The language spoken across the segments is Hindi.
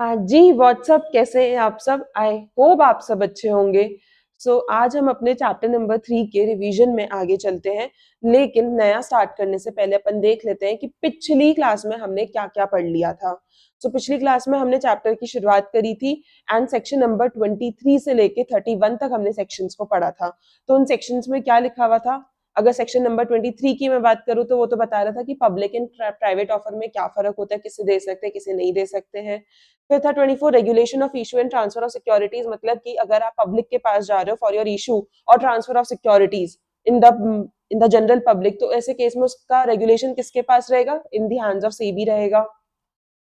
हाँ जी, व्हाट्सअप कैसे हैं आप सब? आई होप आप सब अच्छे होंगे। आज हम अपने चैप्टर नंबर 3 के रिवीजन में आगे चलते हैं, लेकिन नया स्टार्ट करने से पहले अपन देख लेते हैं कि पिछली क्लास में हमने क्या-क्या पढ़ लिया था। पिछली क्लास में हमने चैप्टर की शुरुआत करी थी एंड सेक्शन नंबर 23 से लेके 31 तक हमने सेक्शंस को पढ़ा था। तो उन सेक्शंस में क्या लिखा हुआ था? अगर सेक्शन नंबर 23 की मैं बात करूँ तो वो तो बता रहा था कि पब्लिक एंड प्राइवेट ऑफर में क्या फ़र्क होता है, किसे दे सकते हैं, किसे नहीं दे सकते हैं। फिर था 24 regulation of issue and transfer of securities, मतलब कि अगर आप पब्लिक के पास जा रहे हो फॉर योर इशू और transfer of securities in the general public, तो ऐसे केस में उसका रेगुलेशन किसके पास रहेगा? In the hands of SEBI रहेगा।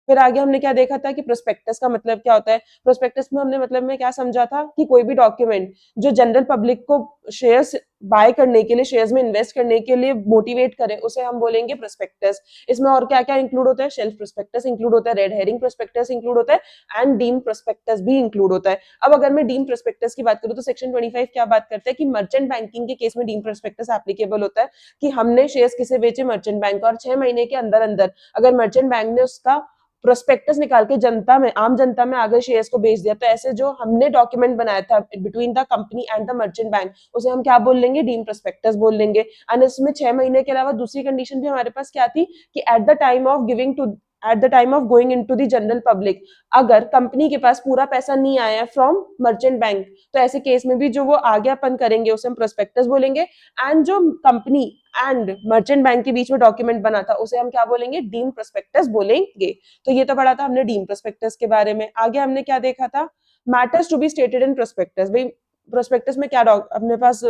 फिर आगे हमने क्या देखा था कि प्रोस्पेक्टस का मतलब क्या होता है। प्रोस्पेक्टस में हमने मतलब में क्या समझा था कि कोई भी डॉक्यूमेंट जो जनरल पब्लिक को शेयर्स बाय करने के लिए, शेयर्स में इन्वेस्ट करने के लिए मोटिवेट करे, उसे हम बोलेंगे प्रोस्पेक्टस। इसमें और क्या क्या इंक्लूड होता है? शेल्फ प्रोस्पेक्टस इंक्लूड होता है, रेड हेरिंग प्रोस्पेक्टस इंक्लूड होता है एंड डीम प्रोस्पेक्टस भी इंक्लूड होता है। अब अगर मैं डीम प्रोस्पेक्टस की बात करूं तो सेक्शन 25 क्या बात करता है कि मर्चेंट बैंकिंग के केस में डीम प्रोस्पेक्टस एप्लीकेबल होता है कि हमने शेयर्स किसे बेचे? मर्चेंट बैंक, और 6 महीने के अंदर अंदर अगर मर्चेंट बैंक ने उसका प्रोस्पेक्टस निकाल के जनता में, आम जनता में आगे शेयर्स को बेच दिया, तो ऐसे जो हमने डॉक्यूमेंट बनाया था between the company and the merchant bank, उसे हम क्या बोल लेंगे? डीम प्रोस्पेक्टस बोल लेंगे। एंड इसमें 6 महीने के अलावा दूसरी कंडीशन भी हमारे पास क्या थी कि at the time of going into the general public, अगर कंपनी के पास पूरा पैसा नहीं आया फ्रॉम मर्चेंट बैंक, तो ऐसे केस में भी जो वो आगे अपन करेंगे उसे हम प्रोस्पेक्टस बोलेंगे। एंड जो कंपनी एंड मर्चेंट बैंक के बीच में डॉक्यूमेंट बना था उसे हम क्या बोलेंगे? डीम प्रोस्पेक्टस बोलेंगे। तो ये तो पढ़ा था हमने डीम प्रोस्पेक्टस के बारे में। आगे हमने क्या देखा था? Matters to be stated in prospectus. भाई प्रोस्पेक्टस में क्या अपने पास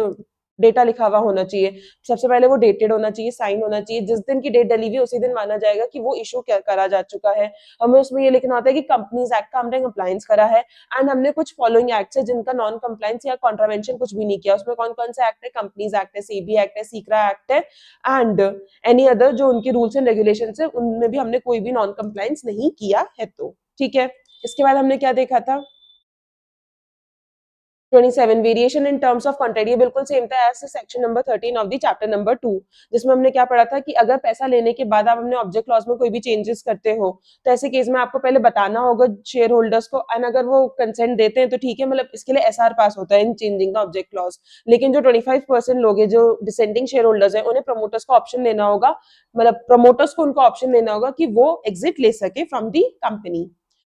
डेटा लिखा हुआ होना चाहिए। सबसे पहले वो डेटेड होना चाहिए, साइन होना चाहिए, जिस दिन की डेट डली हुई उसी दिन माना जाएगा कि वो इशू करा जा चुका है। हमें उसमें ये लिखना होता है कि कंपनीज एक्ट का हमने कंप्लायंस करा है एंड हमने कुछ फॉलोइंग एक्ट है जिनका नॉन कंप्लायंस या कॉन्ट्रावेंशन कुछ भी नहीं किया। उसमें कौन कौन से एक्ट है? कंपनीज एक्ट है, सीबी एक्ट है, सीक्रा एक्ट है एंड एनी अदर जो उनके रूल्स एंड रेगुलेशंस है उनमें भी हमने कोई भी नॉन कंप्लायंस नहीं किया है। तो ठीक है, इसके बाद हमने क्या देखा था? 27 variation in terms of contract, ये बिल्कुल सेम था as section number 13 of the chapter number 2, जिसमें हमने क्या पढ़ा था कि अगर पैसा लेने के बाद आप अपने ऑब्जेक्ट क्लॉज में कोई भी चेंजेस करते हो तो ऐसे केस में आपको पहले बताना होगा शेयर होल्डर्स को, एंड अगर वो कंसेंट देते हैं तो ठीक है, मतलब इसके लिए एसआर पास होता है इन चेंजिंग द ऑब्जेक्ट क्लॉज। लेकिन जो 25% लोग हैं, जो डिसेंडिंग शेयर होल्डर्स है, उन्हें प्रमोटर्स को ऑप्शन देना होगा, मतलब प्रमोटर्स को उनको ऑप्शन देना होगा कि वो एग्जिट ले सके फ्रॉम दी कंपनी।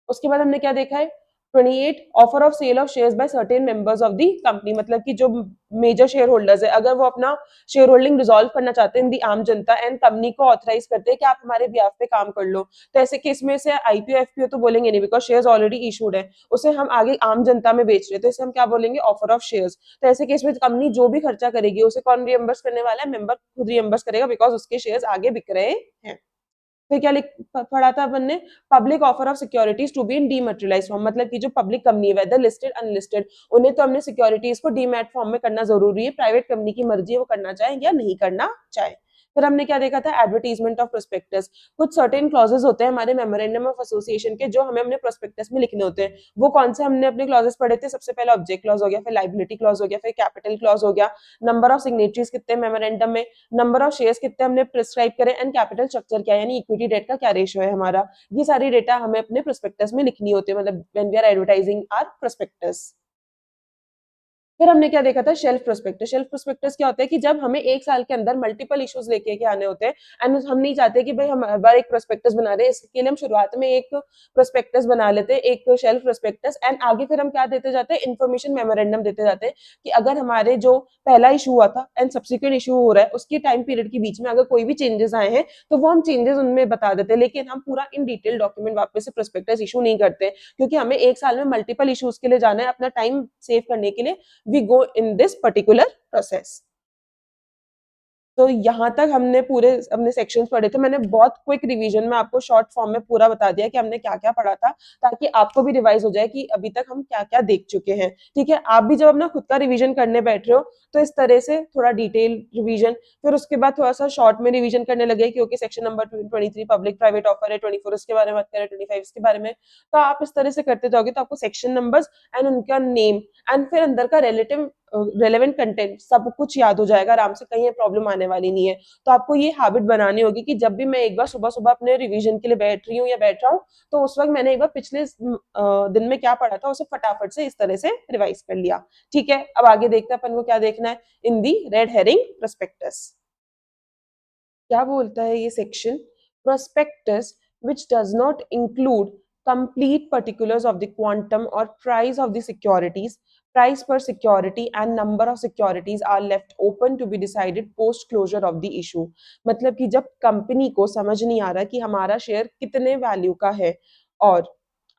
उसके बाद हमने क्या देखा है? 28 offer of sale of shares by certain members of the company, मतलब कि जो मेजर शेयर होल्डर्स है, अगर वो अपना शेयर होल्डिंग रिजॉल्व करना चाहते हैं इन दी आम जनता एंड कंपनी को ऑथराइज करते हैं कि आप हमारे बिहाफ पे काम कर लो, तो ऐसे केस में से आईपीओ एफपीओ तो बोलेंगे नहीं, बिकॉज शेयर्स ऑलरेडी इशूड है, उसे हम आगे आम जनता में बेच रहे हैं, तो इसे हम क्या बोलेंगे? Offer of shares. तो ऐसे केस में कंपनी जो भी खर्चा करेगी उसे कौन रियम्बर्स करने वाला है? मेंबर खुद रियम्बर्स करेगा, बिकॉज उसके शेयर्स आगे बिक रहे हैं। फिर क्या पढ़ा था अपन ने? Public offer of securities to be in dematerialise form, मतलब कि जो पब्लिक कंपनी है वेदर लिस्टेड अनलिस्टेड, उन्हें तो हमने सिक्योरिटीज को डीमैट फॉर्म में करना जरूरी है। प्राइवेट कंपनी की मर्जी है वो करना चाहे या नहीं करना चाहे। फिर हमने क्या देखा था? Advertisement of prospectus. कुछ सर्टेन क्लॉजेस होते हैं हमारे मेमोरेंडम ऑफ एसोसिएशन के जो हमें अपने प्रोस्पेक्टस में लिखने होते हैं। वो कौन से हमने अपने क्लॉजेस पढ़े थे? सबसे पहले ऑब्जेक्ट क्लॉज हो गया, फिर लाइबिलिटी क्लॉज हो गया, फिर कैपिटल क्लॉज हो गया, नंबर ऑफ सिग्नेटरीज कितने मेमोरेंडम में, नंबर ऑफ शेयर्स कितने हमने प्रिस्क्राइब करे, एंड कैपिटल स्ट्रक्चर क्या है, यानी इक्विटी डेट का क्या रेशियो है हमारा। ये सारी डेटा हमें अपने प्रोस्पेक्टस में लिखनी होती है, मतलब when we are advertising our prospectus. फिर हमने क्या देखा था? Shelf prospectus. शेल्फ प्रोस्पेक्टस क्या होता है कि जब हमें 1 साल के अंदर मल्टीपल इश्यूज लेके के आने होते हैं एंड हम नहीं चाहते कि भाई हम हर बार एक प्रोस्पेक्टस बना रहे हैं, इसके लिए हम शुरुआत में एक प्रोस्पेक्टस बना लेते हैं, एक शेल्फ प्रोस्पेक्टस, एंड आगे फिर हम क्या देते जाते हैं? इन्फॉर्मेशन मेमोरेंडम देते जाते हैं कि अगर हमारे जो पहला इशू हुआ था एंड सब्सिक्वेंट इशू हो रहा है उसके टाइम पीरियड के बीच में अगर कोई भी चेंजेस आए हैं तो वो हम चेंजेस उनमें बता देते हैं, लेकिन हम पूरा इन डिटेल डॉक्यूमेंट वापस से प्रोस्पेक्टस इशू नहीं करते, क्योंकि हमें 1 साल में मल्टीपल इश्यूज के लिए जाना है। अपना टाइम सेव करने के लिए we go in this particular process। तो यहाँ तक हमने पूरे अपने सेक्शंस पढ़े थे। मैंने बहुत क्विक रिवीजन में आपको शॉर्ट फॉर्म में पूरा बता दिया कि हमने क्या-क्या पढ़ा था, ताकि आपको भी रिवाइज हो जाए कि अभी तक हम क्या-क्या देख चुके हैं। ठीक है? आप भी जब अपना खुद का रिवीजन करने बैठ रहे हो, तो इस तरह से थोड़ा डिटेल रिवीजन, फिर उसके बाद थोड़ा-सा शॉर्ट में रिवीजन करने लगे, क्योंकि section number 23 public private offer है, 24 इसके बारे में बात करें, 25 इसके बारे में। तो आप इस तरह से करते जाओगे तो आपको सेक्शन नंबर्स एंड उनका नेम एंड फिर अंदर का रिलेटिव रेलेवेंट कंटेंट सब कुछ याद हो जाएगा आराम से, कहीं प्रॉब्लम आने वाली नहीं है। तो आपको ये हैबिट बनानी होगी कि जब भी मैं एक बार सुबह सुबह अपने रिवीजन के लिए बैठ रही हूँ या बैठ रहा हूँ, तो उस वक्त मैंने एक बार पिछले दिन में क्या पढ़ा था उसे फटाफट से इस तरह से रिवाइज कर लिया। ठीक है, अब आगे देखते हैं अपन को क्या देखना है इन दी रेड हेरिंग प्रोस्पेक्टस। क्या बोलता है ये section? Prospectus which does not include complete particulars of the quantum or price of the securities, price per security and number of securities are left open to be decided post closure of the issue। मतलब कि जब कंपनी को समझ नहीं आ रहा कि हमारा शेयर कितने वैल्यू का है और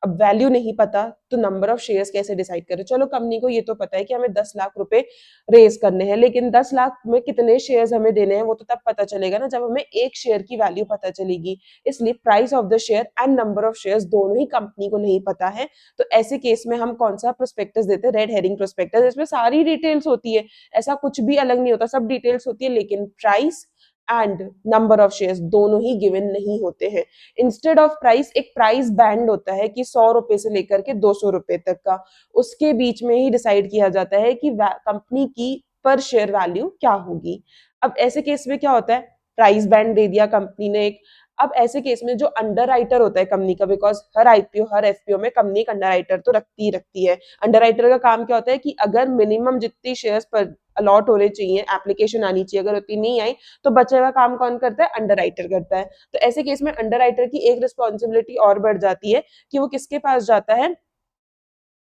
अब वैल्यू नहीं पता, तो नंबर ऑफ शेयर्स कैसे डिसाइड करें? चलो कंपनी को ये तो पता है कि हमें 10 लाख रुपए रेज करने हैं, लेकिन 10 लाख में कितने शेयर्स हमें देने हैं वो तो तब पता चलेगा ना जब हमें एक शेयर की वैल्यू पता चलेगी। इसलिए price of the share and number of shares दोनों ही कंपनी को नहीं पता है। तो ऐसे केस में हम कौन सा प्रोस्पेक्टस देते हैं? Red herring prospectus. इसमें सारी डिटेल्स होती है, ऐसा कुछ भी अलग नहीं होता, सब डिटेल्स होती है, लेकिन price and number of shares दोनों ही गिवन नहीं होते हैं। इंस्टेड ऑफ प्राइस एक प्राइस बैंड होता है कि 100 रुपए से लेकर के 200 रुपए तक का, उसके बीच में ही डिसाइड किया जाता है कि कंपनी की पर शेयर वैल्यू क्या होगी। अब ऐसे केस में क्या होता है? प्राइस बैंड दे दिया कंपनी ने एक। अब ऐसे केस में जो अंडर राइटर होता है कंपनी का, because her IPO her FPO में कंपनी एक अंडर राइटर तो रखती ही रखती है। अंडर राइटर का काम क्या होता है कि अगर मिनिमम जितनी शेयर्स पर अलॉट होने चाहिए, एप्लीकेशन आनी चाहिए, अगर उतनी नहीं आई तो बचे हुआ काम कौन करता है? अंडर राइटर करता है। तो ऐसे केस में अंडर राइटर की एक रिस्पॉन्सिबिलिटी और बढ़ जाती है कि वो किसके पास जाता है?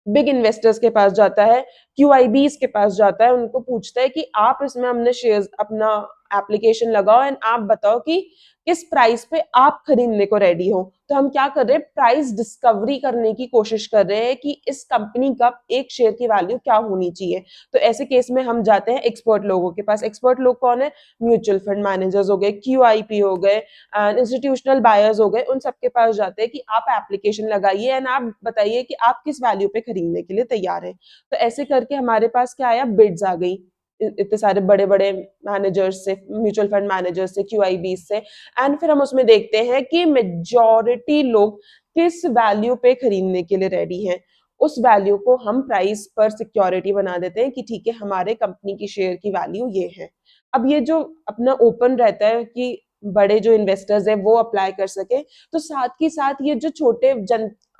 बिग इन्वेस्टर्स के पास जाता है, क्यूआईबीज के पास जाता है, उनको पूछता है कि आप इसमें हमने शेयर्स अपना एप्लीकेशन लगाओ एंड आप बताओ कि किस प्राइस पे आप खरीदने को रेडी हो। तो हम क्या कर रहे हैं? प्राइस डिस्कवरी करने की कोशिश कर रहे हैं कि इस कंपनी का एक शेयर की वैल्यू क्या होनी चाहिए। तो ऐसे केस में हम जाते हैं एक्सपर्ट लोगों के पास। एक्सपर्ट लोग कौन है? म्यूचुअल फंड मैनेजर्स हो गए, क्यूआईपी हो गए एंड इंस्टीट्यूशनल बायर्स हो गए। उन सबके पास जाते हैं कि आप एप्लीकेशन लगाइए एंड आप बताइए कि आप किस वैल्यू पे खरीदने के लिए तैयार हैं। तो ऐसे करके हमारे पास क्या आया? बिड्स आ गई इतने सारे बड़े बड़े मैनेजर्स से, म्यूचुअल फंड मैनेजर्स से, क्यूआईबी से, एंड फिर हम उसमें देखते हैं कि मेजॉरिटी लोग किस वैल्यू पे खरीदने के लिए रेडी हैं। उस वैल्यू को हम प्राइस पर सिक्योरिटी बना देते हैं कि ठीक है हमारे कंपनी की शेयर की वैल्यू ये है। अब ये जो अपना ओपन रहता है कि बड़े जो इन्वेस्टर्स है वो अप्लाई कर सके, तो साथ ही साथ ये जो छोटे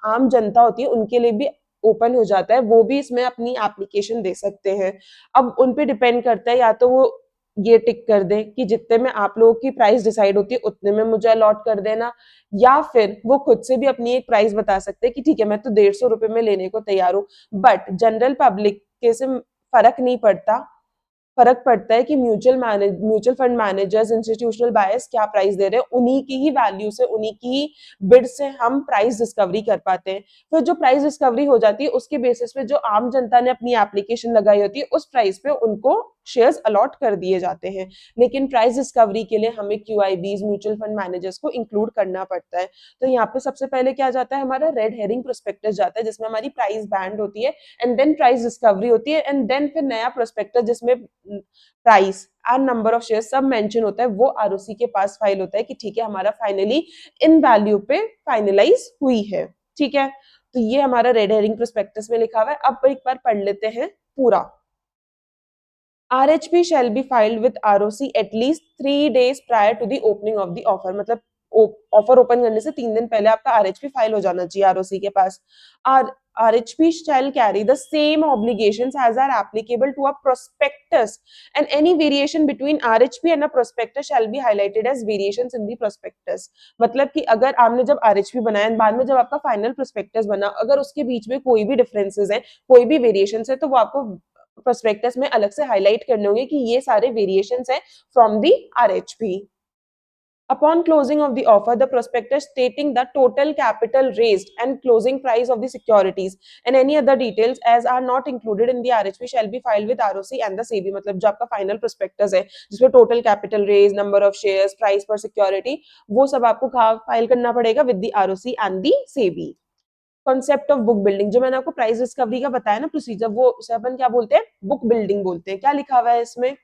आम जनता होती है उनके लिए भी ओपन हो जाता है, वो भी इसमें अपनी एप्लीकेशन दे सकते हैं। अब उन पे डिपेंड करता है, या तो वो ये टिक कर दे कि जितने में आप लोगों की प्राइस डिसाइड होती है उतने में मुझे अलॉट कर देना, या फिर वो खुद से भी अपनी एक प्राइस बता सकते हैं कि ठीक है मैं तो 150 रुपए में लेने को तैयार हूँ। बट जनरल पब्लिक के से फर्क नहीं पड़ता, फर्क पड़ता है कि mutual fund managers, institutional buyers क्या प्राइस दे रहे हैं, उन्हीं की ही वैल्यू से, उन्हीं की ही बिड से हम प्राइस डिस्कवरी कर पाते हैं। फिर जो प्राइस डिस्कवरी हो जाती है उसके बेसिस पे जो आम जनता ने अपनी एप्लीकेशन लगाई होती है उस प्राइस पे उनको शेयर्स अलॉट कर दिए जाते हैं। लेकिन प्राइस डिस्कवरी के लिए हमें क्यूआईबीज, म्यूचुअल फंड मैनेजर्स को इंक्लूड करना पड़ता है। तो यहाँ पे सबसे पहले क्या जाता है? हमारा रेड हेरिंग प्रोस्पेक्टस जाता है जिसमें हमारी प्राइस बैंड होती है, एंड देन प्राइस डिस्कवरी होती है, एंड देन फिर नया प्रोस्पेक्टस जिसमें price and number of share सब मेंशन होता है, वो आरओसी के पास फाइल होता है कि ठीक है हमारा फाइनली इन वैल्यू पे फाइनलाइज हुई है। ठीक है, तो ये हमारा रेड हेरिंग प्रोस्पेक्टस में लिखा हुआ है। अब एक बार पढ़ लेते हैं पूरा। RHP shall be filed with ROC at least 3 days prior to the opening of the offer। मतलब ऑफर ओपन करने से 3 दिन पहले आपका RHP फाइल हो जाना चाहिए ROC के पास। RHP shall carry the same obligations as are applicable to a prospectus, and any variation between RHP and a prospectus shall be highlighted as variations in the prospectus। मतलब कि अगर आपने जब RHP बनाया, बाद में जब आपका फाइनल प्रोस्पेक्टस बना, अगर उसके बीच में कोई भी डिफरेंसेस है, कोई भी वेरिएशंस है, तो वो आपको प्रोस्पेक्टस में अलग से हाईलाइट करने होंगे कि ये सारे वेरिएशंस हैं from the RHP। Upon closing of the offer, the prospectus stating the total capital raised and closing price of the securities and any other details as are not included in the RHP shall be filed with ROC and the SEBI। मतलब जो आपका फाइनल प्रोस्पेक्टस है जिसमें total capital raise, number of shares, price per security, वो सब आपको कहाँ फाइल करना पड़ेगा? With the ROC and the SEBI। Concept of book building, जो मैंने आपको प्राइस डिस्कवरी का बताया ना प्रोसीजर, वो उसे अपन क्या बोलते हैं? बुक बिल्डिंग बोलते हैं। क्या लिखा हुआ है इसमें?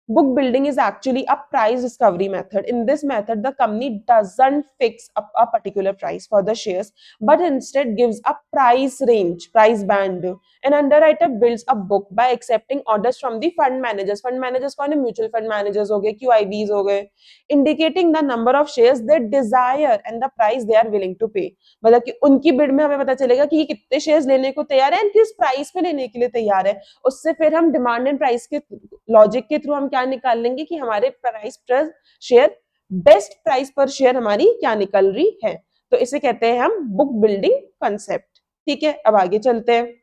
Book building is actually a price discovery method. In this method, the company doesn't fix a particular price for the shares, but instead gives a price range, price band. An underwriter builds a book by accepting orders from the fund managers. Fund managers कौन है? Mutual fund managers हो गए, QIBs हो गए, indicating the number of shares they desire and the price they are willing to pay. मतलब कि उनकी बिड में हमें पता चलेगा कि ये कितने शेयर्स लेने को तैयार है और किस प्राइस पे लेने के लिए तैयार है. उससे फिर हम डिमांड एंड प्राइस के लॉजिक के थ्रू हम क्या निकाल लेंगे कि हमारे प्राइस पर शेयर, बेस्ट प्राइस पर शेयर हमारी क्या निकल रही है. तो इसे कहते हैं हम बुक बिल्डिंग कंसेप्ट. ठीक है, अब आगे चलते हैं.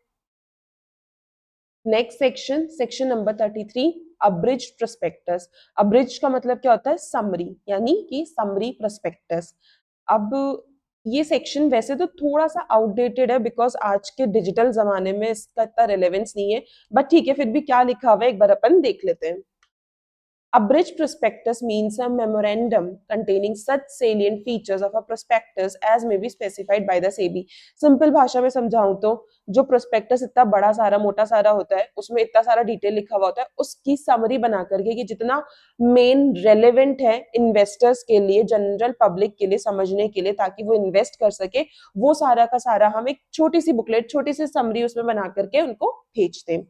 Next section, section number 33, abridged prospectus. Abridged का मतलब क्या होता है? समरी, यानी कि समरी प्रोस्पेक्टस. अब ये सेक्शन वैसे तो थोड़ा सा आउटडेटेड है बिकॉज आज के डिजिटल जमाने में इसका इतना रिलेवेंस नहीं है, बट ठीक है, फिर भी क्या लिखा हुआ है एक बार अपन देख लेते हैं. Abridged prospectus means a memorandum containing such salient features of a prospectus as may be specified by the SEBI. Simple भाषा में समझाऊं तो जो प्रोस्पेक्टस इतना बड़ा सारा मोटा सारा होता है, उसमें इतना सारा डिटेल लिखा हुआ होता है, उसकी समरी बना करके कि जितना मेन रेलेवेंट है इन्वेस्टर्स के लिए, जनरल पब्लिक के लिए समझने के लिए, ताकि वो इन्वेस्ट कर सके, वो सारा का सारा हम एक छोटी सी बुकलेट, छोटी सी समरी उसमें बना करके उनको भेजते हैं.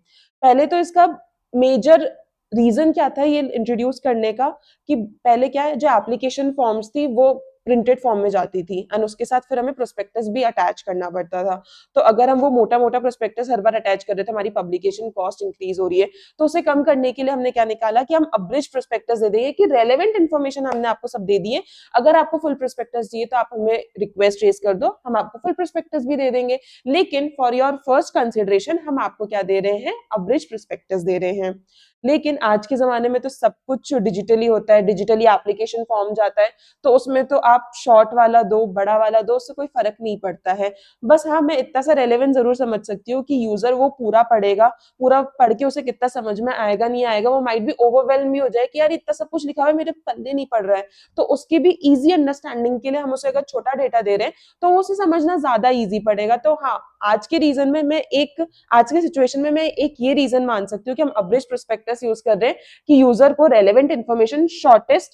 पहले तो इसका मेजर रीजन क्या था ये इंट्रोड्यूस करने का, कि पहले क्या है, जो एप्लीकेशन फॉर्म्स थी वो प्रिंटेड फॉर्म में जाती थी एंड उसके साथ फिर हमें प्रोस्पेक्टस भी अटैच करना पड़ता था. तो अगर हम वो मोटा मोटा प्रोस्पेक्टस हर बार अटैच कर रहे थे, हमारी पब्लिकेशन कॉस्ट इंक्रीज हो रही है. तो उसे कम करने के लिए हमने क्या निकाला कि हम अब्रिज्ड प्रोस्पेक्टस दे देंगे, कि रेलेवेंट इन्फॉर्मेशन हमने आपको सब दे दी है. अगर आपको फुल प्रोस्पेक्टस चाहिए तो आप हमें रिक्वेस्ट रेज कर दो, हम आपको फुल प्रोस्पेक्टस भी दे देंगे. लेकिन फॉर योर फर्स्ट कंसिडरेशन हम आपको क्या दे रहे हैं? अब्रिज्ड प्रोस्पेक्टस दे रहे हैं. लेकिन आज के जमाने में तो सब कुछ डिजिटली होता है, डिजिटली एप्लीकेशन फॉर्म जाता है, तो उसमें तो आप शॉर्ट वाला दो, बड़ा वाला दो, उससे कोई फर्क नहीं पड़ता है. बस हाँ, मैं इतना सा रेलेवेंस जरूर समझ सकती हूँ कि यूजर वो पूरा पढ़ेगा, पूरा पढ़ के उसे कितना समझ में आएगा नहीं आएगा, वो माइट भी ओवरवेल्म भी हो जाए कि यार इतना सब कुछ लिखा हुआ है, मेरे पल्ले नहीं पड़ रहा है. तो उसकी भी इजी अंडरस्टैंडिंग के लिए हम उसे अगर छोटा डेटा दे रहे हैं तो उसे समझना ज्यादा इजी पड़ेगा. तो हाँ, आज के रीजन में मैं एक आज के सिचुएशन में मैं एक ये रीजन मान सकती हूँ कि हम अब्रिज्ड प्रोस्पेक्टस यूज कर रहे हैं कि यूजर को रेलेवेंट इंफॉर्मेशन शॉर्टेस्ट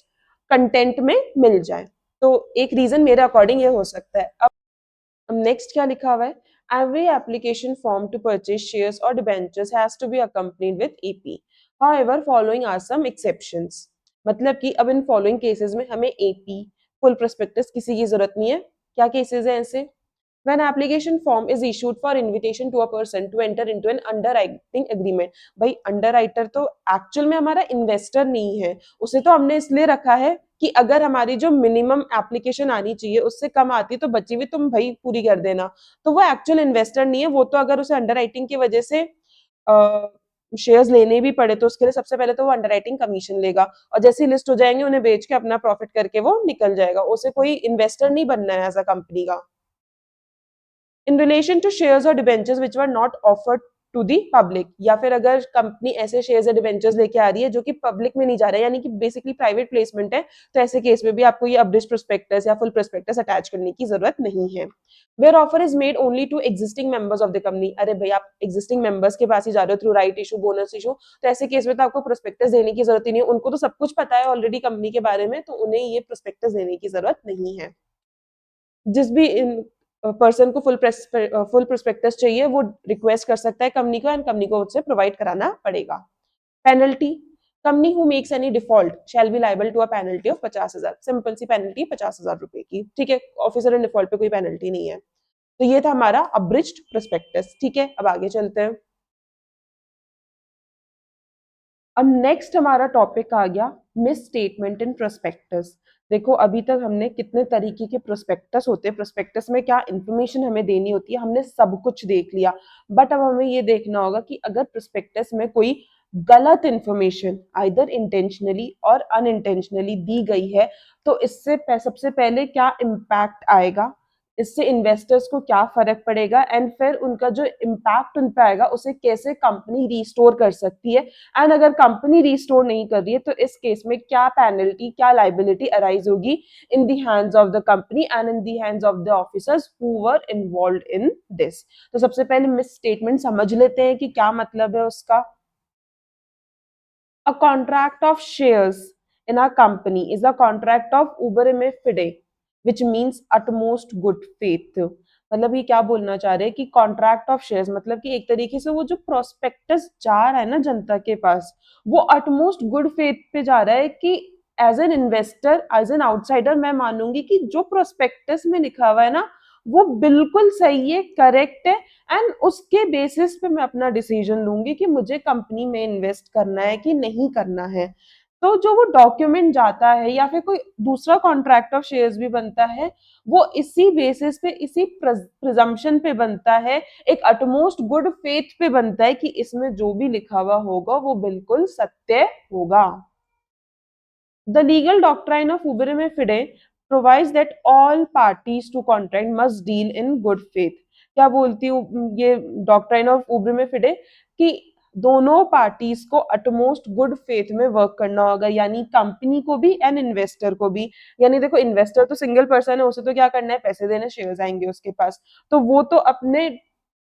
कंटेंट में मिल जाए. तो एक रीजन मेरे अकॉर्डिंग ये हो सकता है. अब नेक्स्ट क्या लिखा हुआ है? Every application form to purchase shares or debentures has to be accompanied with EP. However, following are some exceptions. मतलब कि अब इन फॉलोइंग केसेस में हमें AP, फुल प्रोस्पेक्टस किसी की जरूरत नहीं है. क्या केसेस हैं ऐसे? When application form is issued for invitation to a person to enter into an underwriting agreement. भाई अंडरराइटर तो एक्चुअल में हमारा इन्वेस्टर नहीं है, उसे तो हमने इसलिए रखा है कि अगर हमारी जो मिनिमम एप्लीकेशन आनी चाहिए उससे कम आती तो बची हुई तुम भाई पूरी कर देना. तो वो एक्चुअल इन्वेस्टर नहीं है, वो तो अगर उसे अंडरराइटिंग की वजह से शेयर्स लेने भी पड़े तो उसके लिए सबसे पहले तो वो अंडरराइटिंग कमीशन लेगा, और जैसे ही लिस्ट हो जाएंगे उन्हें बेच के अपना प्रॉफिट करके वो निकल जाएगा. उसे कोई इन्वेस्टर नहीं बनना है एज अ कंपनी का. इन रिलेशन टू शेयर्स और debentures which were not offered to the public, या फिर अगर कंपनी ऐसे शेयर्स और डिबेंचर्स लेके आ रही है जो कि पब्लिक में नहीं जा रहा है, यानी कि बेसिकली प्राइवेट प्लेसमेंट है, तो ऐसे केस में भी आपको ये अब्रिज्ड प्रोस्पेक्टस या फुल प्रोस्पेक्टस अटैच करने की जरूरत नहीं है. Where offer is made only to existing members of the company. अरे भाई, आप एग्जिस्टिंग मेंबर्स के पास ही जा रहे हो through right issue, bonus issue, तो ऐसे केस में तो आपको प्रोस्पेक्टस देने की जरूरत ही नहीं है. उनको तो सब कुछ पता है ऑलरेडी कंपनी के बारे में, तो उन्हें ये प्रोस्पेक्टस देने की जरूरत नहीं है. जिस भी पर्सन को फुल प्रोस्पेक्टस चाहिए वो रिक्वेस्ट कर सकता है कंपनी को, एंड कंपनी को उससे प्रोवाइड कराना पड़ेगा. Penalty, company who makes any default shall be liable to a penalty of 50,000. Simple सी पेनल्टी 50,000 रुपए की. ठीक है, ऑफिसर इन डिफॉल्ट पे कोई पेनल्टी नहीं है. तो ये था हमारा अब्रिज्ड प्रोस्पेक्टस. ठीक है, अब आगे चलते हैं. अब नेक्स्ट हमारा टॉपिक आ गया मिस स्टेटमेंट इन प्रोस्पेक्टस. देखो, अभी तक हमने कितने तरीके के प्रोस्पेक्टस होते हैं, प्रोस्पेक्टस में क्या इन्फॉर्मेशन हमें देनी होती है, हमने सब कुछ देख लिया. बट अब हमें ये देखना होगा कि अगर प्रोस्पेक्टस में कोई गलत इन्फॉर्मेशन आइदर इंटेंशनली और अनइंटेंशनली दी गई है, तो इससे सबसे पहले क्या इम्पैक्ट आएगा, इससे इन्वेस्टर्स को क्या फर्क पड़ेगा, एंड फिर उनका जो इम्पैक्ट उन पे आएगा उसे कैसे कंपनी रिस्टोर कर सकती है. एंड अगर कंपनी रिस्टोर नहीं कर रही है तो इस केस में क्या पेनल्टी, क्या लाइबिलिटी अराइज होगी in the hands of the company and in the hands of the officers who were involved in this. तो सबसे पहले मिस स्टेटमेंट समझ लेते हैं कि क्या मतलब है उसका. A contract of shares in a company is a contract of ubere fide, which means utmost good faith. मतलब ये क्या बोलना चाह रहे हैं कि कॉन्ट्रैक्ट ऑफ शेयर्स मतलब कि एक तरीके से वो जो प्रोस्पेक्टस जा रहा है ना जनता के पास, वो अटमोस्ट गुड फेथ पे जा रहा है कि as an investor, as an outsider मैं मानूंगी कि जो प्रोस्पेक्टस में लिखा हुआ है ना वो बिल्कुल सही है, करेक्ट है, एंड उसके बेसिस पे मैं अपना डिसीजन लूंगी कि मुझे कंपनी में इन्वेस्ट करना है कि नहीं करना है। तो जो वो डॉक्यूमेंट जाता है या फिर कोई दूसरा कॉन्ट्रैक्ट ऑफ शेयर्स भी बनता है, वो इसी बेसिस पे, इसी प्रिजम्पशन पे बनता है, एक अटमोस्ट गुड फेथ पे बनता है कि इसमें जो भी लिखा हुआ होगा वो बिल्कुल सत्य होगा। The legal doctrine of ubere fide provides that all parties to contract must deal in good faith. क्या बोलती हूँ ये डॉक्ट्राइन ऑफ उबरे में फिडे कि दोनों पार्टीज को अटमोस्ट गुड फेथ में वर्क करना होगा, यानी कंपनी को भी एंड इन्वेस्टर को भी। यानी देखो इन्वेस्टर तो सिंगल पर्सन है, उसे तो क्या करना है, पैसे देने, शेयर्स आएंगे उसके पास, तो वो तो अपने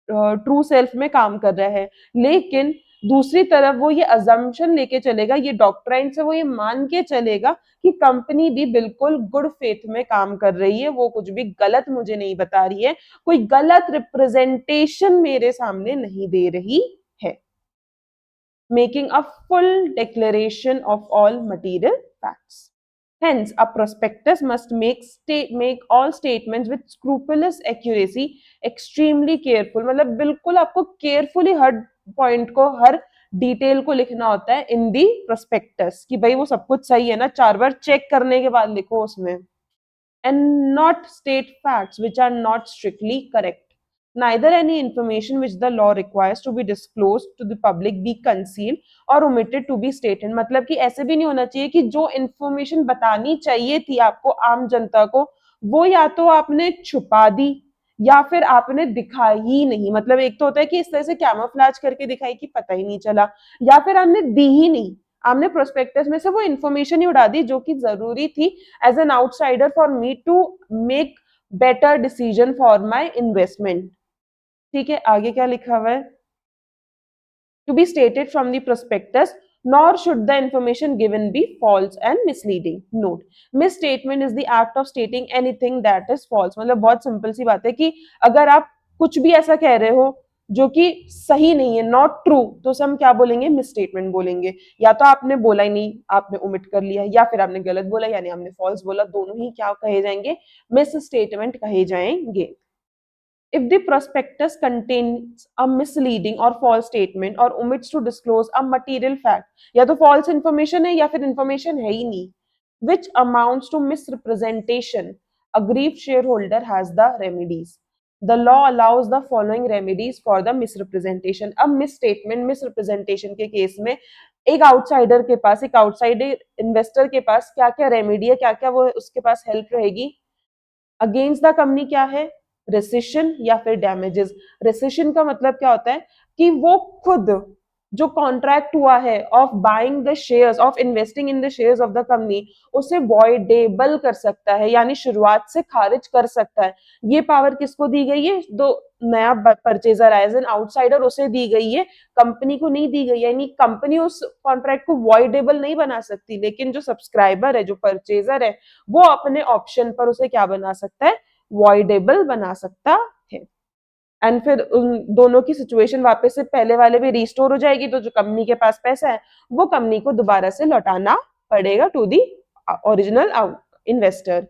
ट्रू सेल्फ में काम कर रहा है। लेकिन दूसरी तरफ वो ये अजम्पशन लेके चलेगा, ये डॉक्ट्राइन से वो ये मान के चलेगा कि कंपनी भी बिल्कुल गुड फेथ में काम कर रही है, वो कुछ भी गलत मुझे नहीं बता रही है, कोई गलत रिप्रेजेंटेशन मेरे सामने नहीं दे रही है। Making a full declaration of all material facts. Hence, a prospectus must make all statements with scrupulous accuracy, extremely careful. मतलब बिल्कुल आपको केयरफुली हर पॉइंट को, हर डिटेल को लिखना होता है इन दी प्रोस्पेक्टस कि भाई वो सब कुछ सही है ना, 4 बार चेक करने के बाद लिखो उसमें। And not state facts which are not strictly correct. Neither any information which the law requires to be disclosed to the public be concealed or omitted to be stated. मतलब कि ऐसे भी नहीं होना चाहिए कि जो इंफॉर्मेशन बतानी चाहिए थी आपको आम जनता को, वो या तो आपने छुपा दी या फिर आपने दिखाई ही नहीं। मतलब एक तो होता है कि इस तरह से कैमोफ्लेज करके दिखाई कि पता ही नहीं चला, या फिर हमने दी ही नहीं, हमने प्रोस्पेक्टस में से वो इंफॉर्मेशन ही उड़ा दी जो कि जरूरी थी as an outsider for me to make better decision for my investment. ठीक है, आगे क्या लिखा हुआ है, to be stated from the prospectus, nor should the information given be false and misleading. Note, misstatement is the act of stating anything that is false. मतलब बहुत सिंपल सी बात है कि अगर आप कुछ भी ऐसा कह रहे हो जो कि सही नहीं है, नॉट ट्रू, तो उसे हम क्या बोलेंगे, मिसस्टेटमेंट बोलेंगे। या तो आपने बोला ही नहीं, आपने ओमिट कर लिया, या फिर आपने गलत बोला यानी आपने फॉल्स बोला, दोनों ही क्या कहे जाएंगे, मिस स्टेटमेंट कहे जाएंगे। If the prospectus contains a misleading or false statement or omits to disclose a material fact, या तो false information है या फिर information है ही नहीं, which amounts to misrepresentation, aggrieved shareholder has the remedies. The law allows the following remedies for the misrepresentation. अब misstatement, misrepresentation के केस में एक आउटसाइडर के पास, एक आउटसाइडर इन्वेस्टर के पास क्या क्या रेमेडी है, क्या क्या वो उसके पास हेल्प रहेगी। अगेंस्ट द कंपनी क्या है, रेसिशन या फिर डैमेजेस। रेसिशन का मतलब क्या होता है कि वो खुद जो कॉन्ट्रैक्ट हुआ है of buying the shares, of investing in the shares of the company, उसे वॉइडेबल कर सकता है, यानी शुरुआत से खारिज कर सकता है। ये पावर किसको दी गई है, जो नया परचेजर एज एन आउटसाइडर उसे दी गई है, कंपनी को नहीं दी गई है। यानी कंपनी उस कॉन्ट्रैक्ट को वॉइडेबल नहीं बना सकती, लेकिन जो सब्सक्राइबर है, जो परचेजर है, वो अपने ऑप्शन पर उसे क्या बना सकता है, वॉइडेबल बना सकता है। एंड फिर उन दोनों की सिचुएशन वापस से पहले वाले भी रिस्टोर हो जाएगी, तो जो कंपनी के पास पैसा है वो कंपनी को दोबारा से लौटाना पड़ेगा टू दी ओरिजिनल इन्वेस्टर।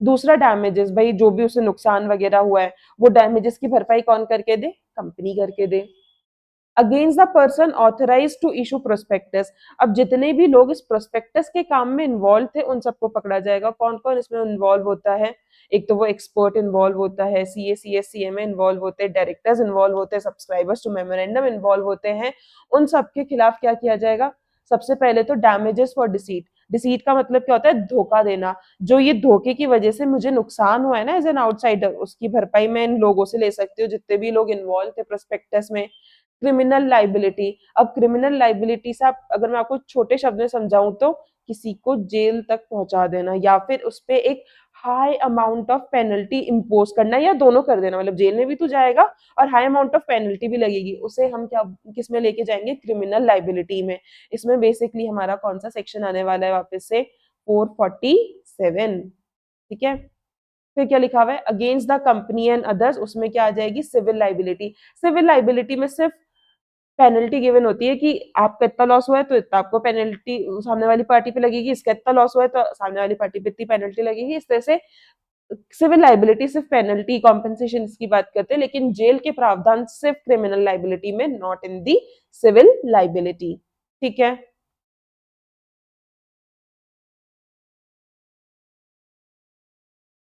दूसरा डैमेजेस, भाई जो भी उसे नुकसान वगैरह हुआ है वो डैमेजेस की भरपाई कौन करके दे, कंपनी करके दे। Against the person authorise to issue prospectus, अब जितने भी लोग इस प्रोस्पेक्टस के काम में इन्वॉल्व थे उन सबको पकड़ा जाएगा। कौन कौन इसमें इन्वॉल्व होता है, एक तो वो एक्सपर्ट इन्वॉल्व होता है, CA, CS, CMA इन्वॉल्व होते हैं, डायरेक्टर्स इन्वॉल्व होते हैं, सब्सक्राइबर्स टू मेमोरेंडम इन्वॉल्व होते हैं। उन सबके खिलाफ क्या किया जाएगा, सबसे पहले तो डैमेजेस फॉर डिसीट। डिसीट का मतलब क्या होता है, धोखा देना। जो ये धोखे की वजह से मुझे नुकसान हुआ है ना एज एन आउटसाइडर, उसकी भरपाई मैं इन लोगों से ले सकती हूँ जितने भी लोग इन्वॉल्व थे प्रोस्पेक्टस में। क्रिमिनल लाइबिलिटी, अब क्रिमिनल लाइबिलिटी से आप, अगर मैं आपको छोटे शब्द में समझाऊं तो किसी को जेल तक पहुंचा देना या फिर उस पर एक high amount of penalty impose करना, या दोनों कर देना, मतलब जेल में भी तू जाएगा और हाई अमाउंट ऑफ पेनल्टी भी लगेगी, उसे हम क्या किस में लेके जाएंगे, क्रिमिनल लाइबिलिटी में। इसमें बेसिकली हमारा कौन सा सेक्शन आने वाला है वापस से, 447। ठीक है, फिर क्या लिखा हुआ है, against the company and others, उसमें क्या आ जाएगी, सिविल लाइबिलिटी। सिविल लाइबिलिटी में सिर्फ पेनल्टी गिवन होती है कि आपका इतना लॉस हुआ है तो इतना आपको पेनल्टी सामने वाली पार्टी पे लगेगी, इसका इतना लॉस हुआ है तो सामने वाली पार्टी पे इतनी पेनल्टी लगेगी। इस तरह से सिविल लाइबिलिटी सिर्फ पेनल्टी कॉम्पेंसेशन की बात करते हैं, लेकिन जेल के प्रावधान सिर्फ क्रिमिनल लाइबिलिटी में, not in the civil liability. ठीक है,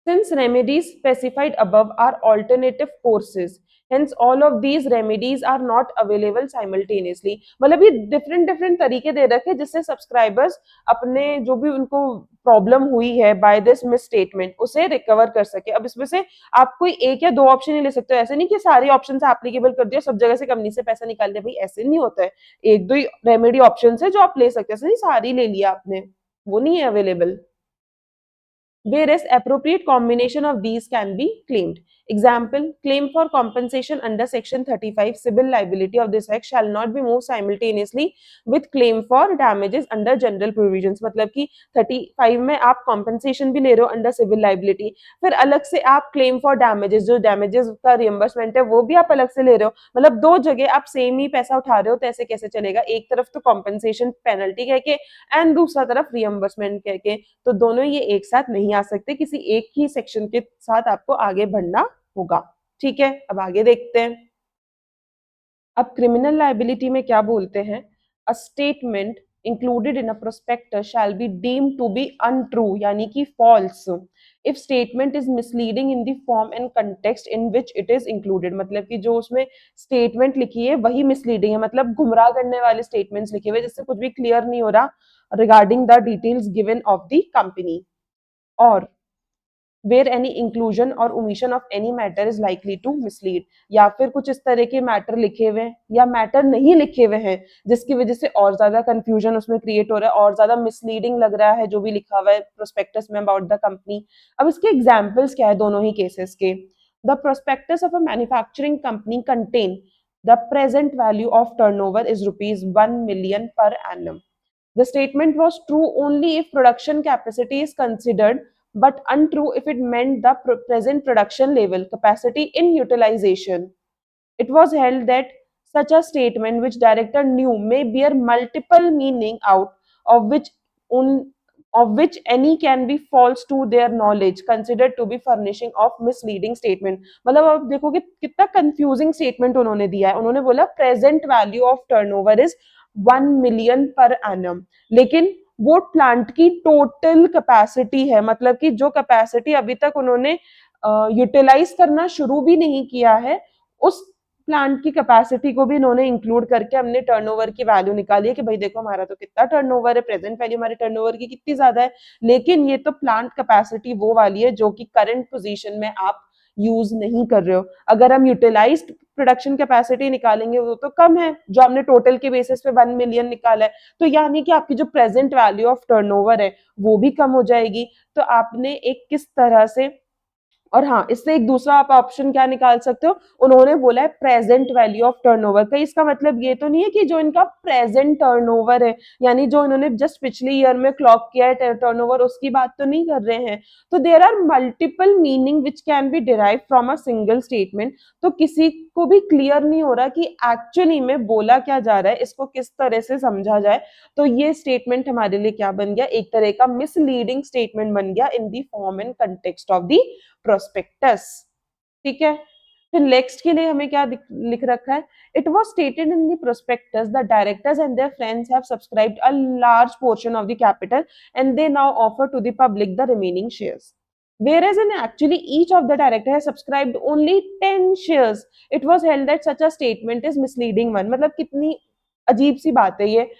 since remedies specified above are alternative courses, hence all of these remedies are not available simultaneously। मतलब ये डिफरेंट डिफरेंट तरीके दे रखे जिससे सब्सक्राइबर्स अपने जो भी उनको प्रॉब्लम हुई है बाय दिस मिस स्टेटमेंट उसे रिकवर कर सके। अब इसमें से आप कोई एक या दो ऑप्शन ही ले सकते हो, ऐसे नहीं कि सारे ऑप्शन से एप्लीकेबल कर दिया सब जगह से कंपनी से पैसा निकाल दिया, भाई ऐसे नहीं होता है। एक दो ही रेमेडी ऑप्शन है जो आप ले सकते हैं, ऐसे नहीं सारी ले लिया आपने, वो नहीं है available. Whereas appropriate combination of these can be claimed. Example, claim for compensation under section 35 civil liability of this act shall not be moved simultaneously with claim for damages under general provisions। मतलब कि 35 में आप compensation भी ले रहे हो under civil liability, फिर अलग से आप claim for damages, जो damages का reimbursement है वो भी आप अलग से ले रहे हो, मतलब दो जगह आप सेम ही पैसा उठा रहे हो, तो ऐसे कैसे चलेगा, एक तरफ तो compensation penalty कह के एंड दूसरा तरफ reimbursement कह के, तो दोनों ये एक साथ नहीं आ सकते, किसी एक ही सेक्शन के साथ आपको आगे बढ़ना होगा। ठीक है, अब आगे देखते हैं। अब क्रिमिनल लाइबिलिटी में क्या बोलते हैं, a statement included in a prospectus shall be deemed to be untrue, यानी कि false, if statement is misleading in the form and context in which it is included. मतलब कि जो उसमें स्टेटमेंट लिखी है वही मिसलीडिंग है, मतलब गुमराह करने वाले स्टेटमेंट्स लिखे हुए जिससे कुछ भी क्लियर नहीं हो रहा regarding the details given of the company, और where any inclusion or omission of any matter is likely to mislead, या फिर कुछ इस तरह के मैटर लिखे हुए हैं या मैटर नहीं लिखे हुए हैं जिसकी वजह से और ज्यादा कंफ्यूजन उसमें क्रिएट हो रहा है और ज्यादा मिसलीडिंग लग रहा है जो भी लिखा हुआ है प्रोस्पेक्टस में अबाउट द कंपनी। अब इसके एग्जांपल्स क्या है दोनों ही केसेस के, the prospectus of a manufacturing company contain the present value of turnover is ₹1 million per annum। The statement was true only if production capacity is considered, but untrue if it meant the present production level, capacity in utilization. It was held that such a statement, which director knew, may bear multiple meaning out of which un, of which any can be false to their knowledge, considered to be furnishing of misleading statement। मतलब आप देखोगे कितना कंफ्यूजिंग स्टेटमेंट उन्होंने दिया है, उन्होंने बोला present value of turnover is 1 million per annum, लेकिन वो प्लांट की टोटल कैपेसिटी है, मतलब कि जो कैपेसिटी अभी तक उन्होंने यूटिलाइज करना शुरू भी नहीं किया है उस प्लांट की कैपेसिटी को भी इन्होंने इंक्लूड करके हमने टर्नओवर की वैल्यू निकाली है कि भाई देखो हमारा तो कितना टर्नओवर है, प्रेजेंट वैल्यू हमारे टर्नओवर की कितनी ज्यादा है, लेकिन ये तो प्लांट कैपेसिटी वो वाली है जो कि करंट पोजीशन में आप यूज नहीं कर रहे हो। अगर हम यूटिलाइज्ड प्रोडक्शन कैपेसिटी निकालेंगे वो तो कम है, जो हमने टोटल के बेसिस पे 1 million निकाला है, तो यानी कि आपकी जो प्रेजेंट वैल्यू ऑफ टर्नओवर है वो भी कम हो जाएगी। तो आपने एक किस तरह से, और हाँ इससे एक दूसरा आप ऑप्शन क्या निकाल सकते हो, उन्होंने बोला है प्रेजेंट वैल्यू ऑफ टर्नओवर का, इसका मतलब ये तो नहीं है कि जो इनका प्रेजेंट टर्नओवर है यानी जो इन्होंने जस्ट पिछले ईयर में क्लॉक किया है टर्नओवर उसकी बात तो नहीं कर रहे हैं। तो there are multiple meaning which can be derive from a single statement, तो किसी को भी क्लियर नहीं हो रहा कि एक्चुअली में बोला क्या जा रहा है, इसको किस तरह से समझा जाए, तो ये स्टेटमेंट हमारे लिए क्या बन गया, एक तरह का मिसलीडिंग स्टेटमेंट बन गया in the form and context of the prospectus. ठीक है, फिर नेक्स्ट के लिए हमें क्या लिख रखा है, it was stated in the prospectus the directors and their friends have subscribed a large portion of the capital and they now offer to the public the remaining shares, whereas in actually each of the director has subscribed only 10 shares, it was held that such a statement is misleading one। मतलब कितनी अजीब सी बात है ये,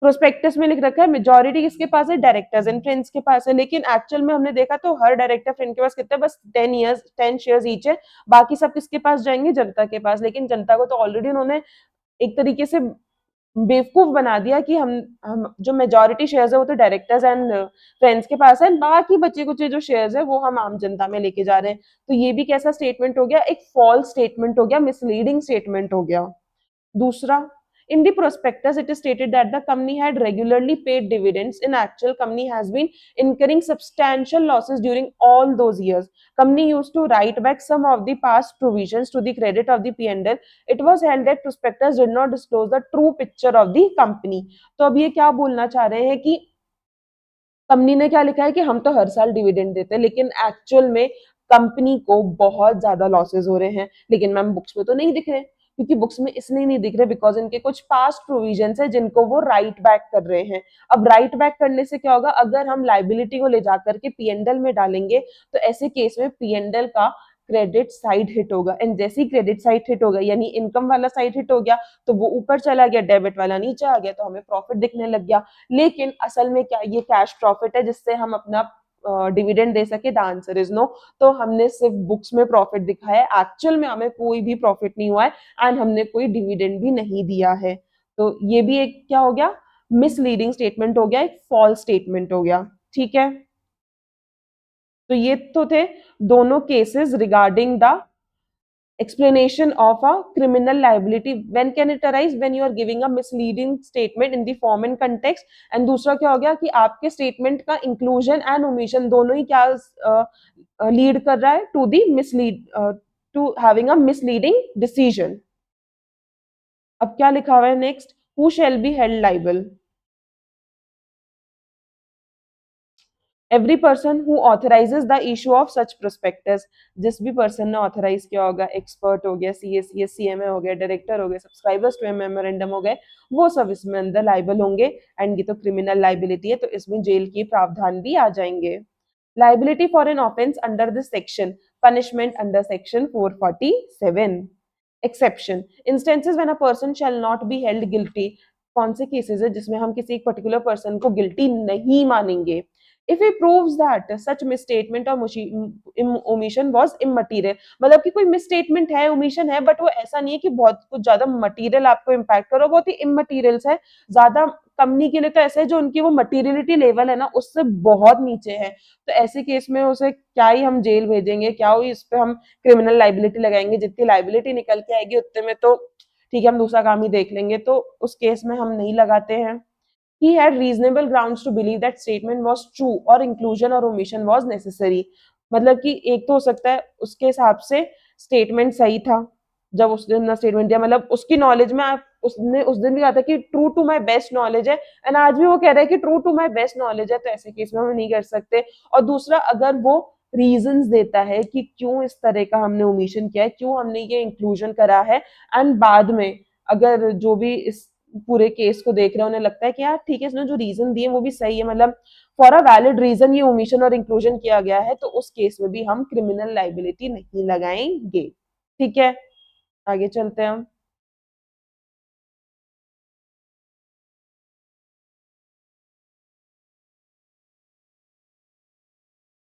प्रोस्पेक्टस में लिख रखा है मेजॉरिटी किसके पास है, डायरेक्टर्स एंड फ्रेंड्स के पास है, लेकिन एक्चुअल में हमने देखा तो हर डायरेक्टर फ्रेंड के पास कितना, बस 10 शेयर्स ईच है, बाकी सब किसके पास जाएंगे, जनता के पास, लेकिन जनता को तो ऑलरेडी उन्होंने एक तरीके से बेवकूफ बना दिया कि हम जो मेजॉरिटी शेयर्स है वो तो डायरेक्टर्स एंड फ्रेंड्स के पास है, बाकी बचे कुछ जो शेयर्स है वो हम आम जनता में लेके जा रहे हैं। तो ये भी कैसा स्टेटमेंट हो गया, एक फॉल्स स्टेटमेंट हो गया, मिसलीडिंग स्टेटमेंट हो गया। दूसरा, in the prospectus it is stated that the company had regularly paid dividends. In actual, company has been incurring substantial losses during all those years. Company used to write back some of the past provisions to the credit of the P&L. It was held that prospectus did not disclose the true picture of the company. तो अब ये क्या बोलना चाह रहे हैं कि कंपनी ने क्या लिखा है कि हम तो हर साल डिविडेंड देते हैं, लेकिन एक्चुअल में कंपनी को बहुत ज्यादा लॉसेस हो रहे हैं, लेकिन मैम बुक्स में तो नहीं दिख रहे, क्योंकि बुक्स में इसलिए नहीं दिख रहे बिकॉज इनके कुछ पास्ट प्रोविजंस है जिनको वो राइट बैक कर रहे हैं। अब राइट बैक करने से क्या होगा, अगर हम लाइबिलिटी को ले जाकर के पीएनएल में डालेंगे तो ऐसे केस में पीएनएल का क्रेडिट साइड हिट होगा, एंड जैसे ही क्रेडिट साइड हिट होगा यानी इनकम वाला साइड हिट हो गया तो वो ऊपर चला गया, डेबिट वाला नीचे आ गया, तो हमें प्रॉफिट दिखने लग गया। लेकिन असल में क्या ये कैश प्रॉफिट है जिससे हम अपना डिविडेंड दे सके? The answer is no. तो हमने सिर्फ बुक्स में प्रॉफिट दिखा है, एक्चुअल में हमें कोई भी प्रॉफिट नहीं हुआ है एंड हमने कोई डिविडेंड भी नहीं दिया है। तो ये भी एक क्या हो गया, मिसलीडिंग स्टेटमेंट हो गया, एक फॉल्स स्टेटमेंट हो गया। ठीक है, तो ये तो थे दोनों cases regarding the explanation of a criminal liability. When can it arise? When you are giving a misleading statement in the form and context. And दूसरा क्या हो गया कि आपके स्टेटमेंट का इंक्लूजन एंड ओमिशन दोनों ही क्या लीड कर रहा है to the mislead, to having a misleading decision. अब क्या लिखा हुआ है next, who shall be held liable? Every person who authorises the issue of such prospectus. जिस भी पर्सन ने ऑथराइज किया होगा, एक्सपर्ट हो गया, सीए सीएमए हो गया, डायरेक्टर हो गए, सब्सक्राइबर्स टू मेमोरेंडम हो गए, वो सब इसमें अंदर लाइबल होंगे। एंड ये तो क्रिमिनल लाइबिलिटी है तो इसमें जेल के प्रावधान भी आ जाएंगे। Liability for an offence under this section, punishment under section 447। Exception, instances when a person shall not be held guilty. कौन से केसेस है जिसमें हम किसी एक पर्टिकुलर पर्सन को गिल्टी नहीं मानेंगे? If he proves that such misstatement or omission was immaterial, मतलब कि कोई misstatement है, omission है, बट वो ऐसा नहीं है कि बहुत कुछ ज्यादा मटीरियल आपको इम्पैक्ट करो, बहुत ही इमटीरियल्स है, ज्यादा कंपनी के लिए तो ऐसे है जो उनकी वो मटीरियलिटी लेवल है ना उससे बहुत नीचे है, तो ऐसे केस में उसे क्या ही हम जेल भेजेंगे, क्या ही इस पे हम क्रिमिनल लाइबिलिटी लगाएंगे, जितनी लाइबिलिटी निकल के आएगी उतने में तो ठीक है हम दूसरा काम ही देख लेंगे, तो उस केस में हम नहीं लगाते हैं। He had reasonable grounds to believe that statement was true or inclusion or omission was necessary। मतलब कि एक तो हो सकता है उसके हिसाब से स्टेटमेंट सही था जब उसने ना स्टेटमेंट दिया, मतलब उसकी नॉलेज में आप उसने उस दिन भी कहा था कि true to my best knowledge है, एंड आज भी वो कह रहा है कि true to my best knowledge है, तो ऐसे केस में हम नहीं कर सकते। और दूसरा, अगर वो रीजंस देता है कि क्यों इस तरह का हमने ओमिशन किया है, क्यों हमने ये इंक्लूजन करा है, एंड बाद में अगर जो भी इस पूरे केस को देख रहे हैं उन्हें लगता है कि यार ठीक है इसने जो रीजन दिए वो भी सही है, मतलब फॉर अ वैलिड रीजन ये ओमिशन और इंक्लूजन किया गया है, तो उस केस में भी हम क्रिमिनल लाइबिलिटी नहीं लगाएंगे। ठीक है, आगे चलते हैं हम।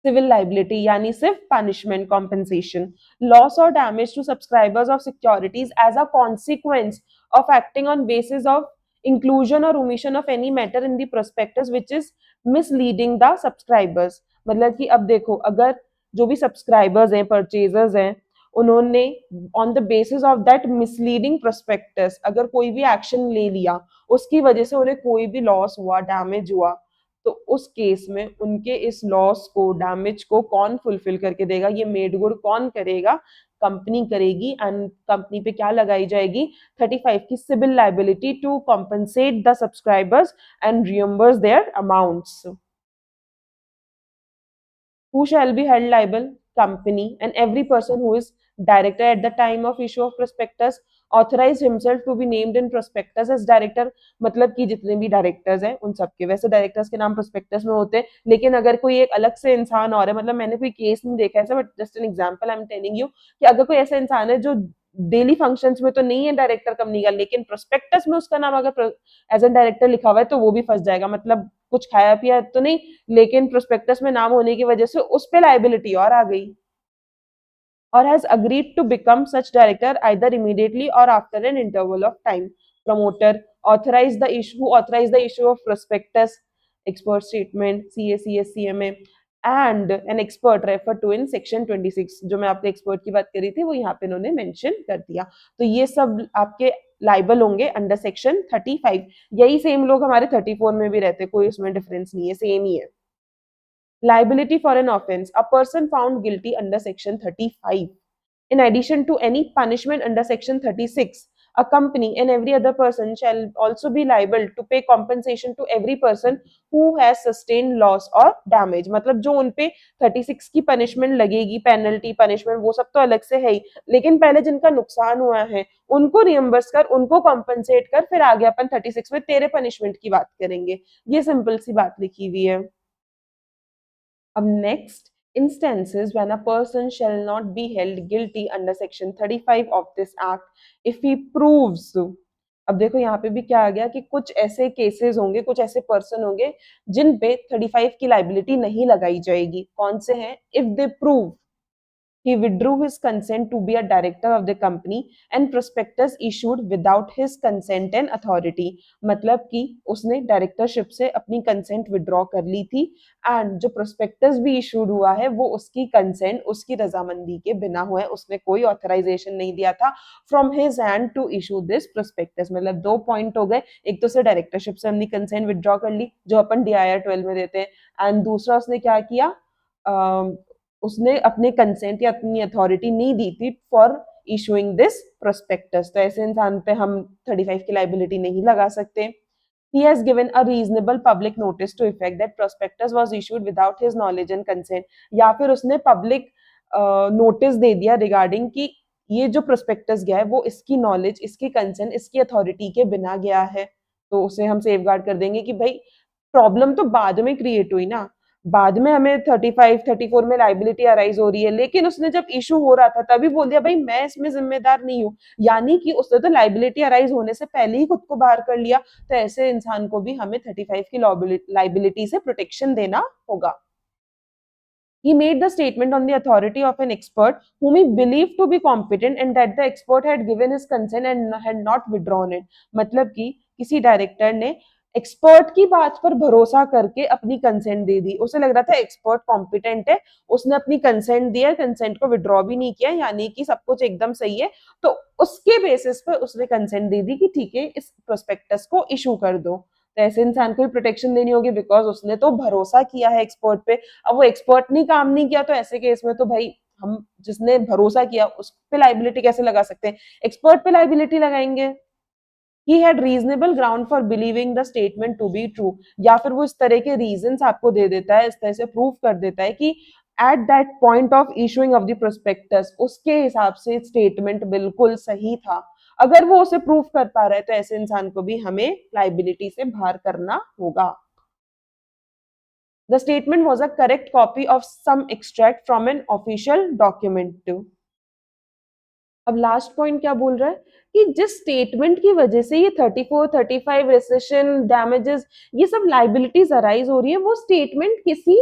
सिविल लाइबिलिटी यानी सिर्फ पनिशमेंट, कॉम्पेंसेशन, लॉस और damage to subscribers of securities as a consequence of acting on basis of inclusion or omission of any matter in the prospectus which is misleading the subscribers. मतलब कि अब देखो, अगर जो भी सब्सक्राइबर्स हैं, परचेजर्स हैं, उन्होंने on the basis of that misleading prospectus अगर कोई भी एक्शन ले लिया, उसकी वजह से उन्हें कोई भी लॉस हुआ, डैमेज हुआ, तो उस केस में उनके इस लॉस को, डैमेज को कौन फुलफिल करके देगा, ये मेड गुड कौन करेगा? कंपनी करेगी। एंड कंपनी पे क्या लगाई जाएगी? 35 की civil liability to compensate the subscribers and reimburse their amounts. Who shall be held liable? Company, and every person who is director at the time of issue of prospectus authorized himself to be named in prospectus as director। मतलब कि जितने भी डायरेक्टर्स हैं उन सबके, वैसे डायरेक्टर्स के नाम प्रोस्पेक्टस में होते हैं, लेकिन अगर कोई एक अलग से इंसान और है, मतलब मैंने कोई केस नहीं देखा ऐसा, but just an example I am telling you कि अगर कोई ऐसा इंसान है जो डेली फंक्शंस में तो नहीं है डायरेक्टर कंपनी का, लेकिन प्रोस्पेक्टस में उसका नाम अगर एज एन डायरेक्टर लिखा हुआ है तो वो भी फंस जाएगा। मतलब कुछ खाया पिया तो नहीं, लेकिन प्रोस्पेक्टस में नाम होने की वजह से उस पे लाइबिलिटी और आ गई। Or has agreed to become such director either immediately or after an interval of time. promoter, authorize the issue, who authorize the issue of prospectus, expert statement, CA, CS, CMA, and an expert refer to in section 26. जो मैं आपके एक्सपर्ट की बात करी थी वो यहाँ पे इन्होंने मेंशन कर दिया. तो ये सब आपके लाइबल होंगे अंडर सेक्शन 35. यही सेम लोग हमारे 34 में भी रहते, कोई उसमें डिफरेंस नहीं है, सेम ही है. Liability for an offense, a person found guilty under section 35. In addition to any punishment under section 36, a company and every other person shall also be liable to pay compensation to every person who has sustained loss or damage. मतलब जो उन पे 36 की punishment लगेगी, penalty, punishment, वो सब तो अलग से है ही, लेकिन पहले जिनका नुकसान हुआ है उनको reimburse कर, उनको compensate कर, फिर आगे अपन 36 में तेरे punishment की बात करेंगे. ये simple सी बात लिखी हुई है. Next, instances when a person shall not be held guilty under section 35 of this act if he proves. अब देखो यहाँ पे भी क्या आ गया कि कुछ ऐसे केसेस होंगे, कुछ ऐसे पर्सन होंगे जिन पे 35 की लाइबिलिटी नहीं लगाई जाएगी. कौन से हैं? If they prove he withdrew his consent to be a director of the company and prospectus issued without his consent and authority. मतलब कि उसने डायरेक्टरशिप से अपनी कंसेंट विड्रॉ कर ली थी एंड जो प्रोस्पेक्टस भी इशूड हुआ है वो उसकी कंसेंट, उसकी रजामंदी के बिना हुआ है, उसने कोई ऑथराइजेशन नहीं दिया था from his hand to issue this prospectus. मतलब दो पॉइंट हो गए, एक तो से डायरेक्टरशिप से अपनी कंसेंट विड्रॉ कर ली जो अपन DIR 12 में देते हैं, एंड दूसरा उसने क्या किया, उसने अपने कंसेंट या अपनी अथॉरिटी नहीं दी थी फॉर इशूइंग दिस प्रोस्पेक्टस. तो ऐसे इंसान पे हम 35 की लाइबिलिटी नहीं लगा सकते. He has given a reasonable public notice to effect that prospectus was issued without his knowledge and consent. या फिर उसने पब्लिक नोटिस दे दिया रिगार्डिंग कि ये जो प्रोस्पेक्टस गया है वो इसकी नॉलेज, इसकी कंसेंट, इसकी अथॉरिटी के बिना गया है. तो उसे हम सेफगार्ड कर देंगे कि भाई प्रॉब्लम तो बाद में क्रिएट हुई ना, बाद में हमें 35, 34 में लाइबिलिटी अराइज हो रही है, लेकिन उसने जब इशू हो रहा था तभी बोल दिया भाई मैं इसमें जिम्मेदार नहीं हूँ, यानी कि उसने तो लाइबिलिटी अराइज होने से पहले ही खुद को बाहर कर लिया. तो ऐसे इंसान को भी हमें 35 की लाइबिलिटी से प्रोटेक्शन देना होगा. He made the statement on the authority of an expert whom he believed to be competent and that the expert had given his consent and had not withdrawn it. मतलब कि किसी डायरेक्टर ने एक्सपर्ट की बात पर भरोसा करके अपनी कंसेंट दे दी. उसे लग रहा था एक्सपर्ट कॉम्पिटेंट है, उसने अपनी कंसेंट दिया, कंसेंट को विड्रॉ भी नहीं किया, यानी कि सब कुछ एकदम सही है. तो उसके बेसिस पर उसने कंसेंट दे दी कि ठीक है इस प्रोस्पेक्टस को इशू कर दो. तो ऐसे इंसान को भी प्रोटेक्शन देनी होगी बिकॉज उसने तो भरोसा किया है एक्सपर्ट पे. अब वो एक्सपर्ट ने काम नहीं किया तो ऐसे केस में तो भाई हम जिसने भरोसा किया उस पे लाइबिलिटी कैसे लगा सकते हैं? एक्सपर्ट पे लाइबिलिटी लगाएंगे. He had reasonable ground for believing the statement to be true. या फिर वो इस तरह के रीजंस आपको दे देता है, इस तरह से प्रूव कर देता है कि at that point of issuing of the prospectus उसके हिसाब से स्टेटमेंट बिल्कुल सही था. अगर वो उसे प्रूव कर पा रहा है तो ऐसे इंसान को भी हमें लाइबिलिटी से बाहर करना होगा. The statement was a correct copy of some extract from an official document. अब लास्ट पॉइंट क्या बोल रहा है कि जिस स्टेटमेंट की वजह से ये 34, 35 रिसेशन डैमेजेस ये सब लाइबिलिटीज अराइज हो रही है वो स्टेटमेंट किसी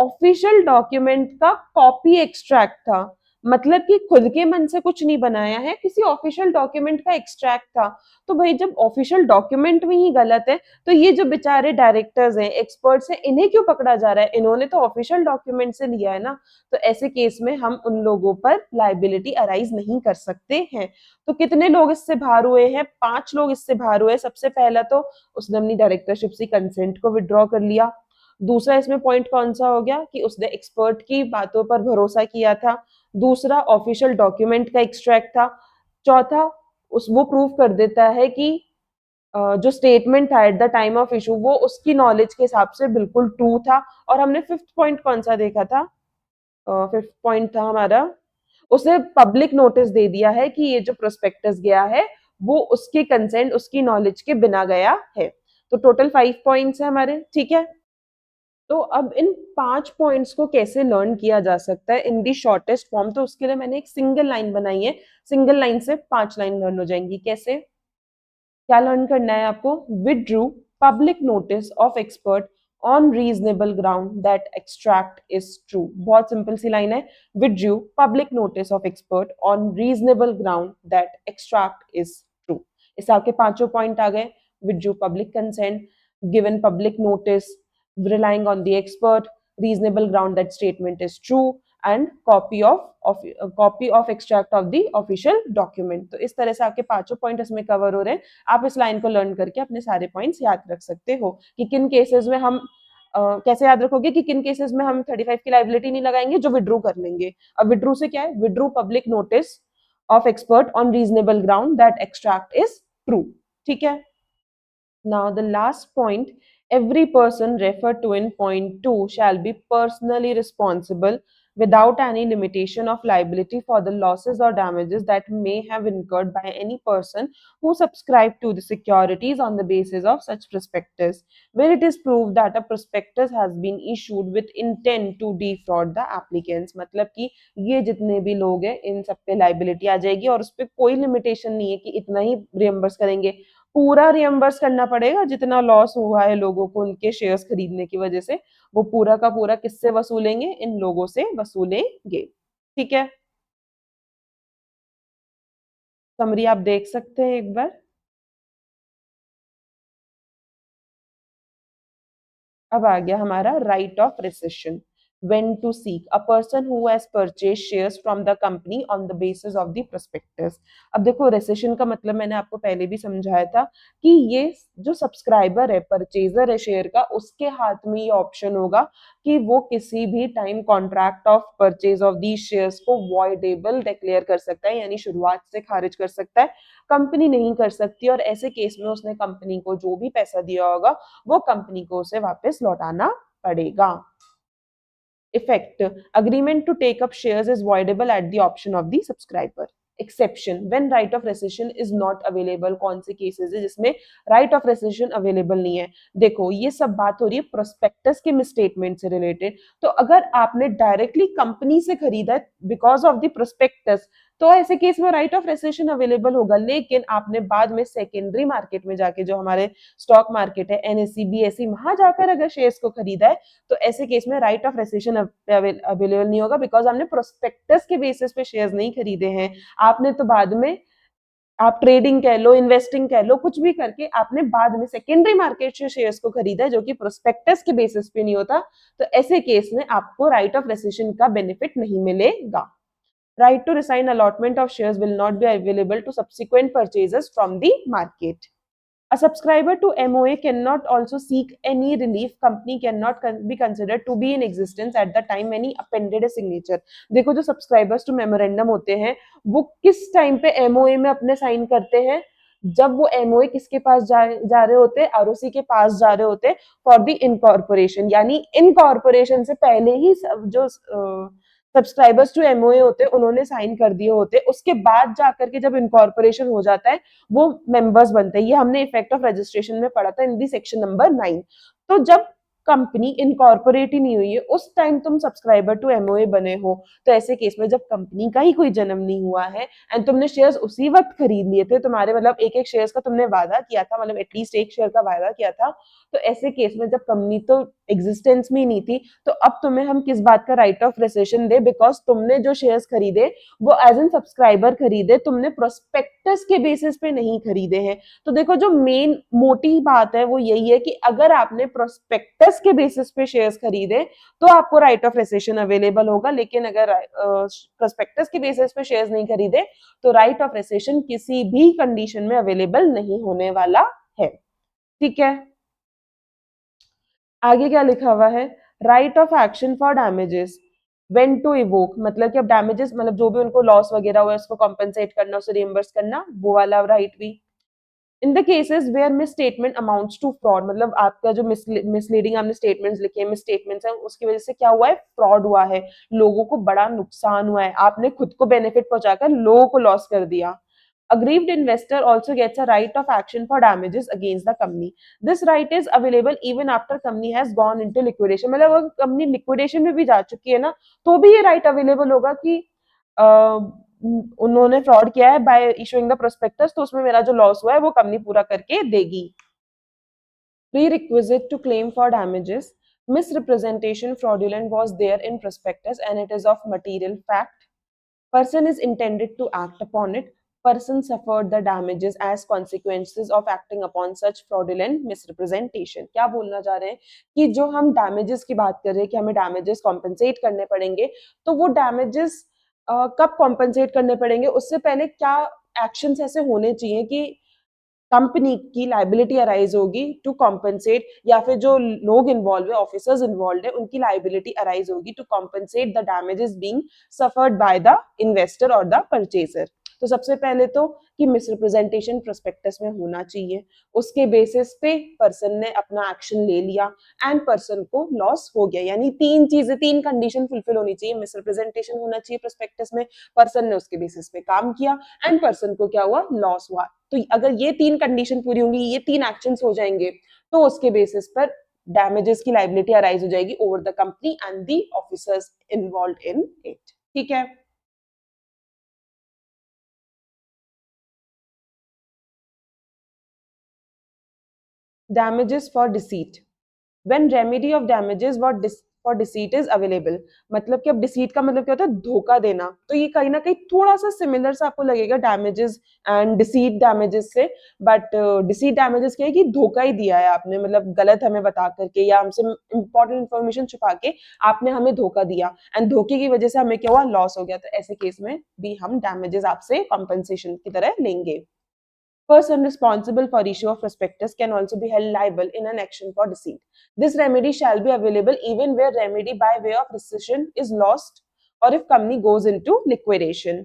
ऑफिशियल डॉक्यूमेंट का कॉपी एक्सट्रैक्ट था. मतलब कि खुद के मन से कुछ नहीं बनाया है, किसी ऑफिशियल डॉक्यूमेंट का एक्सट्रैक्ट था. तो भाई जब ऑफिशियल डॉक्यूमेंट में ही गलत है तो ये जो बेचारे डायरेक्टर्स हैं, एक्सपर्ट्स हैं, इन्हें क्यों पकड़ा जा रहा है? इन्होंने तो ऑफिशियल डॉक्यूमेंट से लिया है ना. तो ऐसे केस में हम उन लोगों पर लाइबिलिटी अराइज नहीं कर सकते हैं. तो कितने लोग इससे बाहर हुए हैं? 5 लोग इससे बाहर हुए. सबसे पहला तो उसने अपनी डायरेक्टरशिप से कंसेंट को विड्रॉ कर लिया. दूसरा इसमें पॉइंट कौन सा हो गया कि उसने एक्सपर्ट की बातों पर भरोसा किया था. दूसरा ऑफिशियल डॉक्यूमेंट का एक्सट्रैक्ट था. चौथा उस वो प्रूव कर देता है कि जो स्टेटमेंट था at the time of issue वो उसकी नॉलेज के हिसाब से बिल्कुल ट्रू था. और हमने फिफ्थ पॉइंट कौन सा देखा था? फिफ्थ पॉइंट था हमारा उसने पब्लिक नोटिस दे दिया है कि ये जो प्रोस्पेक्टस गया है वो उसके कंसेंट, उसकी नॉलेज के बिना गया है. तो टोटल 5 पॉइंट्स है हमारे. ठीक है, तो अब इन 5 पॉइंट्स को कैसे लर्न किया जा सकता है इन दी शॉर्टेस्ट फॉर्म? तो उसके लिए मैंने एक सिंगल लाइन बनाई है. सिंगल लाइन से 5 लाइन लर्न हो जाएंगी. कैसे, क्या लर्न करना है आपको? Withdrew public notice of expert on reasonable ground that extract is true. बहुत सिंपल सी लाइन है. Withdrew public notice of expert on reasonable ground that extract is true. इस आपके पांचों पॉइंट आ गए। Withdrew public consent, given public notice, relying on the expert, reasonable ground that statement is true, and copy of extract of the official document। तो इस तरह से आपके पांचों पॉइंट इसमें कवर हो रहे हैं। आप इस लाइन को लर्न करके अपने सारे पॉइंट्स याद रख सकते हो कि किन केसेस में हम कैसे याद रखोगे कि किन केसेस में हम 35 की लाइबिलिटी नहीं लगाएंगे, जो विड्रू कर लेंगे। अब विड्रू से क्या है, withdrew public notice of expert on reasonable ground that extract is true. ठीक है। Now, the last point, every person referred to in point 2 shall be personally responsible without any limitation of liability for the losses or damages that may have incurred by any person who subscribed to the securities on the basis of such prospectus, where it is proved that a prospectus has been issued with intent to defraud the applicants। मतलब कि ये जितने भी लोग हैं इन सब पे लाइबिलिटी आ जाएगी और उस पर कोई लिमिटेशन नहीं है कि इतना ही रियम्बर्स करेंगे, पूरा रियम्बर्स करना पड़ेगा। जितना लॉस हुआ है लोगों को उनके शेयर्स खरीदने की वजह से, वो पूरा का पूरा किससे वसूलेंगे, इन लोगों से वसूलेंगे। ठीक है, समरी आप देख सकते हैं एक बार। अब आ गया हमारा right of rescission. when to seek a person who has purchased shares from the company on the basis of the prospectus। अब देखो रेसिशन का मतलब मैंने आपको पहले भी समझाया था कि ये जो सब्सक्राइबर है, परचेजर है शेयर का, उसके हाथ में ये ऑप्शन होगा कि वो किसी भी time contract of purchase of the shares को वॉइडेबल डिक्लेयर कर सकता है, यानी शुरुआत से खारिज कर सकता है। कंपनी नहीं कर सकती, और ऐसे केस में उसने कंपनी को जो भी पैसा दिया होगा वो कंपनी को उसे वापस लौटाना पड़ेगा। Effect, agreement to take up shares is voidable at the option of the subscriber। Exception, when right of rescission is not available. कौन से केसेस है जिसमें राइट ऑफ रेसिशन अवेलेबल नहीं है? देखो ये सब बात हो रही है प्रोस्पेक्टस के मिसस्टेटमेंट से रिलेटेड। तो अगर आपने डायरेक्टली कंपनी से खरीदा है बिकॉज ऑफ द प्रोस्पेक्टस, तो ऐसे केस में राइट ऑफ रेसिशन अवेलेबल होगा। लेकिन आपने बाद में सेकेंडरी मार्केट में जाके, जो हमारे स्टॉक मार्केट है एनएससी बीएससी, वहां जाकर अगर शेयर्स को खरीदा है तो ऐसे केस में राइट ऑफ रेसिशन अवेलेबल नहीं होगा, बिकॉज हमने प्रोस्पेक्टस के बेसिस पे शेयर्स नहीं खरीदे हैं। आपने तो बाद में, आप ट्रेडिंग कह लो, इन्वेस्टिंग कह लो, कुछ भी करके आपने बाद में सेकेंडरी मार्केट से शेयर्स को खरीदा है, जो कि प्रोस्पेक्टस के बेसिस पे नहीं होता। तो ऐसे केस में आपको राइट ऑफ रेसिशन का बेनिफिट नहीं मिलेगा। Right to resign allotment of shares will not be available to subsequent purchasers from the market। A subscriber to MOA cannot also seek any relief। Company cannot be considered to be in existence at the time when he appended a signature। देखो जो subscribers to memorandum होते हैं वो किस टाइम पे MOA में अपने साइन करते हैं? जब वो MOA किसके पास जा रहे होते हैं? ROC के पास जा रहे होते हैं फॉर द इनकॉर्पोरेशन। यानी इनकॉर्पोरेशन से पहले ही जो सब्सक्राइबर्स टू MOA होते हैं उन्होंने साइन कर दिए होते। उसके बाद जाकर के जब इनकॉर्पोरेशन हो जाता है वो मेंबर्स बनते हैं। ये हमने इफेक्ट ऑफ रजिस्ट्रेशन में पढ़ा था इन दी सेक्शन नंबर 9। तो जब कंपनी इनकॉर्पोरेट ही नहीं हुई है उस टाइम तुम सब्सक्राइबर टू MOA बने हो। तो ऐसे केस में जब कंपनी का ही कोई जन्म नहीं हुआ है एंड तुमने शेयर्स उसी वक्त खरीद लिए थे, तुम्हारे मतलब एक एक शेयर्स का तुमने वादा किया था, मतलब एटलीस्ट एक शेयर का वादा किया था, तो ऐसे केस में जब कंपनी तो एग्जिस्टेंस में ही नहीं थी, तो अब तुम्हें हम किस बात का right of rescission they? Because तुमने जो शेयर्स खरीदे वो एज एन सब्सक्राइबर खरीदे, तुमने प्रोस्पेक्टस के बेसिस पे नहीं खरीदे हैं। तो देखो जो मेन मोटी बात है वो यही है कि अगर आपने प्रोस्पेक्टस के बेसिस पे शेयर्स खरीदे तो आपको राइट ऑफ रेसिशन अवेलेबल होगा। लेकिन अगर प्रोस्पेक्टस के बेसिस पे शेयर्स नहीं खरीदे तो राइट ऑफ रेसिशन किसी भी कंडीशन में अवेलेबल नहीं होने वाला है। ठीक है, आगे क्या लिखा हुआ है? Right of action for damages when to invoke. मतलब कि अब डैमेजेस मतलब जो भी उनको लॉस वगैरह हुआ है उसको कॉम्पेंसेट करना, उसे रियम्बर्स करना, वो वाला राइट भी। In the cases where misstatement amounts to fraud, मतलब आपका जो मिसलीडिंग आपने स्टेटमेंट्स लिखे हैं, मिस स्टेटमेंट्स हैं, उसकी वजह से क्या हुआ है? फ्रॉड हुआ है, लोगों को बड़ा नुकसान हुआ है, आपने खुद को बेनिफिट पहुंचाकर लोगों को लॉस कर दिया। Aggrieved investor also gets a right of action for damages against the company। This right is available even after company has gone into liquidation। मतलब अगर कंपनी लिक्विडेशन में भी जा चुकी है ना तो भी ये राइट अवेलेबल होगा कि उन्होंने फ्रॉड किया है बाय इशूइंग द प्रोस्पेक्टस, तो उसमें मेरा जो लॉस हुआ है वो कंपनी पूरा करके देगी। Prerequisite to claim for damages: misrepresentation fraudulent was there in prospectus and it is of material fact, person is intended to act upon it, person suffered the damages as consequences of acting upon such fraudulent misrepresentation। क्या बोलना चाह रहे हैं कि जो हम damages की बात कर रहे हैं कि हमें damages compensate करने पड़ेंगे, तो वो damages कब compensate करने पड़ेंगे, उससे पहले क्या actions ऐसे होने चाहिए कि कंपनी की लाइबिलिटी अराइज होगी टू कॉम्पनसेट, या फिर जो लोग इन्वॉल्व है, ऑफिसर्स इन्वॉल्व है, उनकी लाइबिलिटी अराइज होगी to compensate the damages being suffered by the investor और द परचेजर। तो सबसे पहले तो कि मिसरिप्रेजेंटेशन प्रोस्पेक्टस में होना चाहिए, उसके बेसिस पे पर्सन ने अपना एक्शन ले लिया एंड पर्सन को लॉस हो गया। यानी तीन चीजें, तीन कंडीशन फुलफिल होनी चाहिए, मिसरिप्रेजेंटेशन होना चाहिए प्रोस्पेक्टस में, पर्सन ने उसके बेसिस पे काम किया एंड पर्सन को क्या हुआ, लॉस हुआ। तो अगर ये तीन कंडीशन पूरी होंगी, ये तीन एक्शंस हो जाएंगे, तो उसके बेसिस पर डैमेजेस की लाइबिलिटी अराइज हो जाएगी over the company and the officers involved in it. ठीक है। damages for deceit, when remedy of damages for deceit is available। मतलब कि अब deceit का मतलब क्या होता है, धोखा देना। तो ये कहीं ना कहीं थोड़ा सा सिमिलर सा आपको लगेगा damages एंड deceit damages से, बट deceit damages क्या है कि धोखा ही दिया है आपने, मतलब गलत हमें बता करके या हमसे इंपॉर्टेंट इंफॉर्मेशन छुपा के आपने हमें धोखा दिया एंड धोखे की वजह से हमें क्या हुआ, लॉस हो गया। तो ऐसे केस में भी हम damages आपसे कॉम्पनसेशन की तरह लेंगे। Person responsible for issue of prospectus can also be held liable in an action for deceit. This remedy shall be available even where remedy by way of rescission is lost or if company goes into liquidation.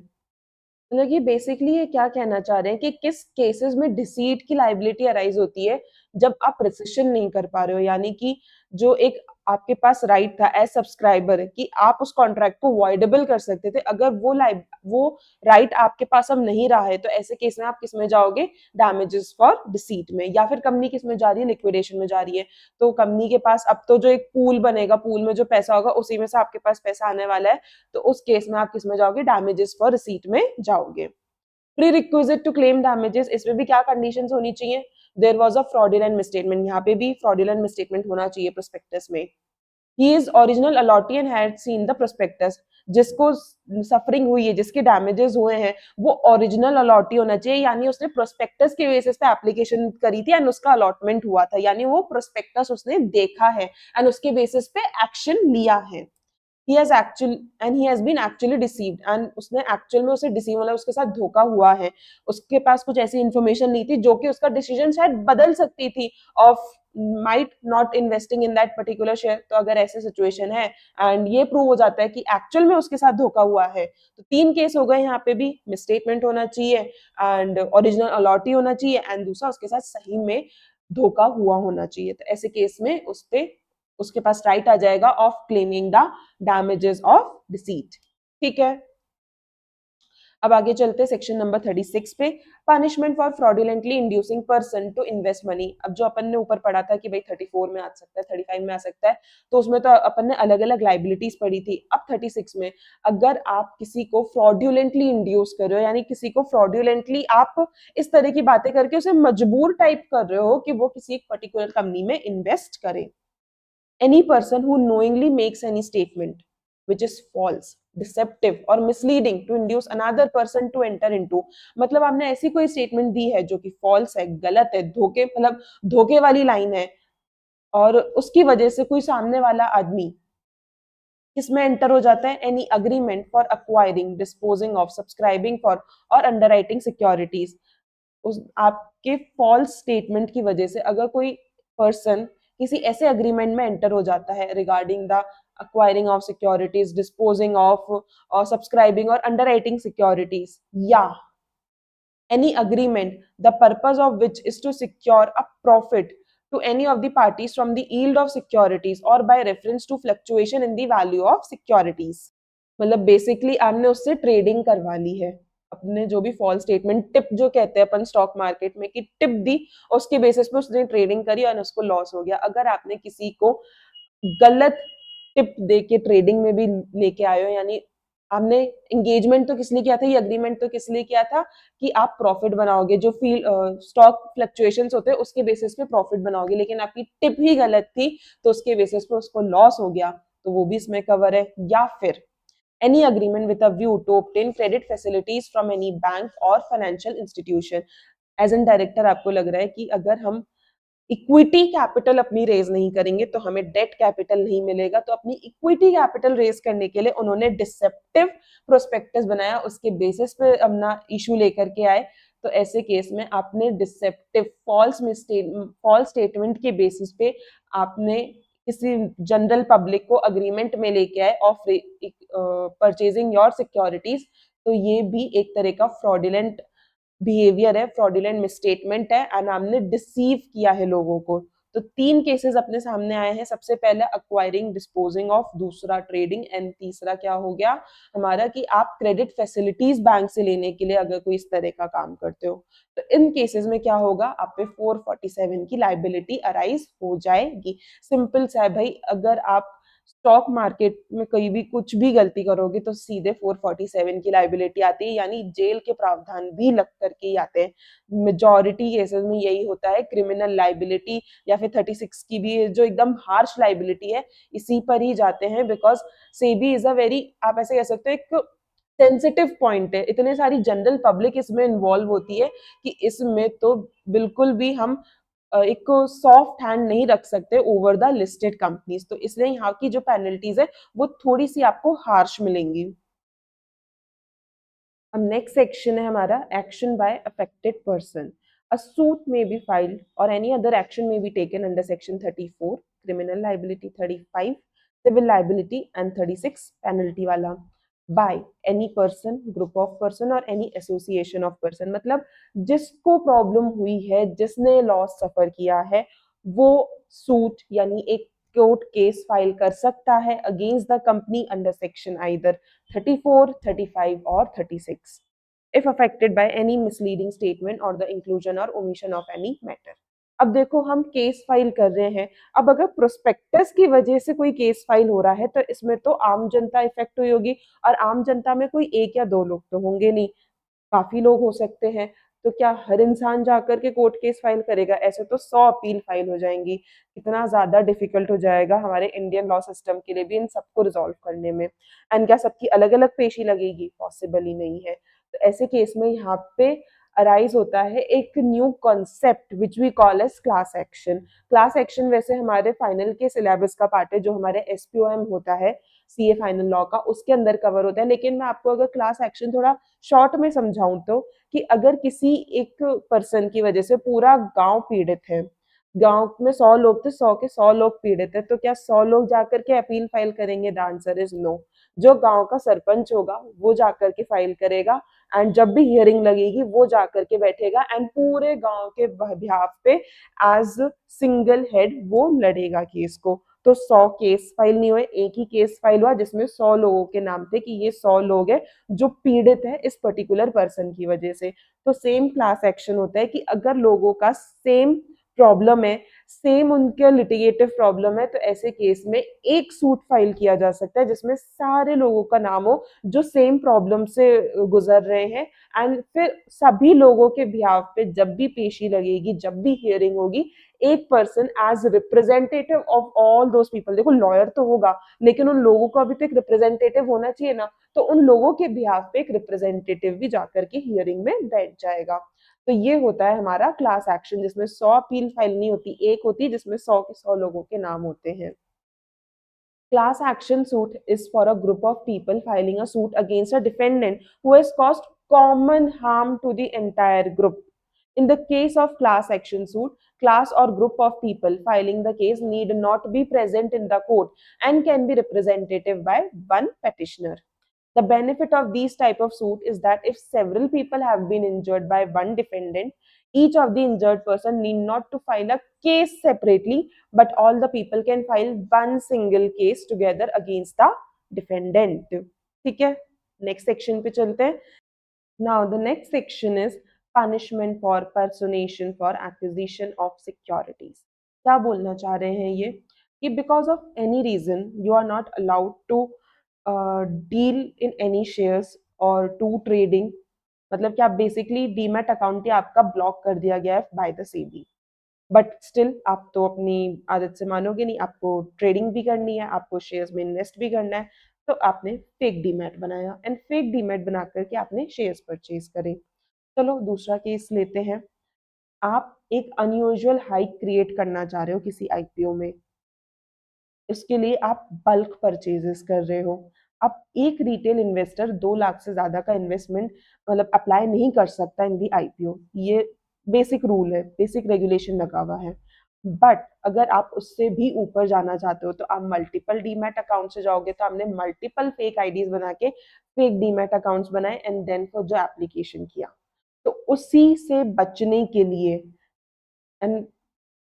मतलब कि बेसिकली ये क्या कहना चाह रहे हैं कि किस केसेस में डिसीट की लाइबिलिटी अराइज होती है, जब आप प्रिसिशन नहीं कर पा रहे हो, यानी कि जो एक आपके पास राइट था एज सब्सक्राइबर कि आप उस कॉन्ट्रैक्ट को वॉइडेबल कर सकते थे, अगर वो राइट आपके पास अब नहीं रहा है, तो ऐसे केस में आप किस में जाओगे, डैमेजेस फॉर डिसीट में। या फिर कंपनी किस में जा रही है, लिक्विडेशन में जा रही है, तो कंपनी के पास अब तो जो एक पूल बनेगा, पूल में जो पैसा होगा उसी में से आपके पास पैसा आने वाला है, तो उस केस में आप किस में जाओगे, डैमेजेस फॉर रिसीट में जाओगे। Prerequisite to claim damages, इसमें भी क्या कंडीशंस होनी चाहिए, there was a fraudulent misstatement, यहाँ पे भी फ्रॉडुलेंट मिसस्टेटमेंट होना चाहिए प्रोस्पेक्टस में। He is original allottee and had seen the prospectus, जिसको सफरिंग हुई है, जिसके डैमेजेस हुए हैं, वो ओरिजिनल अलॉटी होना चाहिए, यानी उसने प्रोस्पेक्टस के बेसिस पे एप्लीकेशन करी थी एंड उसका अलॉटमेंट हुआ था, यानी वो प्रोस्पेक्टस उसने देखा है एंड उसके बेसिस पे एक्शन लिया है। he has actually and he has been actually deceived, and उसने एक्चुअल में उसे डिसीव, मतलब उसके साथ धोखा हुआ है, उसके पास कुछ ऐसी इंफॉर्मेशन नहीं थी जो कि उसका डिसीजन शायद बदल सकती थी of might not investing in that particular share. तो अगर ऐसी सिचुएशन है एंड ये प्रूव हो जाता है कि एक्चुअल में उसके साथ धोखा हुआ है, तो तीन केस हो गए यहाँ पे भी, मिसस्टेटमेंट होना चाहिए एंड ओरिजिनल अलॉटी होना चाहिए एंड दूसरा उसके साथ सही में धोखा हुआ होना चाहिए। तो ऐसे केस में उस पे उसके पास राइट आ जाएगा of claiming the damages of deceit. ठीक है। अब आगे चलते हैं सेक्शन नंबर 36 पे, punishment for fraudulently inducing person to invest money. अब जो अपन ने ऊपर पढ़ा था कि भाई 34 में आ सकता है, 35 में आ सकता है, तो उसमें तो अपन ने अलग अलग लाइबिलिटीज पढ़ी थी। अब 36 में अगर आप किसी को फ्रॉडुलेंटली इंड्यूस कर रहे हो, यानी किसी को फ्रॉडुलेंटली आप इस तरह की बातें करके उसे मजबूर टाइप कर रहे हो कि वो किसी एक पर्टिकुलर कंपनी में इन्वेस्ट करे। Any person who knowingly makes any statement which is false, deceptive or misleading to induce another person to enter into, मतलब आपने ऐसी कोई स्टेटमेंट दी है जो कि फॉल्स है, गलत है, धोखे, मतलब धोखे वाली लाइन है, और उसकी वजह से कोई सामने वाला आदमी किसमें एंटर हो जाता है, any agreement for acquiring, disposing of, subscribing for और अंडरराइटिंग सिक्योरिटीज। उस आपके फॉल्स स्टेटमेंट की वजह से अगर कोई पर्सन किसी ऐसे अग्रीमेंट में एंटर हो जाता है regarding the acquiring of securities, disposing of or subscribing or underwriting securities, या any agreement the purpose of which is to secure a profit to any of the parties from the yield of securities or by reference to fluctuation in the value of securities। मतलब बेसिकली आपने उससे ट्रेडिंग करवा ली है, अपने जो भी फॉल्स स्टेटमेंट, टिप जो कहते हैं अपन स्टॉक मार्केट में कि टिप दी, उसके बेसिस पे उसने ट्रेडिंग करी और उसको लॉस हो गया। अगर आपने किसी को गलत टिप दे के ट्रेडिंग में भी लेके आए हो, यानी आपने एंगेजमेंट तो किस लिए किया था, ये अग्रीमेंट तो किस लिए किया था कि आप प्रॉफिट बनाओगे, जो फील स्टॉक फ्लक्चुएशंस होते हैं उसके बेसिस पे प्रॉफिट बनाओगे, लेकिन आपकी टिप ही गलत थी तो उसके बेसिस पे उसको लॉस हो गया, तो वो भी इसमें कवर है। या फिर any agreement with a view to obtain credit facilities from any bank or financial institution. As an director आपको लग रहा है कि अगर हम इक्विटी कैपिटल अपनी रेज नहीं करेंगे तो हमें डेट कैपिटल नहीं मिलेगा, तो अपनी इक्विटी कैपिटल रेज करने के लिए उन्होंने डिसेप्टिव प्रोस्पेक्टस बनाया, उसके बेसिस पे अपना इशू लेकर के आए। तो ऐसे केस में आपने डिसेप्टिव फॉल्स स्टेटमेंट के बेसिस पे आपने किसी जनरल पब्लिक को अग्रीमेंट में लेके आए ऑफ परचेजिंग योर सिक्योरिटीज, तो ये भी एक तरह का फ्रॉडुलेंट बिहेवियर है, फ्रॉडुलेंट मिसस्टेटमेंट है एंड हमने डिसीव किया है लोगों को। तो 3 केसेस अपने सामने आए हैं। सबसे पहले अक्वायरिंग डिस्पोजिंग ऑफ, दूसरा ट्रेडिंग एंड तीसरा क्या हो गया हमारा कि आप क्रेडिट फैसिलिटीज बैंक से लेने के लिए अगर कोई इस तरह का काम करते हो, तो इन केसेस में क्या होगा, आप पे 447 की लाइबिलिटी अराइज हो जाएगी। सिंपल सा है भाई, अगर आप स्टॉक मार्केट में कहीं भी कुछ भी गलती करोगे तो सीधे 447 की लाइबिलिटी आती है, यानी जेल के प्रावधान भी लग करके ही आते हैं। मेजॉरिटी केसेस में यही होता है, क्रिमिनल लाइबिलिटी या फिर 36 की भी जो एकदम हार्श लाइबिलिटी है इसी पर ही जाते हैं, because SEBI is a very, आप ऐसे कह सकते हो, एक सेंसिटिव पॉइंट है, इतने सारी जनरल पब्लिक इसमें इन्वॉल्व होती है कि इसमें तो बिल्कुल भी हम एक सॉफ्ट हैंड नहीं रख सकते ओवर द लिस्टेड कंपनीज, तो इसलिए यहाँ की जो पेनल्टीज है वो थोड़ी सी आपको हार्श मिलेंगी। अब नेक्स्ट सेक्शन है हमारा action by affected person. A suit may be filed or any other action may be taken under section 34 criminal liability, 35 civil liability and 36 penalty वाला, by any person, group of person or any association of person. मतलब जिसको प्रॉब्लम हुई है, जिसने लॉस सफर किया है, वो सूट यानी एक कोर्ट केस फाइल कर सकता है against the company under section either 34, 35 or 36 if affected by any misleading statement or the inclusion or omission of any matter। अब देखो हम केस फाइल कर रहे हैं, अब अगर प्रोस्पेक्टस की वजह से कोई केस फाइल हो रहा है तो इसमें तो आम जनता इफेक्ट हुई होगी, और आम जनता में कोई एक या दो लोग तो होंगे नहीं, काफी लोग हो सकते हैं। तो क्या हर इंसान जाकर के कोर्ट केस फाइल करेगा? ऐसे तो 100 अपील फाइल हो जाएंगी, कितना ज्यादा डिफिकल्ट हो जाएगा हमारे इंडियन लॉ सिस्टम के लिए भी इन सबको रिजॉल्व करने में। एंड क्या सबकी अलग अलग पेशी लगेगी? पॉसिबल ही नहीं है। तो ऐसे केस में यहाँ पे अराइज होता है एक new concept which we call as class action. Class action वैसे हमारे फाइनल के सिलेबस का पार्ट है, जो हमारे एसपीओएम होता है सीए फाइनल लॉ का, उसके अंदर कवर होता है। लेकिन मैं आपको अगर क्लास एक्शन थोड़ा शॉर्ट में समझाऊं तो, कि अगर किसी एक पर्सन की वजह से पूरा गांव पीड़ित है, गांव में 100 लोग थे, 100 के 100 लोग पीड़ित है, तो क्या 100 लोग जाकर के अपील फाइल करेंगे? The answer is no. जो गांव का सरपंच होगा वो जाकर के फाइल करेगा, एंड जब भी हियरिंग लगेगी वो जाकर के बैठेगा एंड पूरे गांव के बिहाफ पे एज सिंगल हेड वो लड़ेगा केस को। तो 100 केस फाइल नहीं हुए, एक ही केस फाइल हुआ जिसमें 100 लोगों के नाम थे कि ये 100 लोग हैं जो पीड़ित है इस पर्टिकुलर पर्सन की वजह से। तो सेम क्लास एक्शन होता है कि अगर लोगों का सेम प्रॉब्लम है, सेम उनके लिटिगेटिव प्रॉब्लम है, तो ऐसे केस में एक सूट फाइल किया जा सकता है जिसमें सारे लोगों का नाम हो जो सेम प्रॉब्लम से गुजर रहे हैं, एंड फिर सभी लोगों के बिहाफ पे जब भी पेशी लगेगी, जब भी हियरिंग होगी, एक person as representative of all those people, देखो लॉयर तो होगा लेकिन उन लोगों का भी तो एक रिप्रेजेंटेटिव होना चाहिए ना, तो उन लोगों के बिहाफ पे एक रिप्रेजेंटेटिव भी जाकर के हियरिंग में बैठ जाएगा। तो ये होता है हमारा क्लास एक्शन, जिसमें 100 अपील फाइल नहीं होती, एक होती है जिसमें 100 के 100 लोगों के नाम होते हैं। Class action suit is for a group of people filing a suit against a defendant who has caused common harm to the entire group. In the case of class action suit, class or group of people filing the case need not be present in the court and can be representative by one petitioner. The benefit of these type of suit is that if several people have been injured by one defendant, each of the injured person need not to file a case separately, but all the people can file one single case together against the defendant. ठीक है, next section पे चलते हैं। Now the next section is punishment for personation for acquisition of securities। क्या बोलना चाह रहे हैं ये कि because of any reason you are not allowed to deal in any shares or to trading, मतलब कि आप बेसिकली डीमैट अकाउंट ही आपका ब्लॉक कर दिया गया है by the SEBI, but still आप तो अपनी आदत से मानोगे नहीं, आपको ट्रेडिंग भी करनी है, आपको शेयर्स में इन्वेस्ट भी करना है, तो आपने फेक डीमैट बनाया एंड फेक डीमैट बना करके आपने शेयर्स परचेज करे। चलो दूसरा केस लेते हैं। आप एक अनयूजुअल हाइक क्रिएट करना चाह रहे हो किसी आईपीओ में, इसके लिए आप बल्क परचेजेस कर रहे हो। अब एक रिटेल इन्वेस्टर 2 लाख से ज्यादा का इन्वेस्टमेंट मतलब अप्लाई नहीं कर सकता इन दी आईपीओ, ये बेसिक रूल है, बेसिक रेगुलेशन लगा हुआ है। बट अगर आप उससे भी ऊपर जाना चाहते हो तो आप मल्टीपल डीमैट अकाउंट से जाओगे, तो हमने मल्टीपल फेक आईडीज बना के फेक डीमैट अकाउंट्स बनाए एंड देन फिर जो एप्लीकेशन किया। तो उसी से बचने के लिए एंड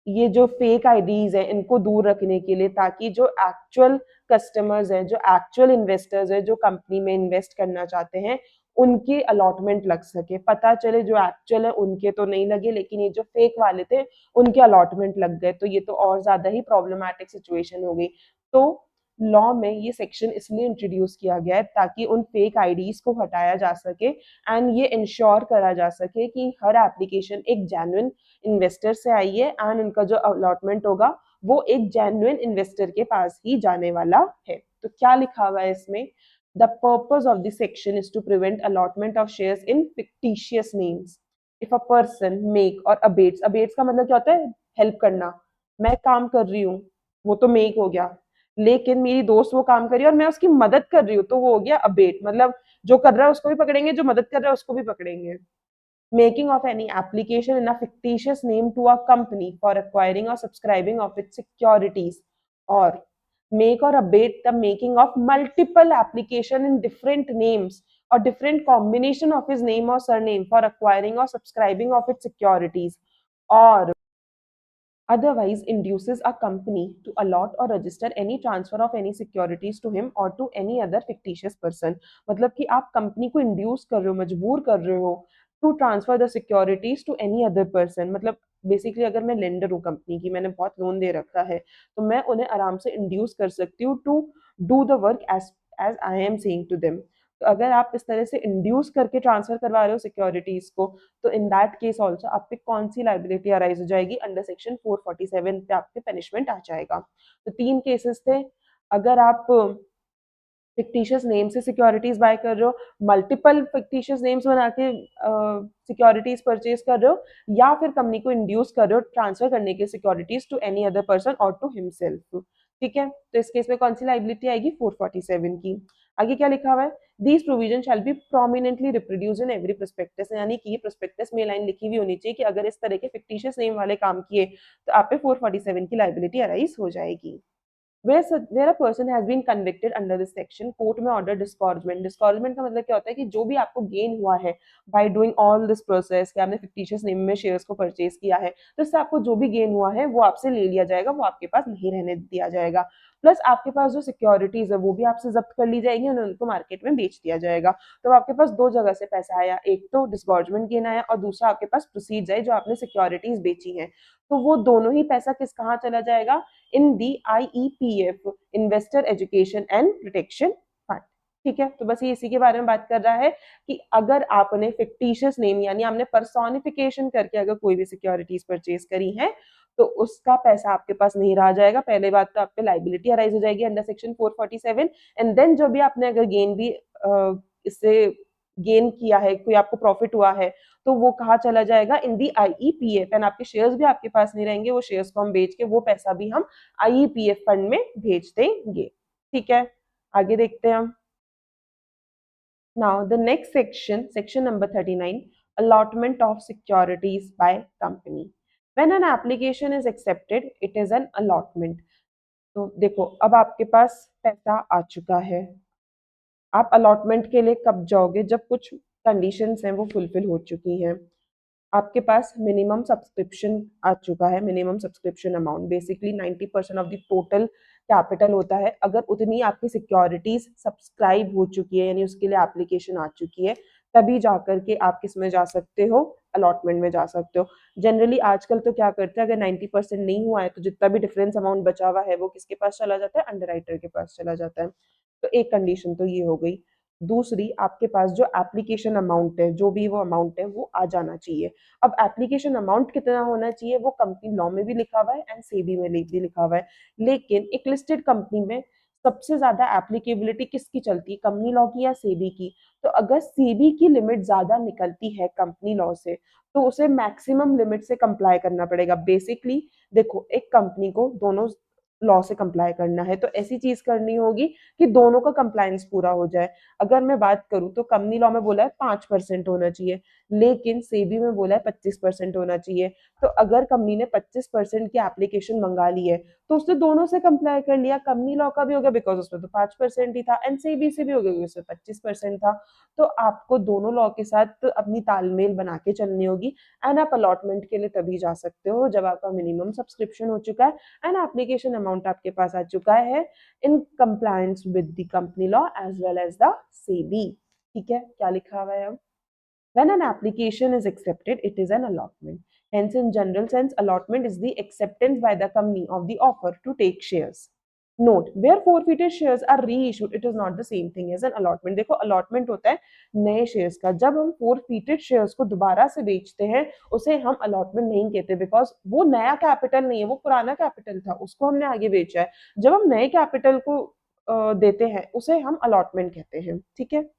ये जो फेक आईडीज है इनको दूर रखने के लिए, ताकि जो एक्चुअल कस्टमर्स हैं, जो एक्चुअल इन्वेस्टर्स हैं, जो कंपनी में इन्वेस्ट करना चाहते हैं, उनके अलॉटमेंट लग सके। पता चले जो एक्चुअल है उनके तो नहीं लगे, लेकिन ये जो फेक वाले थे उनके अलॉटमेंट लग गए, तो ये तो और ज्यादा ही प्रॉब्लमैटिक सिचुएशन हो गई। तो लॉ में ये सेक्शन इसलिए इंट्रोड्यूस किया गया है ताकि उन फेक आईडीज को हटाया जा सके एंड ये इंश्योर करा जा सके कि हर एप्लीकेशन एक जेन्युइन इन्वेस्टर से आई है एंड उनका जो अलॉटमेंट होगा वो एक जेन्युइन इन्वेस्टर के पास ही जाने वाला है। तो क्या लिखा हुआ है इसमें? The purpose of this section is to prevent allotment of shares in fictitious names if a person make और अबेट्स। अबेट्स का मतलब क्या होता है? हेल्प करना। मैं काम कर रही हूँ, वो तो मेक हो गया, लेकिन मेरी दोस्त वो काम कर रही है और मैं उसकी मदद कर रही हूँ, तो वो हो गया अबेट। मतलब जो कर रहा है उसको भी पकड़ेंगे, जो मदद कर रहा है उसको भी पकड़ेंगे। Making of any application in a fictitious name to a company for acquiring or subscribing of its securities, or make or abate the making of multiple application in different names or different combination of his name or surname for acquiring or subscribing of its securities, or otherwise induces a company to allot or register any transfer of any securities to him or to any other fictitious person। मतलब कि आप कंपनी को इंड्यूस कर रहे हो, मजबूर कर रहे हो to transfer the securities to any other person. मतलब बेसिकली अगर मैं लेंडर हूँ कंपनी की, मैंने बहुत लोन दे रखा है, तो मैं उन्हें आराम से इंड्यूस कर सकती हूँ to do the work as as I am saying to them. तो अगर आप इस तरह से इंड्यूस करके ट्रांसफर करवा रहे हो सिक्योरिटीज को, तो इन दैट केस ऑल्सो आप पे कौन सी लाइबिलिटी अराइज हो जाएगी? अंडर सेक्शन 447 पे आप पे पनिशमेंट आ जाएगा। तो 3 केसेस थे। अगर आप फिक्टिशियस नेम से सिक्योरिटीज बाय कर रहे हो, मल्टीपल फिक्टिशियस नेम्स बना के सिक्योरिटीज परचेज कर रहे हो, या फिर कंपनी को इंड्यूस कर रहे हो ट्रांसफर करने के securities to any other person और टू हिमसेल्फ। ठीक है, तो इस केस में कौन सी लाइबिलिटी आएगी? 447 की। आगे क्या लिखा हुआ है? These provision shall be prominently reproduce in every prospectus, यानी कि ये प्रोस्पेक्टस में लाइन लिखी हुई होनी चाहिए कि अगर इस तरह के फिक्टिशियस नेम वाले काम किए तो आप पे 447 की लाइबिलिटी अराइज हो जाएगी। where a person has been convicted under this section, court में ऑर्डर डिस्गॉर्जमेंट। डिस्गॉर्जमेंट का मतलब क्या होता है कि जो भी आपको गेन हुआ है by doing all this process, कि आपने फिक्टिशियस नेम में शेयर्स को परचेज किया है, तो इससे आपको जो भी गेन हुआ है वो आपसे ले लिया जाएगा, वो आपके पास नहीं रहने दिया जाएगा। प्लस आपके पास जो सिक्योरिटीज है वो भी आपसे जब्त कर ली जाएगी और उनको मार्केट में बेच दिया जाएगा। तो आपके पास 2 जगह से पैसा आया, एक तो डिस्गॉर्जमेंट गेन आया और दूसरा आपके पास प्रोसीड्स आए जो आपने सिक्योरिटीज बेची हैं। तो वो दोनों ही पैसा किस कहाँ चला जाएगा? इन दी IEPF, investor education and protection fund. ठीक है, तो बस ये इसी के बारे में बात कर रहा है कि अगर आपने फिक्टिशियस नेम यानी आपने पर्सोनिफिकेशन करके अगर कोई भी सिक्योरिटीज परचेज करी है तो उसका पैसा आपके पास नहीं रहा जाएगा। पहले बात तो आप पे लाइबिलिटी अराइज हो जाएगी अंडर सेक्शन 447 एंड देन जो भी आपने अगर गेन भी इससे गेन किया है, कोई आपको प्रॉफिट हुआ है, तो वो कहाँ चला जाएगा? इन दी IEPF एंड आपके शेयर्स भी आपके पास नहीं रहेंगे, वो शेयर्स को हम बेच के वो पैसा भी हम IEPF फंड में भेज देंगे। ठीक है, आगे देखते हैं हम। Now the next section, section number 39, allotment of securities by company. When an application is accepted, it is an allotment. तो देखो अब आपके पास पैसा आ चुका है, आप अलॉटमेंट के लिए कब जाओगे? जब कुछ कंडीशंस हैं वो फुलफिल हो चुकी हैं। आपके पास मिनिमम सब्सक्रिप्शन आ चुका है, minimum subscription amount basically 90% of the total capital होता है। अगर उतनी आपकी सिक्योरिटीज सब्सक्राइब हो चुकी है यानी उसके लिए एप्लीकेशन आ चुकी है, तभी जा करके आप किस में जा सकते हो? अलॉटमेंट में जा सकते हो। जनरली आजकल तो क्या करते हैं, अगर 90% नहीं हुआ है तो जितना भी डिफरेंस अमाउंट बचा हुआ है वो किसके पास चला जाता है? अंडरराइटर के पास चला जाता है। तो एक कंडीशन तो ये हो गई। दूसरी, आपके पास जो एप्लीकेशन अमाउंट है, जो भी वो अमाउंट है वो आ जाना चाहिए। अब एप्लीकेशन अमाउंट कितना होना चाहिए वो कंपनी लॉ में भी लिखा हुआ है एंड सेबी में भी लिखा हुआ है, लेकिन एक लिस्टेड कंपनी में सबसे ज्यादा एप्लीकेबिलिटी किसकी चलती है, कंपनी लॉ की या सेबी की? तो अगर सेबी की लिमिट ज्यादा निकलती है कंपनी लॉ से तो उसे मैक्सिमम लिमिट से कंप्लाई करना पड़ेगा। बेसिकली देखो, एक कंपनी को दोनों लॉ से कंप्लाई करना है तो ऐसी चीज करनी होगी कि दोनों का कंप्लायंस पूरा हो जाए। अगर मैं बात करूं तो कंपनी लॉ में बोला है 5% होना चाहिए, लेकिन सेबी में बोला है 25% होना चाहिए। तो अगर कंपनी ने 25% की एप्लीकेशन मंगा ली है तो उसने दोनों से कंप्लाई कर लिया, कंपनी लॉ का भी हो गया बिकॉज उसमें तो 5% ही था, एनसीबी से भी हो गया उसमें 25% था। तो आपको दोनों लॉ के साथ अपनी तालमेल बना के चलनी होगी। एंड आप अलॉटमेंट के लिए तभी जा सकते हो जब आपका मिनिमम सब्सक्रिप्शन हो चुका है एंड एप्लीकेशन अमाउंट आपके पास आ चुका है in compliance with the company law as well as the SEBI. ठीक है, क्या लिखा हुआ है अब? When an application is accepted, it is an allotment. Hence, in general sense, allotment is the acceptance by the company of the offer to take shares. Note, where forfeited shares are reissued, it is not the same thing as an allotment. देखो, allotment होता है नए शेयर्स का। जब हम forfeited shares को दोबारा से बेचते हैं उसे हम allotment नहीं कहते बिकॉज वो नया कैपिटल नहीं है, वो पुराना कैपिटल था, उसको हमने आगे बेचा है। जब हम नए कैपिटल को देते हैं उसे हम allotment कहते हैं। ठीक है,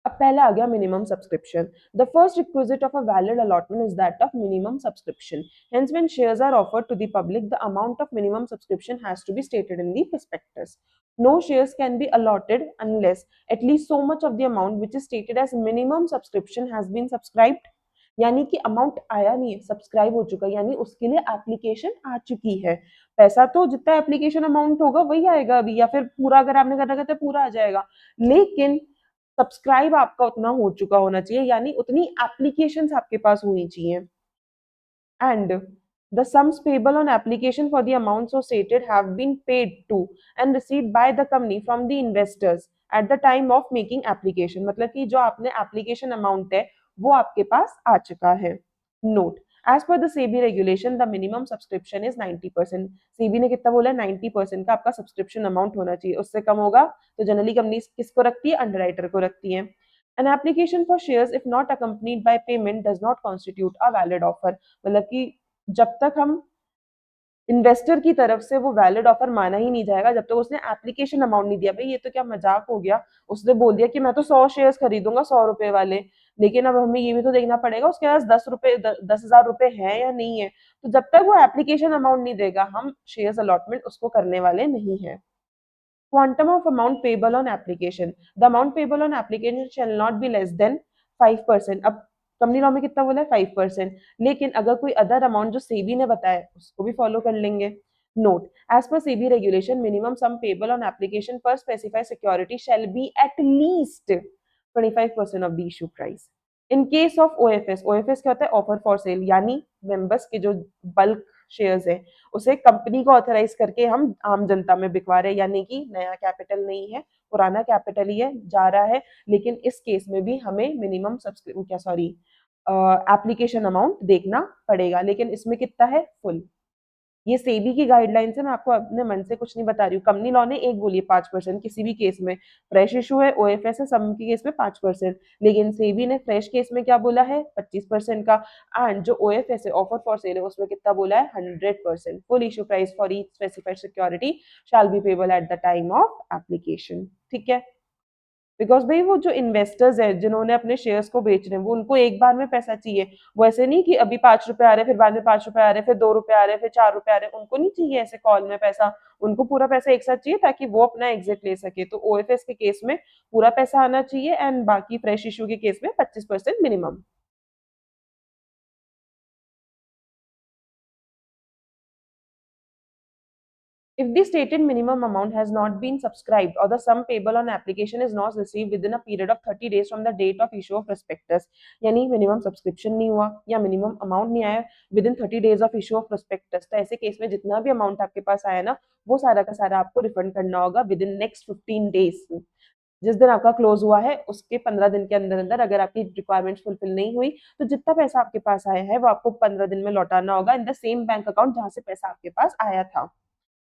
अब पहला आ गया minimum subscription. The first requisite of a valid allotment is that of minimum subscription. Hence, when shares are offered to the public, the amount of minimum subscription has to be stated in the prospectus. No shares can be allotted unless at least so much of the amount which is stated as minimum subscription has been subscribed. यानी कि अमाउंट आया नहीं है, सब्सक्राइब हो चुका है, यानी उसके लिए एप्लीकेशन आ चुकी है। पैसा तो जितना एप्लीकेशन अमाउंट होगा वही आएगा अभी, या फिर पूरा अगर आपने करना कहता है पूरा आ जाएगा, लेकिन सब्सक्राइब आपका उतना हो चुका होना चाहिए, यानी उतनी एप्लीकेशंस आपके पास होनी चाहिए। And the sums payable on application for the amounts so stated have been paid to and received by the company from the investors at the time of making application। मतलब कि जो आपने एप्लीकेशन अमाउंट है वो आपके पास आ चुका है। Note, as per the SEBI regulation the minimum subscription is 90%। SEBI ने कितना बोला है? 90% का आपका सब्सक्रिप्शन अमाउंट होना चाहिए, उससे कम होगा तो जनरली कंपनी किसको रखती है? अंडरराइटर को रखती है। An application for shares if not accompanied by payment does not constitute a valid offer। मतलब कि जब तक हम इन्वेस्टर की तरफ से वो वैलिड ऑफर माना ही नहीं जाएगा जब तक उसने एप्लीकेशन अमाउंट नहीं दिया। भाई ये तो क्या मजाक हो गया, उसने बोल दिया कि मैं तो 100 शेयर्स खरीदूंगा 100 रुपए वाले, लेकिन अब हमें ये भी तो देखना पड़ेगा उसके पास 10 रुपए 10,000 रुपए है या नहीं है। तो जब तक वो एप्लीकेशन अमाउंट नहीं देगा हम शेयर्स अलॉटमेंट उसको करने वाले नहीं है। Quantum of amount payable on application. The amount payable on application shall not be less than 5%। अब कंपनी लॉ में कितना बोला है? 5%। लेकिन अगर कोई अदर अमाउंट जो सेबी ने बताया उसको भी फॉलो कर लेंगे। Note, as per SEBI regulation minimum sum payable on application per specified security shall be at least 25% of the issue price. In case of OFS, OFS क्या होता है? ऑफर फॉर सेल, यानी मेंबर्स के जो बल्क शेयर्स है उसे कंपनी को ऑथराइज करके हम आम जनता में बिकवा रहे हैं, यानी कि नया कैपिटल नहीं है, पुराना कैपिटल ही है जा रहा है। लेकिन इस केस में भी हमें मिनिमम क्या सॉरी एप्लीकेशन अमाउंट देखना पड़ेगा, लेकिन इसमें कितना है? फुल। ये सेबी की गाइडलाइंस है, मैं आपको अपने मन से कुछ नहीं बता रही हूँ। कंपनी लॉ ने एक बोली है 5% किसी भी केस में, फ्रेश इशू है ओएफएस है सब के केस में 5%, लेकिन सेबी ने फ्रेश केस में क्या बोला है? 25% का। एंड जो ओएफएस है ऑफर फॉर सेल है उसमें कितना बोला है? 100%। Full issue price for each specified security shall be payable at the time of application. ठीक है, बिकॉज भाई वो जो इन्वेस्टर्स है जिन्होंने अपने शेयर्स को बेच रहे हैं वो उनको एक बार में पैसा चाहिए। वो ऐसे नहीं कि अभी 5 रुपए आ रहे फिर बाद में 5 रुपए आ रहे फिर 2 रुपए आ रहे फिर 4 रुपए आ रहे, उनको नहीं चाहिए ऐसे कॉल में पैसा। उनको पूरा पैसा एक साथ चाहिए ताकि वो अपना एग्जिट ले सके। तो ओएफएस के केस में पूरा पैसा आना चाहिए एंड बाकी फ्रेश इशू के केस में 25% minimum. If the stated minimum amount has not been subscribed or the sum payable on application is not received within a period of 30 days from the date of issue of prospectus, यानी मिनिमम सब्सक्रिप्शन नहीं हुआ या मिनिमम अमाउंट नहीं आया with in 30 days of issue of prospectus, तो ऐसे केस में जितना भी अमाउंट आपके पास आया ना वो सारा का सारा आपको रिफंड करना होगा विद इन नेक्स्ट 15 डेज। जिस दिन आपका क्लोज हुआ है उसके 15 दिन के अंदर अंदर अगर आपकी रिक्वायरमेंट फुलफिल नहीं हुई तो जितना पैसा आपके पास आया है वो आपको 15 दिन में लौटाना होगा in the same bank account जहां से पैसा आपके पास आया था।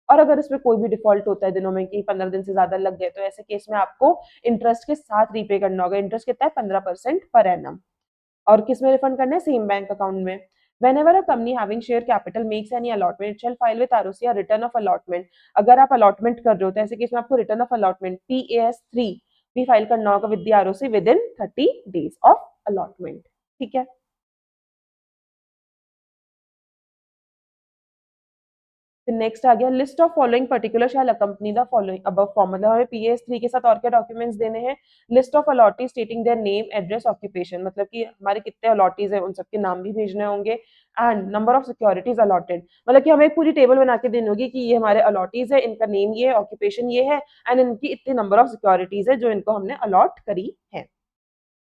और अगर इसमें कोई भी डिफॉल्ट होता है दिनों में कि 15 दिन से ज्यादा लग गए तो ऐसे केस में आपको इंटरेस्ट के साथ रीपे करना होगा। इंटरेस्ट कितना है? 15% पर एनम। और किस में रिफंड करना है? सेम बैंक अकाउंट में। Whenever a company having share capital makes any allotment, it shall file with ROC a return of allotment. अगर आप allotment कर रहे हो तो ऐसे केस में आपको return of allotment PAS3 भी फाइल करना होगा with the ROC within 30 days of allotment. ठीक है. फिर नेक्स्ट आ गया list of following particular shall accompany the following above form, मतलब हमें PAS3 के साथ और क्या डॉक्यूमेंट्स देने हैं. List of allottee स्टेटिंग their name address occupation, मतलब कि हमारे कितने अलॉटीज हैं उन सबके नाम भी भेजने होंगे. And number of securities allotted, मतलब कि हमें एक पूरी टेबल बना के देनी होगी कि ये हमारे अलॉटीज है, इनका नेम ये है, ऑक्यूपेशन ये है, एंड इनकी इतनी नंबर ऑफ सिक्योरिटीज है जो इनको हमने अलॉट करी है.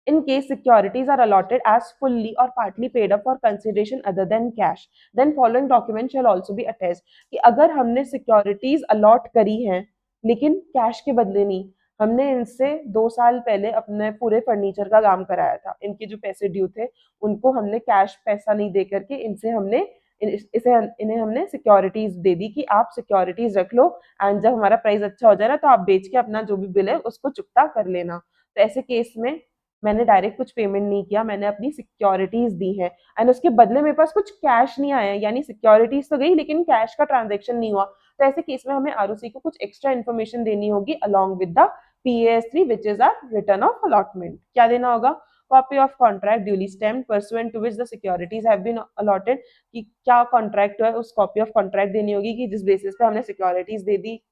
In case securities are allotted as fully or partly paid up for consideration other than cash, then following document shall also be attached. कि अगर हमने सिक्योरिटीज अलॉट करी हैं लेकिन कैश के बदले नहीं, हमने इनसे 2 साल पहले अपने पूरे फर्नीचर का काम कराया था, इनके जो पैसे ड्यू थे उनको हमने कैश पैसा नहीं दे करके इनसे हमने इन्हें हमने सिक्योरिटीज दे दी कि आप सिक्योरिटीज रख लो एंड जब हमारा प्राइस अच्छा हो जाए ना तो आप बेच के अपना जो भी बिल है उसको चुकता कर लेना. तो ऐसे केस में मैंने डायरेक्ट कुछ पेमेंट नहीं किया, मैंने अपनी सिक्योरिटीज दी है एंड उसके बदले मेरे पास कुछ कैश नहीं आया, यानी सिक्योरिटीज तो गई लेकिन कैश का ट्रांजेक्शन नहीं हुआ. तो ऐसे केस में हमें आरओसी को कुछ एक्स्ट्रा इन्फॉर्मेशन देनी होगी along with the PAS3 which is are return of allotment. क्या देना होगा? Copy of contract duly stamped pursuant to which the securities have been allotted, कि क्या कॉन्ट्रैक्ट है उस कॉपी ऑफ कॉन्ट्रैक्ट देनी होगी कि जिस बेसिस पे हमने securities they the.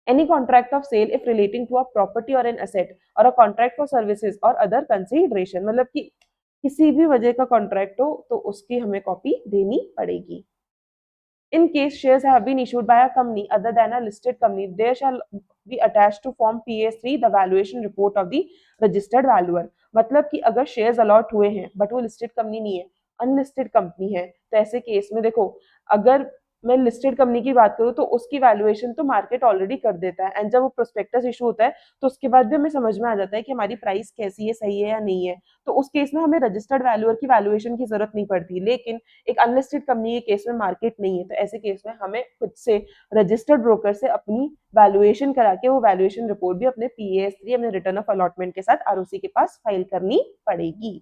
Any contract of sale if relating to a property or an asset or a contract for services or other consideration, मतलब कि किसी भी वजह का कॉन्ट्रैक्ट हो तो उसकी हमें कॉपी देनी पड़ेगी. In case shares have been issued by a company other than a listed company, there shall be attached to form PAS3 the valuation report of the registered valuer. मतलब कि अगर शेयर्स अलॉट हुए हैं बट वो लिस्टेड कंपनी नहीं है, अनलिस्टेड कंपनी है, तो ऐसे केस में देखो, अगर मैं लिस्टेड कंपनी की बात करूँ तो उसकी वैल्यूएशन तो मार्केट ऑलरेडी कर देता है एंड जब वो प्रोस्पेक्टस इशू होता है तो उसके बाद भी हमें समझ में आ जाता है कि हमारी प्राइस कैसी है, सही है या नहीं है. तो उस केस में हमें रजिस्टर्ड वैल्यूअर की वैल्यूएशन की जरूरत नहीं पड़ती. लेकिन एक अनलिस्टेड कंपनी के केस में मार्केट नहीं है, तो ऐसे केस में हमें खुद से रजिस्टर्ड ब्रोकर से अपनी वैल्यूएशन करा के वो वैल्यूएशन रिपोर्ट भी अपने PAS3 अपने रिटर्न ऑफ अलॉटमेंट के साथ आरओसी के पास फाइल करनी पड़ेगी.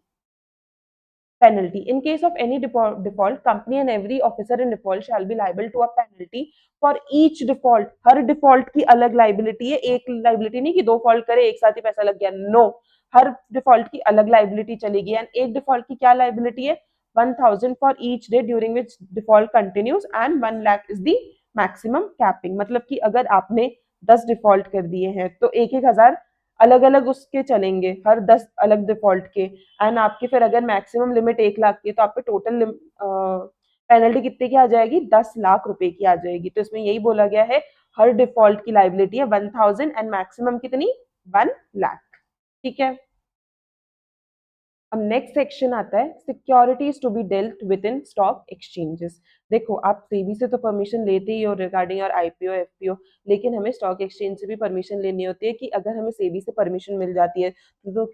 Penalty. In case of any default, company and every officer in default shall be liable to a penalty for each default. Her default की अलग liability है, एक liability नहीं कि दो fault करे एक साथ ही पैसा लग गया. No, हर default की अलग liability चलेगी and एक default की क्या liability है? 1000 for each day during which default continues and 1 lakh is the maximum capping. मतलब कि अगर आपने 10 default कर दिए हैं तो 1,000 अलग अलग उसके चलेंगे हर 10 अलग डिफॉल्ट के. एंड आपके फिर अगर मैक्सिमम लिमिट 1 लाख की है तो आप पे टोटल पेनल्टी कितने की आ जाएगी? 10 लाख रुपए की आ जाएगी. तो इसमें यही बोला गया है हर डिफॉल्ट की लाइबिलिटी है 1000 एंड मैक्सिमम कितनी? 1 लाख. ठीक है. अब नेक्स्ट सेक्शन आता है securities to be dealt with in stock exchanges. देखो आप सेबी से तो परमिशन लेते ही हो रिगार्डिंग और IPO FPO, लेकिन हमें स्टॉक एक्सचेंज से भी परमिशन लेनी होती है कि अगर हमें सेबी से परमिशन मिल जाती है तो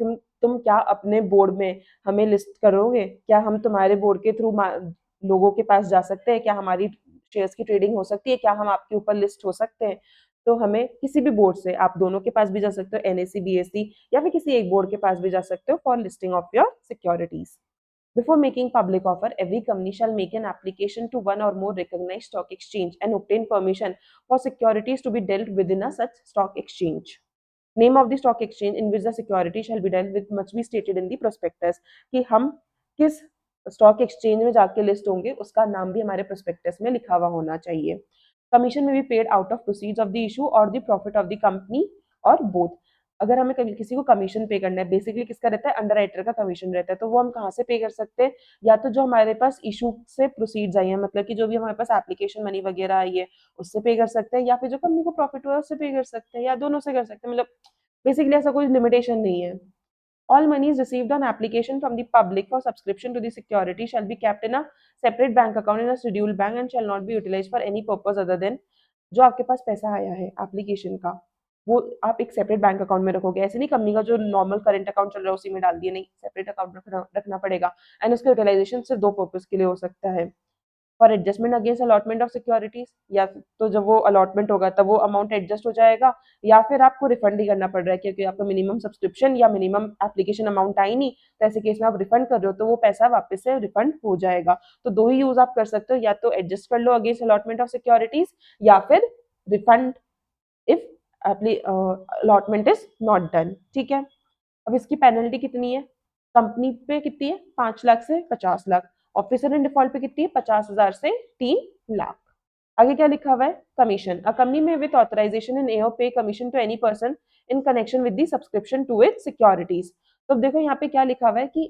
तुम क्या अपने बोर्ड में हमें लिस्ट करोगे? क्या हम तुम्हारे बोर्ड के थ्रू लोगों के पास जा सकते हैं? क्या हमारी शेयर्स की ट्रेडिंग हो सकती है? क्या हम आपके ऊपर लिस्ट हो सकते हैं? तो हमें किसी भी बोर्ड से, आप दोनों के पास भी जा सकते हो, NSE BSE या फिर किसी एक बोर्ड के पास भी जा सकते हो for listing of your securities. Before making public offer, every company shall make an application to one or more recognized stock exchange and obtain permission for securities to be dealt within a such stock exchange. Name of the stock exchange in which the security shall be dealt with must be stated in the prospectus. कि हम किस स्टॉक एक्सचेंज में जाके लिस्ट होंगे उसका नाम भी हमारे प्रोस्पेक्टस में लिखा हुआ होना चाहिए. Commission may be paid out of proceeds of the issue or the profit of the company or both. अगर हमें किसी को कमीशन पे करना है, बेसिकली किसका रहता है? अंडरराइटर का कमीशन रहता है. तो वो हम कहाँ से पे कर सकते हैं? या तो जो हमारे पास इशू से प्रोसीड्स आई है, मतलब कि जो भी हमारे पास एप्लीकेशन मनी वगैरह आई है उससे पे कर सकते हैं, या फिर जो कंपनी को प्रॉफिट हुआ है उससे पे कर सकते हैं, या दोनों से कर सकते हैं. मतलब बेसिकली ऐसा कोई लिमिटेशन नहीं है. All monies received on application from the public for subscription to the security shall be kept in a separate bank account in a scheduled bank and shall not be utilized for any purpose other than, जो आपके पास पैसा आया है एप्लीकेशन का वो आप एक सेपरेट बैंक अकाउंट में रखोगे. ऐसे नहीं कंपनी का जो नॉर्मल करंट अकाउंट चल रहा है उसी में डाल दिए, नहीं, सेपरेट अकाउंट रखना पड़ेगा एंड उसका यूटिलाइजेशन सिर्फ 2 पर्पज के लिए हो सकता है. For adjustment against allotment of securities, या तो जब वो अलॉटमेंट होगा तब वो अमाउंट एडजस्ट हो जाएगा, या फिर आपको रिफंड ही करना पड़ रहा है क्योंकि आपका मिनिमम सब्सक्रिप्शन या मिनिमम एप्लीकेशन अमाउंट आई नहीं, तो ऐसे केस में आप रिफंड कर रहे हो तो वो पैसा वापस से रिफंड हो जाएगा। तो दो ही यूज आप कर सकते हो, या तो एडजस्ट कर लो अगेंस्ट अलॉटमेंट ऑफ सिक्योरिटीज, या फिर refund if allotment is not done. ठीक है, अब इसकी पेनल्टी कितनी है? कंपनी पे कितनी है? 5 लाख से 50 लाख। ऑफिसर इन डिफॉल्ट पे कितनी है? 50,000 से 3 लाख। आगे क्या लिखा हुआ है? Commission. A company may with authorization in AO pay commission to any person in connection with the subscription to its securities. तो देखो यहाँ पे क्या लिखा हुआ है कि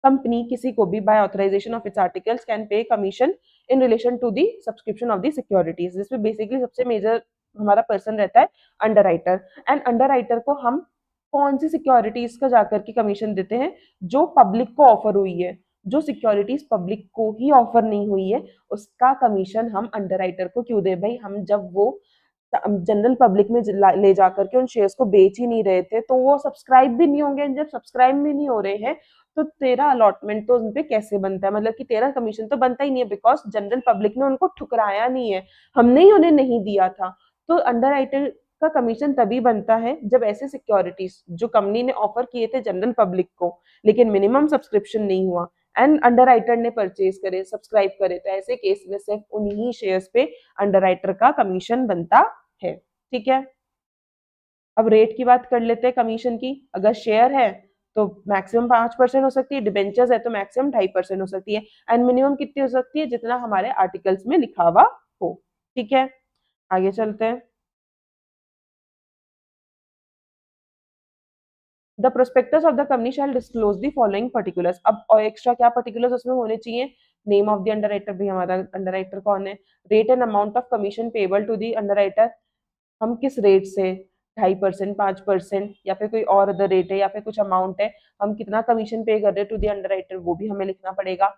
कंपनी किसी को भी by authorization of its articles can pay commission in relation to the subscription of the securities, जिसमें बेसिकली सबसे मेजर हमारा पर्सन रहता है underwriter. And underwriter को हम कौन सी सिक्योरिटीज का जाकर के कमीशन देते हैं? जो पब्लिक को ऑफर हुई है, जो सिक्योरिटीज पब्लिक को ही ऑफर नहीं हुई है उसका कमीशन हम अंडर राइटर को क्यों दे भाई? हम जब वो जनरल पब्लिक में ले जाकर के उन शेयर्स को बेच ही नहीं रहे थे तो वो सब्सक्राइब भी नहीं होंगे। जब सब्सक्राइब भी नहीं हो रहे हैं तो तेरा अलॉटमेंट तो उन पे कैसे बनता है? मतलब कि तेरा कमीशन तो बनता ही नहीं है, बिकॉज जनरल पब्लिक ने उनको ठुकराया नहीं है, हमने ही उन्हें नहीं दिया था। तो अंडर राइटर का कमीशन तभी बनता है जब ऐसे सिक्योरिटीज जो कंपनी ने ऑफर किए थे जनरल पब्लिक को लेकिन मिनिमम सब्सक्रिप्शन नहीं हुआ एंड अंडर राइटर ने परचेज करे, सब्सक्राइब करे, तो ऐसे केस में सिर्फ उन्हीं शेयर्स पे अंडर राइटर का कमीशन बनता है। ठीक है, अब रेट की बात कर लेते हैं कमीशन की। अगर शेयर है तो मैक्सिमम 5% हो सकती है, डिबेंचर्स है तो मैक्सिमम 2.5% हो सकती है, एंड मिनिमम कितनी हो सकती है? जितना हमारे आर्टिकल्स में लिखा हुआ हो। ठीक है, आगे चलते हैं। The prospectus of the company shall disclose the following particulars. अब और एक्स्ट्रा क्या पर्टिकुलर्स उसमें होने चाहिए? Name of the underwriter, भी हमारा अंडर राइटर कौन है, rate and amount of commission payable to the underwriter, हम किस रेट से, 2.5%, 5% या फिर कोई और अदर रेट है या फिर कुछ अमाउंट है, हम कितना कमीशन पे कर रहे हैं टू दी अंडर राइटर वो भी हमें लिखना पड़ेगा।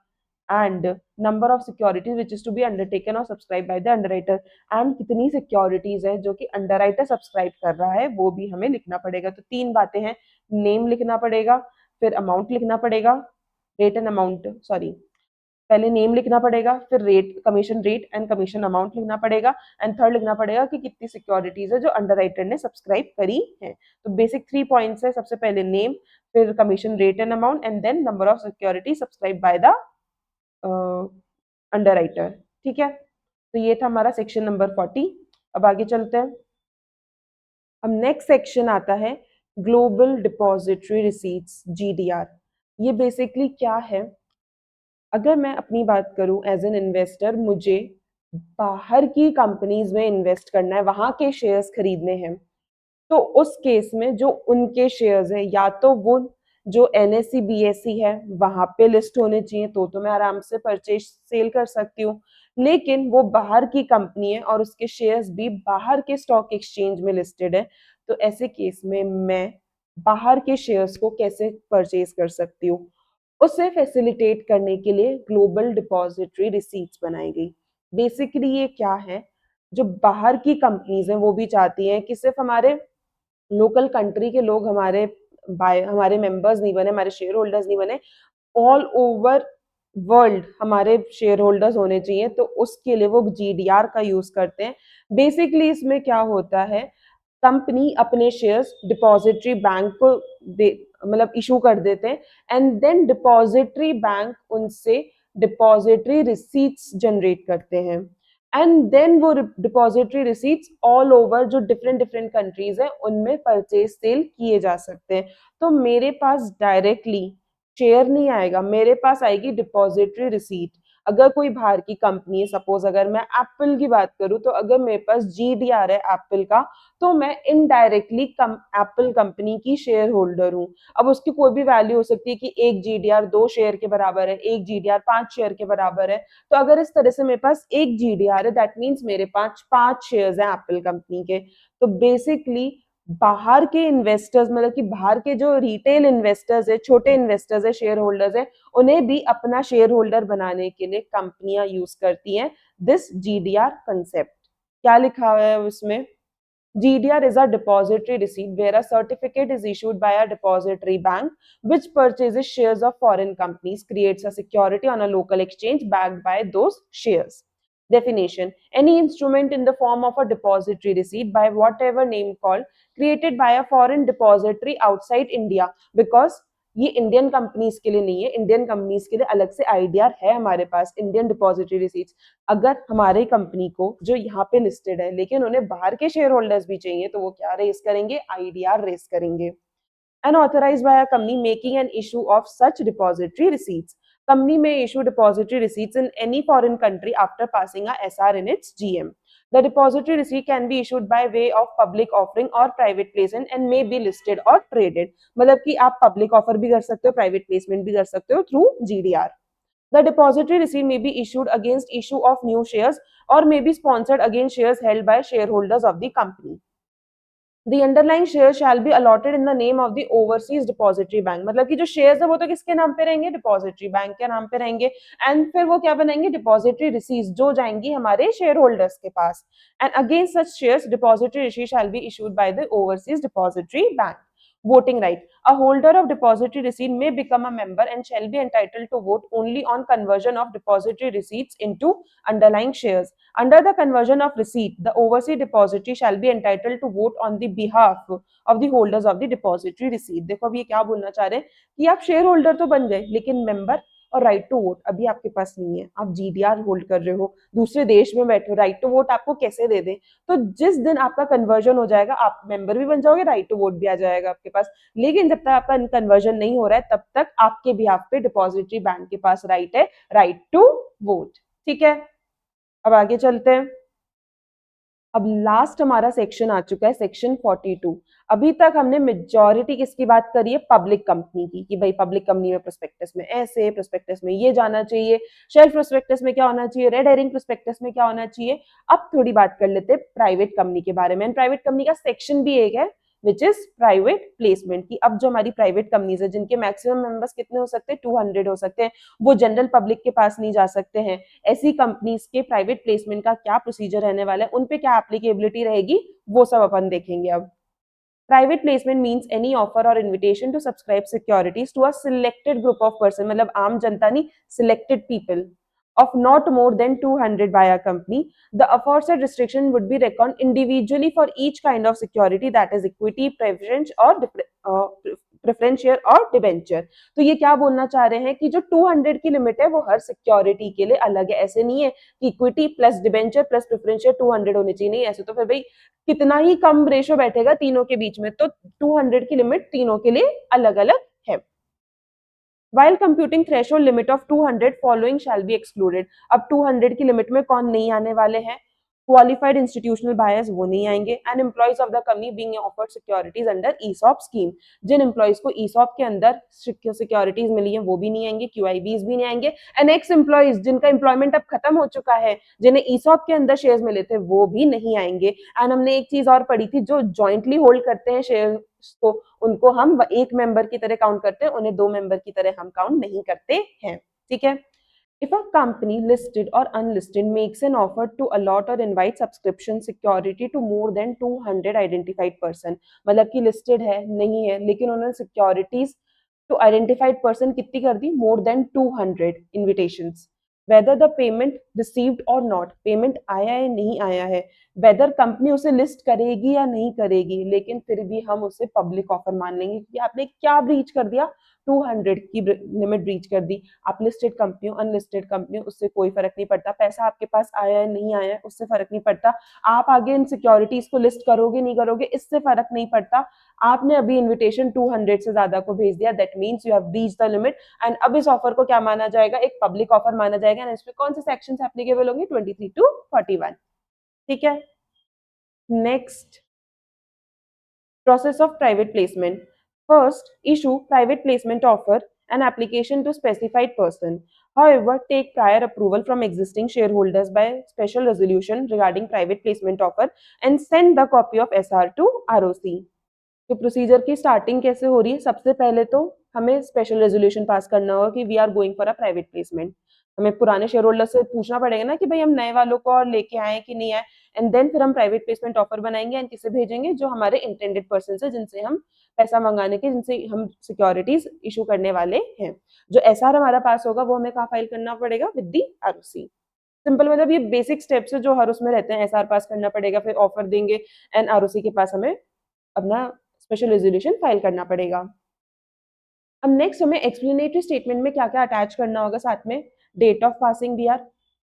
And number of securities which is to be undertaken or subscribe by the underwriter, and कितनी सिक्योरिटीज है जो कि अंडर राइटर सब्सक्राइब कर रहा है वो भी हमें लिखना पड़ेगा। तो 3 बातें हैं, नेम लिखना पड़ेगा, फिर अमाउंट लिखना पड़ेगा, रेट एंड अमाउंट, सॉरी, पहले नेम लिखना पड़ेगा, फिर rate, commission rate and commission amount लिखना पड़ेगा, एंड थर्ड लिखना पड़ेगा कि कितनी सिक्योरिटीज है जो अंडर राइटर ने सब्सक्राइब करी है। तो बेसिक 3 पॉइंट्स है, सबसे पहले नेम, फिर commission rate and amount, and then number of security subscribe by the underwriter. ठीक है, तो ये था हमारा सेक्शन नंबर 40। अब आगे चलते हैं। अब नेक्स्ट सेक्शन आता है ग्लोबल डिपॉजिटरी रिसीट्स, जीडीआर। ये बेसिकली क्या है? अगर मैं अपनी बात करूं एज एन इन्वेस्टर, मुझे बाहर की कंपनीज में इन्वेस्ट करना है, वहां के शेयर्स खरीदने हैं, तो उस केस में जो उनके शेयर्स हैं या तो वो जो एनएससी बीएससी है वहां पे लिस्ट होने चाहिए, तो मैं आराम से परचेज सेल कर सकती हूँ। लेकिन वो बाहर की कंपनी है और उसके शेयर्स भी बाहर के स्टॉक एक्सचेंज में लिस्टेड है, तो ऐसे केस में मैं बाहर के शेयर्स को कैसे परचेज कर सकती हूँ? उसे फैसिलिटेट करने के लिए ग्लोबल डिपॉजिटरी रिसीट्स बनाई गई। बेसिकली ये क्या है? जो बाहर की कंपनीज हैं वो भी चाहती हैं कि सिर्फ हमारे लोकल कंट्री के लोग हमारे बाय हमारे मेंबर्स नहीं बने, हमारे शेयर होल्डर्स नहीं बने, ऑल ओवर वर्ल्ड हमारे शेयर होल्डर्स होने चाहिए, तो उसके लिए वो जीडीआर का यूज करते हैं। बेसिकली इसमें क्या होता है, कंपनी अपने शेयर्स डिपॉजिटरी बैंक को दे, मतलब इशू कर देते हैं, एंड देन डिपॉजिटरी बैंक उनसे डिपॉजिटरी रिसीट्स जनरेट करते हैं, एंड देन वो डिपॉजिटरी रिसीट्स ऑल ओवर जो डिफरेंट डिफरेंट कंट्रीज है उनमें परचेज सेल किए जा सकते हैं। तो मेरे पास डायरेक्टली शेयर नहीं आएगा, मेरे पास आएगी डिपॉजिटरी रिसीट। अगर कोई बाहर की कंपनी है, सपोज अगर मैं एप्पल की बात करूं, तो अगर मेरे पास जीडीआर है एप्पल का, तो मैं इनडायरेक्टली एप्पल कंपनी की शेयर होल्डर हूँ। अब उसकी कोई भी वैल्यू हो सकती है कि एक जीडीआर 2 शेयर के बराबर है, एक जीडीआर 5 शेयर के बराबर है। तो अगर इस तरह से मेरे पास एक जीडीआर है, दैट मीन्स मेरे पास 5 शेयर्स हैं एप्पल कंपनी के। तो बेसिकली बाहर के इन्वेस्टर्स, मतलब कि बाहर के जो रिटेल इन्वेस्टर्स है, छोटे इन्वेस्टर्स है, शेयर होल्डर्स है, उन्हें भी अपना शेयर होल्डर बनाने के लिए कंपनियां यूज करती हैं दिस जीडीआर कंसेप्ट। क्या लिखा हुआ है उसमें? GDR is a depository receipt where a certificate is issued by a depository bank which purchases shares of foreign companies, creates a security on a local exchange backed by those shares. Definition: any instrument in the form of a depository receipt by whatever name called, created by a foreign depository outside India. Because ये इंडियन कंपनीज के लिए नहीं है, इंडियन कंपनीज के लिए अलग से आईडीआर है हमारे पास, इंडियन डिपॉजिटरी रिसीट्स। अगर हमारे कंपनी को जो यहाँ पे लिस्टेड है लेकिन उन्हें बाहर के शेयर होल्डर्स भी चाहिए तो वो क्या रेस करेंगे, आईडीआर रेस करेंगे। Unauthorized by a company making an issue of such depository receipts. Company may issue depository receipts in any foreign country after passing a SR in its GM. The depository receipt can be issued by way of public offering or private placement and may be listed or traded. मतलब कि आप public offer भी कर सकते हो, private placement भी कर सकते हो through GDR. The depository receipt may be issued against issue of new shares or may be sponsored against shares held by shareholders of the company. The underlying share shall be allotted in the name of the overseas depository bank. मतलब कि जो shares है वो तो किसके नाम पे रहेंगे, depository bank के नाम पे रहेंगे, and फिर वो क्या बनाएंगे, depository receipts जो जाएंगी हमारे shareholders के पास. And against such shares, depository receipt shall be issued by the overseas depository bank. Voting right: a holder of depository receipt may become a member and shall be entitled to vote only on conversion of depository receipts into underlying shares. Under the conversion of receipt, the overseas depository shall be entitled to vote on the behalf of the holders of the depository receipt. देखो अब ये क्या बोलना चाह रहे हैं कि आप शेयर होल्डर तो बन गए लेकिन मेंबर और राइट टू वोट अभी आपके पास नहीं है, आप जीडीआर होल्ड कर रहे हो, दूसरे देश में बैठे हो, राइट टू वोट आपको कैसे दे दें? तो जिस दिन आपका कन्वर्जन हो जाएगा आप मेंबर भी बन जाओगे, राइट टू वोट भी आ जाएगा आपके पास। लेकिन जब तक आपका कन्वर्जन नहीं हो रहा है तब तक आपके बिहाफ पे डिपॉजिटरी बैंक के पास राइट है, राइट टू वोट। ठीक है, अब आगे चलते हैं। अब लास्ट हमारा सेक्शन आ चुका है, सेक्शन 42। अभी तक हमने मेजॉरिटी किसकी बात करी है, पब्लिक कंपनी की, कि भाई पब्लिक कंपनी में प्रोस्पेक्टस में ऐसे, प्रोस्पेक्टस में ये जाना चाहिए, शेल्फ प्रोस्पेक्टस में क्या होना चाहिए, रेड हेरिंग प्रोस्पेक्टस में क्या होना चाहिए। अब थोड़ी बात कर लेते हैं प्राइवेट कंपनी के बारे में। प्राइवेट कंपनी का सेक्शन भी एक है विच इज प्राइवेट प्लेसमेंट की। अब जो हमारी प्राइवेट कंपनीज है जिनके मैक्सिमम मेंबर्स कितने हो सकते हैं, 200 हो सकते हैं, वो जनरल पब्लिक के पास नहीं जा सकते हैं। ऐसी कंपनीज के प्राइवेट प्लेसमेंट का क्या प्रोसीजर रहने वाला है, उन पे क्या एप्लीकेबिलिटी रहेगी, वो सब अपन देखेंगे। अब private placement means any offer or invitation to subscribe securities to a selected group of person, मतलब आम जनता नहीं, selected people of not more than 200 by a company. The aforesaid restriction would be reckoned individually for each kind of security, that is equity, preference or preference share और डिबेंचर। तो ये क्या बोलना चाह रहे हैं कि जो 200 की लिमिट है वो हर सिक्योरिटी के लिए अलग है। ऐसे नहीं है कि equity plus debenture plus preference share 200 होनी चाहिए, नहीं, ऐसे तो फिर भाई कितना ही कम रेशो बैठेगा तीनों के बीच में, तो 200 की लिमिट तीनों के लिए अलग अलग है। While computing threshold limit of 200, following shall be excluded. अब 200 की लिमिट में कौन नहीं आने वाले हैं, क्वालिफाइड इंस्टीट्यूशनल बायर्स वो नहीं आएंगे, and employees of the company being offered securities under ESOP scheme, जिन एम्प्लॉइज को ईसॉप के अंदर सिक्योरिटीज मिली है वो भी नहीं आएंगे, क्यूआईबीज भी नहीं आएंगे, एंड एक्स एम्प्लॉइज जिनका एम्प्लॉयमेंट अब खत्म हो चुका है, जिन्हें ईसॉप के अंदर शेयर्स मिले थे वो भी नहीं आएंगे। एंड हमने एक चीज और पढ़ी थी, जो ज्वाइंटली होल्ड करते हैं शेयर को उनको हम एक मेंबर की तरह काउंट करते हैं, उन्हें दो मेंबर की तरह हम काउंट नहीं करते हैं। ठीक है। If a company listed or unlisted makes an offer to allot or invite subscription security to more than 200 identified person, मतलब कि listed है नहीं है लेकिन उन्होंने securities to identified person कितनी कर दी, more than 200 invitations, whether the payment received or not, payment आया है नहीं आया है, whether कंपनी उसे लिस्ट करेगी या नहीं करेगी, लेकिन फिर भी हम उसे पब्लिक ऑफर मान लेंगे कि आपने क्या ब्रीच कर दिया, 200 की लिमिट ब्रीच कर दी। आप लिस्टेड कंपनी हो अनलिस्टेड कंपनी हो उससे कोई फर्क नहीं पड़ता, पैसा आपके पास आया है नहीं आया है उससे फर्क नहीं पड़ता, आप आगे इन सिक्योरिटीज को लिस्ट करोगे नहीं करोगे इससे फर्क नहीं पड़ता। आपने अभी इन्विटेशन 200 से ज्यादा को भेज दिया, that means you have breach the limit, and अब इस ऑफर को क्या माना जाएगा, एक पब्लिक ऑफर माना जाएगा। एंड इसमें कौन से सेक्शन एप्लीकेबल होंगे, 23 to 41। ठीक है। Next, process of private placement. First, issue private placement offer an application to specified person. However, take prior approval from existing shareholders by special resolution regarding private placement offer and send the copy of SR to ROC. तो प्रोसीजर की स्टार्टिंग कैसे हो रही है, सबसे पहले तो हमें स्पेशल रेजोल्यूशन पास करना होगा कि we are going for a private placement. हमें पुराने शेयर होल्डर से पूछना पड़ेगा ना कि भाई हम नए वालों को और लेके आए कि नहीं आए, एंड देन फिर हम प्राइवेट प्लेसमेंट ऑफर बनाएंगे एंड किसे भेजेंगे, जो हमारे इंटेंडेड पर्सन है जिनसे हम पैसा मंगाने के, जिनसे हम सिक्योरिटीज इशू करने वाले हैं। जो एसआर हमारा पास होगा वो हमें कहाँ फाइल करना पड़ेगा, विद दी आरओसी। सिंपल, मतलब ये बेसिक स्टेप्स है जो हर उसमें रहते हैं। एसआर पास करना पड़ेगा, फिर ऑफर देंगे एंड आरओसी के पास हमें अपना स्पेशल रेजोल्यूशन फाइल करना पड़ेगा। अब नेक्स्ट हमें एक्सप्लेनेटरी स्टेटमेंट में क्या क्या अटैच करना होगा साथ में, date of passing the R,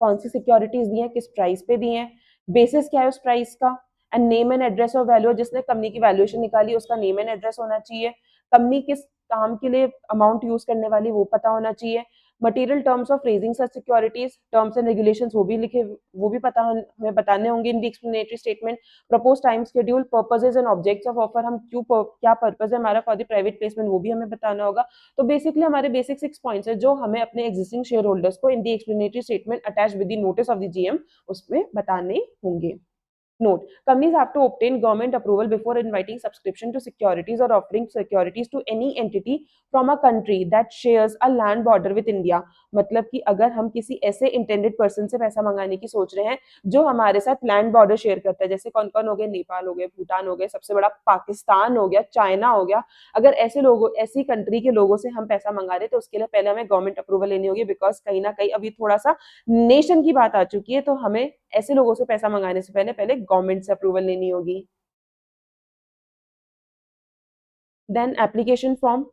कौन सी सिक्योरिटीज दी हैं, किस प्राइस पे दी हैं, बेसिस क्या है उस प्राइस का, and name and address of value, जिसने कंपनी की वैल्यूएशन निकाली उसका नेम एंड एड्रेस होना चाहिए, कंपनी किस काम के लिए अमाउंट यूज करने वाली वो पता होना चाहिए, material terms of raising such securities, terms and regulations वो भी लिखे, वो भी पता हमें बताने होंगे in the explanatory statement, propose time schedule, purposes and objects of offer, हम क्यों क्या पर्पस है हमारा फॉर द प्राइवेट प्लेसमेंट वो भी हमें बताना होगा। तो बेसिकली हमारे बेसिक 6 पॉइंट्स है जो हमें अपने एग्जिस्टिंग शेयर होल्डर्स को in the explanatory statement attach with the notice of the GM उसमें बताने होंगे। Note: companies have to obtain government approval before inviting subscription to securities or offering securities to any entity from a country that shares a land border with India। मतलब कि अगर हम किसी ऐसे इंटेंडेड पर्सन से पैसा मंगाने की सोच रहे हैं जो हमारे साथ लैंड बॉर्डर शेयर करता है, जैसे कौन कौन हो गए, नेपाल हो गए, भूटान हो गए, सबसे बड़ा पाकिस्तान हो गया, चाइना हो गया, अगर ऐसे लोगों, ऐसी कंट्री के लोगों से हम पैसा मंगा रहे हैं तो उसके लिए पहले हमें गवर्नमेंट अप्रूवल लेनी होगी, बिकॉज कहीं ना कहीं अभी थोड़ा सा नेशन की बात आ चुकी है, तो हमें ऐसे लोगों से पैसा मंगाने से पहले पहले गवर्नमेंट से अप्रूवल लेनी होगी। Then application form,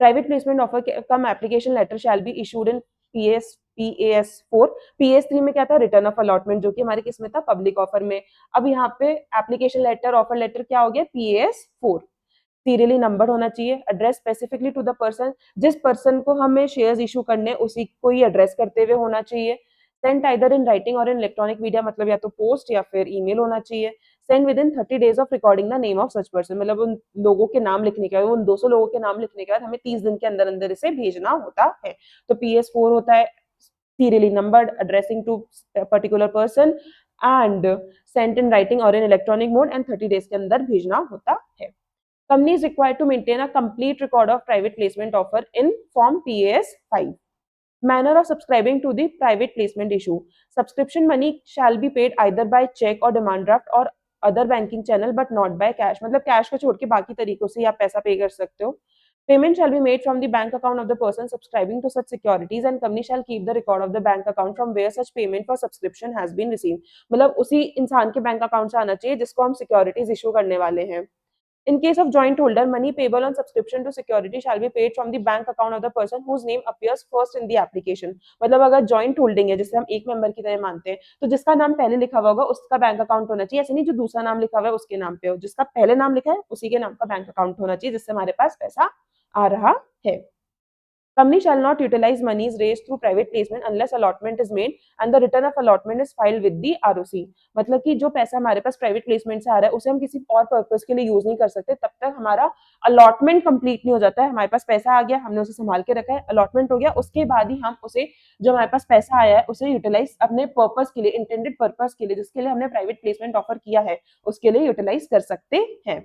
private placement offer cum application letter shall be issued in PAS4। PAS3 में क्या था, रिटर्न ऑफ अलॉटमेंट, जो कि हमारे किस में था, पब्लिक ऑफर में। अब यहाँ पे एप्लीकेशन लेटर, ऑफर लेटर क्या हो गया, PAS4। सीरियली नंबर होना चाहिए, address specifically to the person, जिस पर्सन को हमें शेयर्स इशू करने उसी को ही एड्रेस करते हुए होना चाहिए। सेंट आइदर इन राइटिंग और इन इलेक्ट्रॉनिक मीडिया, मतलब या तो पोस्ट या फिर ईमेल होना चाहिए। Send with in 30 days of recording the name of such person, मतलब उन लोगों के नाम लिखने के बाद, उन 200 लोगों के नाम लिखने के बाद हमें 30 दिन के अंदर अंदर इसे भेजना होता है। तो PS4 होता है serially numbered, addressing to a particular person and sent in writing or in electronic mode and 30 days के अंदर भेजना होता है। Company is required to maintain a complete record of private placement offer in Form PAS5. Manner of subscribing to the private placement issue. Subscription money shall be paid either by check or demand draft or other banking channel but not by cash। मतलब कैश को छोड़ के बाकी तरीकों से आप पैसा पे कर सकते हो। Payment shall be made from the bank account of the person subscribing to such securities and company shall keep the record of the bank account from where such payment for subscription has been received। मतलब उसी इंसान के बैंक अकाउंट से आना चाहिए जिसको हम सिक्योरिटीज इशू करने वाले हैं। In case of joint holder, money payable on subscription to security shall be paid from the bank account of the person whose name appears first in the application। मतलब अगर joint holding है जिसे हम एक मेंबर की तरह मानते हैं, तो जिसका नाम पहले लिखा हुआ होगा उसका बैंक अकाउंट होना चाहिए, ऐसे नहीं जो दूसरा नाम लिखा हुआ है उसके नाम पे हो, जिसका पहले नाम लिखा है उसी के नाम का बैंक अकाउंट होना चाहिए जिससे हमारे पास पैसा आ रहा है। Company shall not utilize monies raised through private placement unless allotment is made and the return of allotment is filed with the ROC। मतलब कि जो पैसा हमारे पास प्राइवेट प्लेसमेंट से आ रहा है उसे हम किसी और पर्पस के लिए यूज नहीं कर सकते तब तक हमारा अलॉटमेंट कंप्लीट नहीं हो जाता है। हमारे पास पैसा आ गया, हमने उसे संभाल के रखा है, अलॉटमेंट हो गया, उसके बाद ही हम उसे, जो हमारे पास पैसा आया है उसे यूटिलाइज अपने पर्पस के लिए, इंटेंडेड पर्पस के लिए, जिसके लिए हमने प्राइवेट प्लेसमेंट ऑफर किया है उसके लिए यूटिलाइज कर सकते हैं।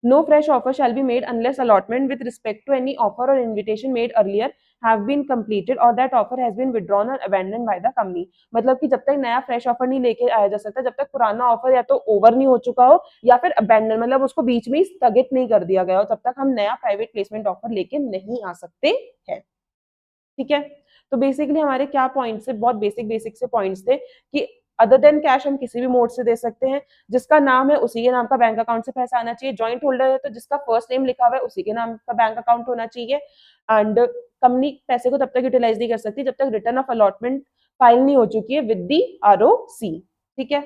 No fresh offer shall be made unless allotment with respect to any offer or invitation made earlier have been completed or that offer has been withdrawn or abandoned by the company। मतलब कि जब तक नया फ्रेश ऑफर नहीं लेके आया जा सकता जब तक पुराना ऑफर या तो ओवर नहीं हो चुका हो या फिर अबैंडन, मतलब उसको बीच में ही स्थगित नहीं कर दिया गया हो, तब तक हम नया प्राइवेट प्लेसमेंट ऑफर लेके नहीं आ सकते हैं। ठीक है, तो बेसिकली हमारे क्या पॉइंट्स है, बहुत बेसिक बेसिक से पॉइंट्स थे कि अदर देन कैश हम किसी भी मोड से दे सकते हैं, जिसका नाम है उसी के नाम का बैंक अकाउंट से पैसा आना चाहिए, जॉइंट होल्डर है तो जिसका फर्स्ट नेम लिखा हुआ है उसी के नाम का बैंक अकाउंट होना चाहिए, एंड कंपनी पैसे को तब तक यूटिलाइज नहीं कर सकती जब तक रिटर्न ऑफ अलॉटमेंट फाइल नहीं हो चुकी है विद दी ROC। ठीक है,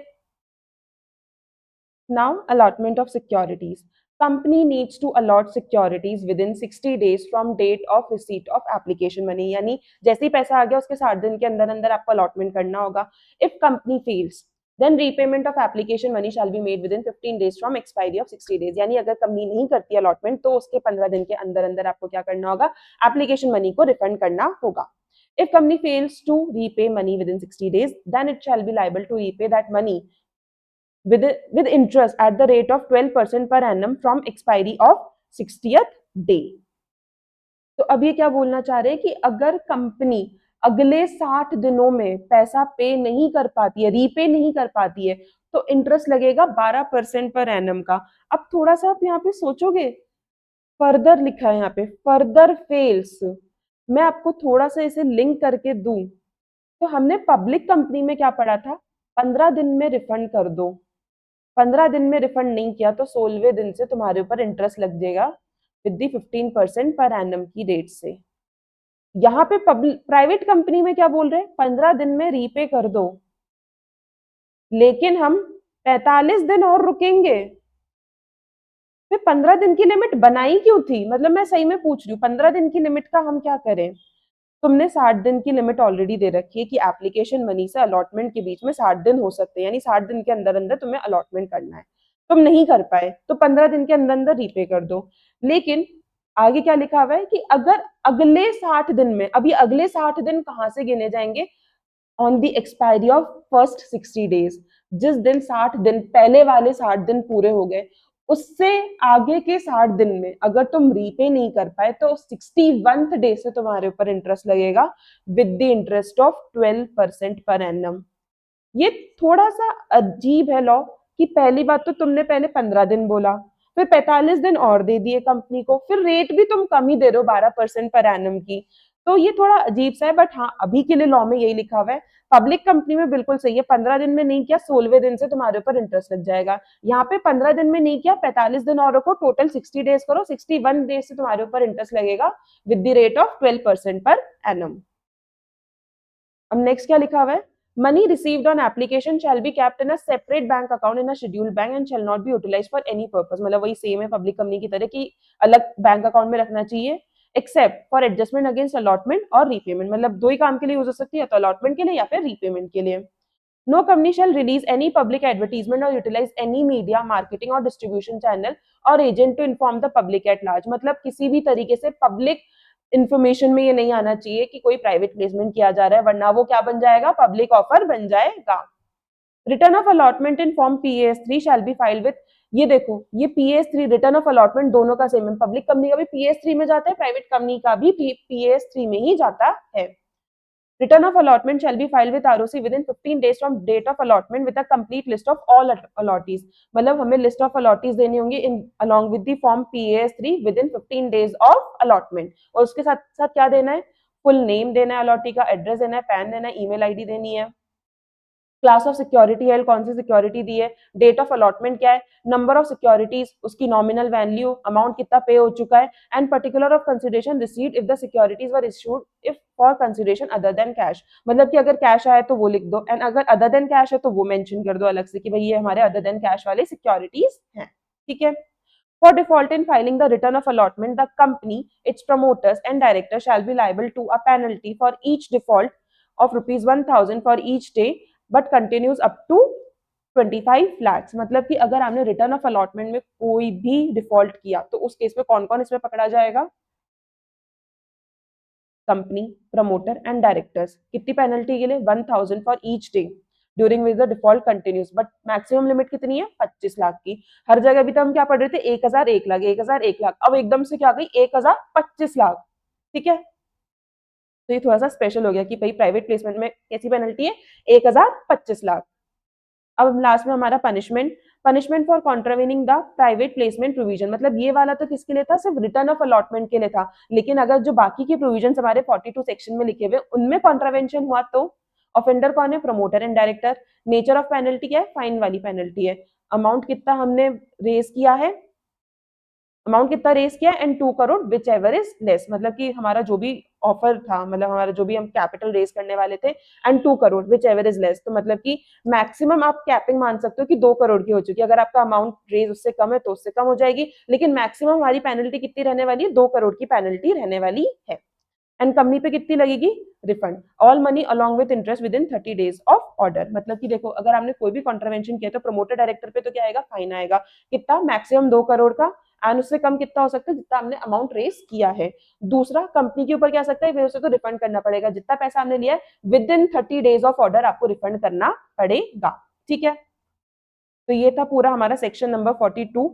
now allotment of securities. Company needs to allot securities within 60 days from date of receipt of application money। यानी जैसे ही पैसा आ गया उसके 60 दिन के अंदर अंदर आपको allotment करना होगा। If company fails, then repayment of application money shall be made within 15 days from expiry of 60 days। यानी अगर कंपनी नहीं करती allotment तो उसके 15 दिन के अंदर अंदर आपको क्या करना होगा, application money को refund करना होगा। If company fails to repay money within 60 days, then it shall be liable to repay that money with interest at the rate of 12% per annum from expiry of 60th day. तो अब ये क्या बोलना चाह रहे हैं कि अगर कंपनी अगले 60 दिनों में पैसा पे नहीं कर पाती है, रीपे नहीं कर पाती है, तो इंटरेस्ट लगेगा 12% पर एनम का। अब थोड़ा सा आप यहाँ पे सोचोगे, फर्दर लिखा है यहाँ पे, फर्दर फेल्स, मैं आपको थोड़ा सा इसे लिंक करके दूं तो हमने पब्लिक कंपनी में क्या पढ़ा था, 15 दिन में रिफंड कर दो। 15 दिन में रिफंड नहीं किया तो 16वें दिन से तुम्हारे ऊपर इंटरेस्ट लग जाएगा विद दी 15% पर एनम की रेट से। यहाँ पे प्राइवेट कंपनी में क्या बोल रहे हैं, 15 दिन में रीपे कर दो, लेकिन हम 45 दिन और रुकेंगे। फिर 15 दिन की लिमिट बनाई क्यों थी, मतलब मैं सही में पूछ रही हूँ, 15 दिन की लिमिट का हम क्या करें। तुमने 60 दिन की लिमिट ऑलरेडी दे रखी है कि एप्लीकेशन मनी से अलॉटमेंट के बीच में 60 दिन हो सकते हैं, यानी 60 दिन के अंदर अंदर तुम्हें अलॉटमेंट करना है। तुम नहीं कर पाए तो 15 दिन के अंदर अंदर रीपे कर दो। लेकिन आगे क्या लिखा हुआ है कि अगर अगले 60 दिन में, अभी अगले 60 दिन कहां से गिने जाएंगे, on the expiry of first 60 days, जिस दिन 60 दिन, पहले वाले 60 दिन पूरे हो गए, उससे आगे के 60 दिन में अगर तुम रीपे नहीं कर पाए तो 61th डे से तुम्हारे ऊपर इंटरेस्ट लगेगा with the interest of 12% per annum. ये थोड़ा सा अजीब है लॉ कि पहली बात तो तुमने पहले 15 दिन बोला, फिर 45 दिन और दे दिए कंपनी को, फिर रेट भी तुम कम ही दे रहे हो 12% पर एनम की। तो ये थोड़ा अजीब सा है, बट हाँ अभी के लिए लॉ में यही लिखा हुआ है। पब्लिक कंपनी में बिल्कुल सही है, 15 दिन में नहीं किया 16वें दिन से तुम्हारे ऊपर इंटरेस्ट लग जाएगा। यहाँ पे 15 दिन में नहीं किया, 45 दिन और रखो, टोटल 60 डेज करो, 61 डेज से तुम्हारे ऊपर इंटरेस्ट लगेगा with the rate of 12% per annum. अब नेक्स्ट क्या लिखा हुआ है, money received on application shall be kept in a separate bank account in a scheduled bank and shall not be utilized for any purpose। मतलब वही सेम है पब्लिक कंपनी की तरह कि अलग बैंक अकाउंट में रखना चाहिए, except for adjustment against allotment और रीपेमेंट। मतलब दो ही काम के लिए यूज हो सकती है, तो अलॉटमेंट के लिए या फिर रीपेमेंट के लिए। No company shall release any public advertisement or utilize any media, marketing or distribution channel or agent to inform the public at large। मतलब किसी भी तरीके से पब्लिक इंफॉर्मेशन में ये नहीं आना चाहिए कि कोई प्राइवेट प्लेसमेंट किया जा रहा है, वरना वो क्या बन जाएगा, पब्लिक ऑफर बन जाएगा। Return of allotment in form PAS3 shall be file with, ये देखो ये PAS3 रिटर्न ऑफ अलॉटमेंट दोनों का सेम है, पब्लिक कंपनी का भी PAS3 में जाता है, प्राइवेट कंपनी का भी PAS3 में ही जाता है। Return of allotment shall be filed with ROC within 15 days from date of allotment with a complete list of all allottees। मतलब हमें list of allottees देनी होंगी in along with the form PAS3 within 15 days of allotment। और उसके साथ साथ क्या देना है, full name देना है अलॉटी का, एड्रेस देना है, पैन देना है, ईमेल आईडी देनी है, क्लास ऑफ सिक्योरिटी है, कौन सी सिक्योरिटी दी है, डेट ऑफ अलॉटमेंट क्या है, नंबर ऑफ सिक्योरिटीज, उसकी नॉमिनल वैल्यू, अमाउंट कितना पे हो चुका है, and particular of consideration received if the securities were issued if for consideration other than cash. मतलब कि अगर कैश आया तो वो लिख दो, एंड अगर अदर देन कैश है तो वो मेंशन कर दो अलग से कि भाई ये हमारे अदर देन कैश वाले सिक्योरिटीज हैं। ठीक है। For default in filing the return of allotment, the company, its promoters and directors shall be liable to a penalty for each default of rupees 1000 for each day, but continues up to 25 lakhs। मतलब कि अगर आपने रिटर्न ऑफ अलॉटमेंट में कोई भी डिफॉल्ट किया तो उस केस में कौन कौन इसमें पकड़ा जाएगा, कंपनी, प्रमोटर एंड डायरेक्टर्स। कितनी पेनल्टी के लिए, 1000 for each day during which the default continuous, but maximum limit कितनी है, 25 लाख की। हर जगह भी तो हम क्या पढ़ रहे थे, 1000 1 लाख 1000 1 लाख, अब एकदम से क्या गई 1000 25 लाख। ठीक है, तो ये थोड़ा सा स्पेशल हो गया कि भाई प्राइवेट प्लेसमेंट में कैसी पेनल्टी है, 1000 25 लाख। अब लास्ट में हमारा punishment, punishment for contravening the private placement provision. मतलब ये वाला तो किसके लिए था, सिर्फ रिटर्न ऑफ अलॉटमेंट के लिए था, लेकिन अगर जो बाकी के प्रोविजन हमारे 42 सेक्शन में लिखे हुए उनमें कॉन्ट्रावेंशन हुआ तो ऑफेंडर कौन है, promoter and director. Nature of penalty क्या है, फाइन वाली पेनल्टी है। अमाउंट कितना हमने रेज किया है, अमाउंट कितना रेस किया, and 2 crore which ever is less. मतलब कि हमारा जो भी ऑफर था, मतलब हमारा जो भी हम कैपिटल रेस करने वाले थे, and 2 crore which ever is less, तो मतलब कि मैक्सिमम आप कैपिंग मान सकते हो कि 2 करोड़ की हो चुकी है। अगर आपका अमाउंट रेज उससे कम है तो उससे कम हो जाएगी, लेकिन मैक्सिमम हमारी पेनल्टी कितनी रहने वाली है, 2 करोड़ की पेनल्टी रहने वाली है। एंड कंपनी पे कितनी लगेगी, refund all money along with interest with in 30 days of order. मतलब कि देखो अगर आपने कोई भी कॉन्ट्रवेंशन किया तो प्रमोटर डायरेक्टर पे तो क्या आएगा, फाइन आएगा, कितना, मैक्सिमम 2 करोड़ का, एंड उससे कम कितना हो सकता है, जितना हमने अमाउंट रेस किया है। दूसरा, कंपनी के ऊपर क्या सकता है, उसे तो रिफंड करना पड़ेगा, जितना पैसा हमने लिया है with in 30 days of order आपको रिफंड करना पड़ेगा। ठीक है। तो ये था पूरा हमारा सेक्शन नंबर 42।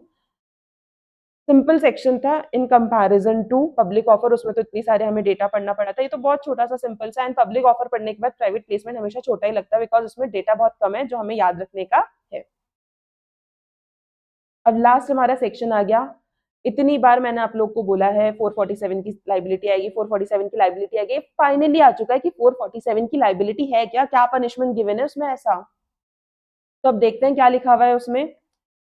सिंपल सेक्शन था in comparison to public offer, उसमें तो इतनी सारे हमें डेटा पढ़ना पड़ा था। ये तो बहुत छोटा सा सिंपल सा, एंड पब्लिक ऑफर पढ़ने के बाद प्राइवेट प्लेसमेंट हमेशा छोटा ही लगता है बिकॉज उसमें डेटा बहुत कम है जो हमें याद रखने का है। अब लास्ट हमारा सेक्शन आ गया। इतनी बार मैंने आप लोग को बोला है 447 की लाइबिलिटी आएगी, 447 की लाइबिलिटी आएगी, फाइनली आ चुका है कि 447 की लाइबिलिटी है क्या, क्या पनिशमेंट गिवन है उसमें ऐसा। तो अब देखते हैं क्या लिखा हुआ है उसमें।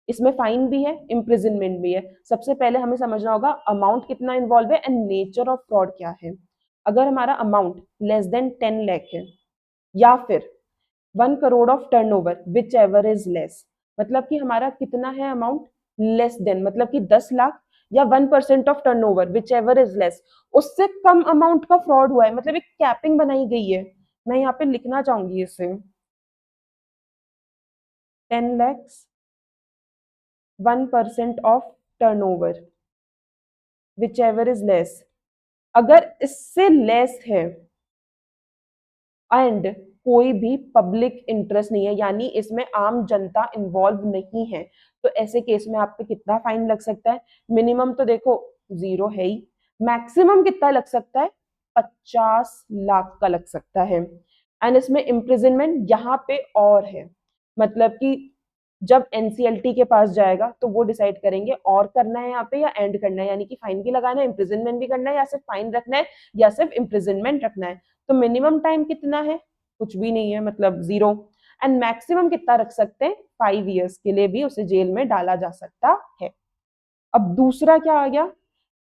इसमें फाइन भी है, इम्प्रिजनमेंट भी है। सबसे पहले हमें समझना होगा अमाउंट कितना इन्वॉल्व है एंड नेचर ऑफ फ्रॉड क्या है। अगर हमारा अमाउंट लेस देन 10 लाख है या फिर 1 crore of turnover which ever is less, मतलब कि हमारा कितना है अमाउंट लेस देन, मतलब कि 10 लाख या 1% of turnover which ever is less, उससे कम अमाउंट का फ्रॉड हुआ है, मतलब एक कैपिंग बनाई गई है। मैं यहाँ पे लिखना चाहूंगी इसे 10 lakhs 1% of turnover which ever is less. अगर इससे लेस है एंड कोई भी पब्लिक इंटरेस्ट नहीं है, यानी इसमें आम जनता इन्वॉल्व नहीं है, तो ऐसे केस में आप पे कितना फाइन लग सकता है। मिनिमम तो देखो 0 है ही, मैक्सिमम कितना लग सकता है 50 लाख का लग सकता है। एंड इसमें इम्प्रिजनमेंट यहाँ पे और है, मतलब कि जब एनसीएलटी के पास जाएगा तो वो डिसाइड करेंगे और करना है यहाँ पे या एंड करना है, यानी कि फाइन भी लगाना है, इम्प्रिजनमेंट भी करना है, या सिर्फ फाइन रखना है या सिर्फ इम्प्रिजनमेंट रखना है। तो मिनिमम टाइम कितना है, कुछ भी नहीं है, मतलब 0। एंड मैक्सिमम कितना रख सकते हैं, 5 years के लिए भी उसे जेल में डाला जा सकता है। अब दूसरा क्या आ गया,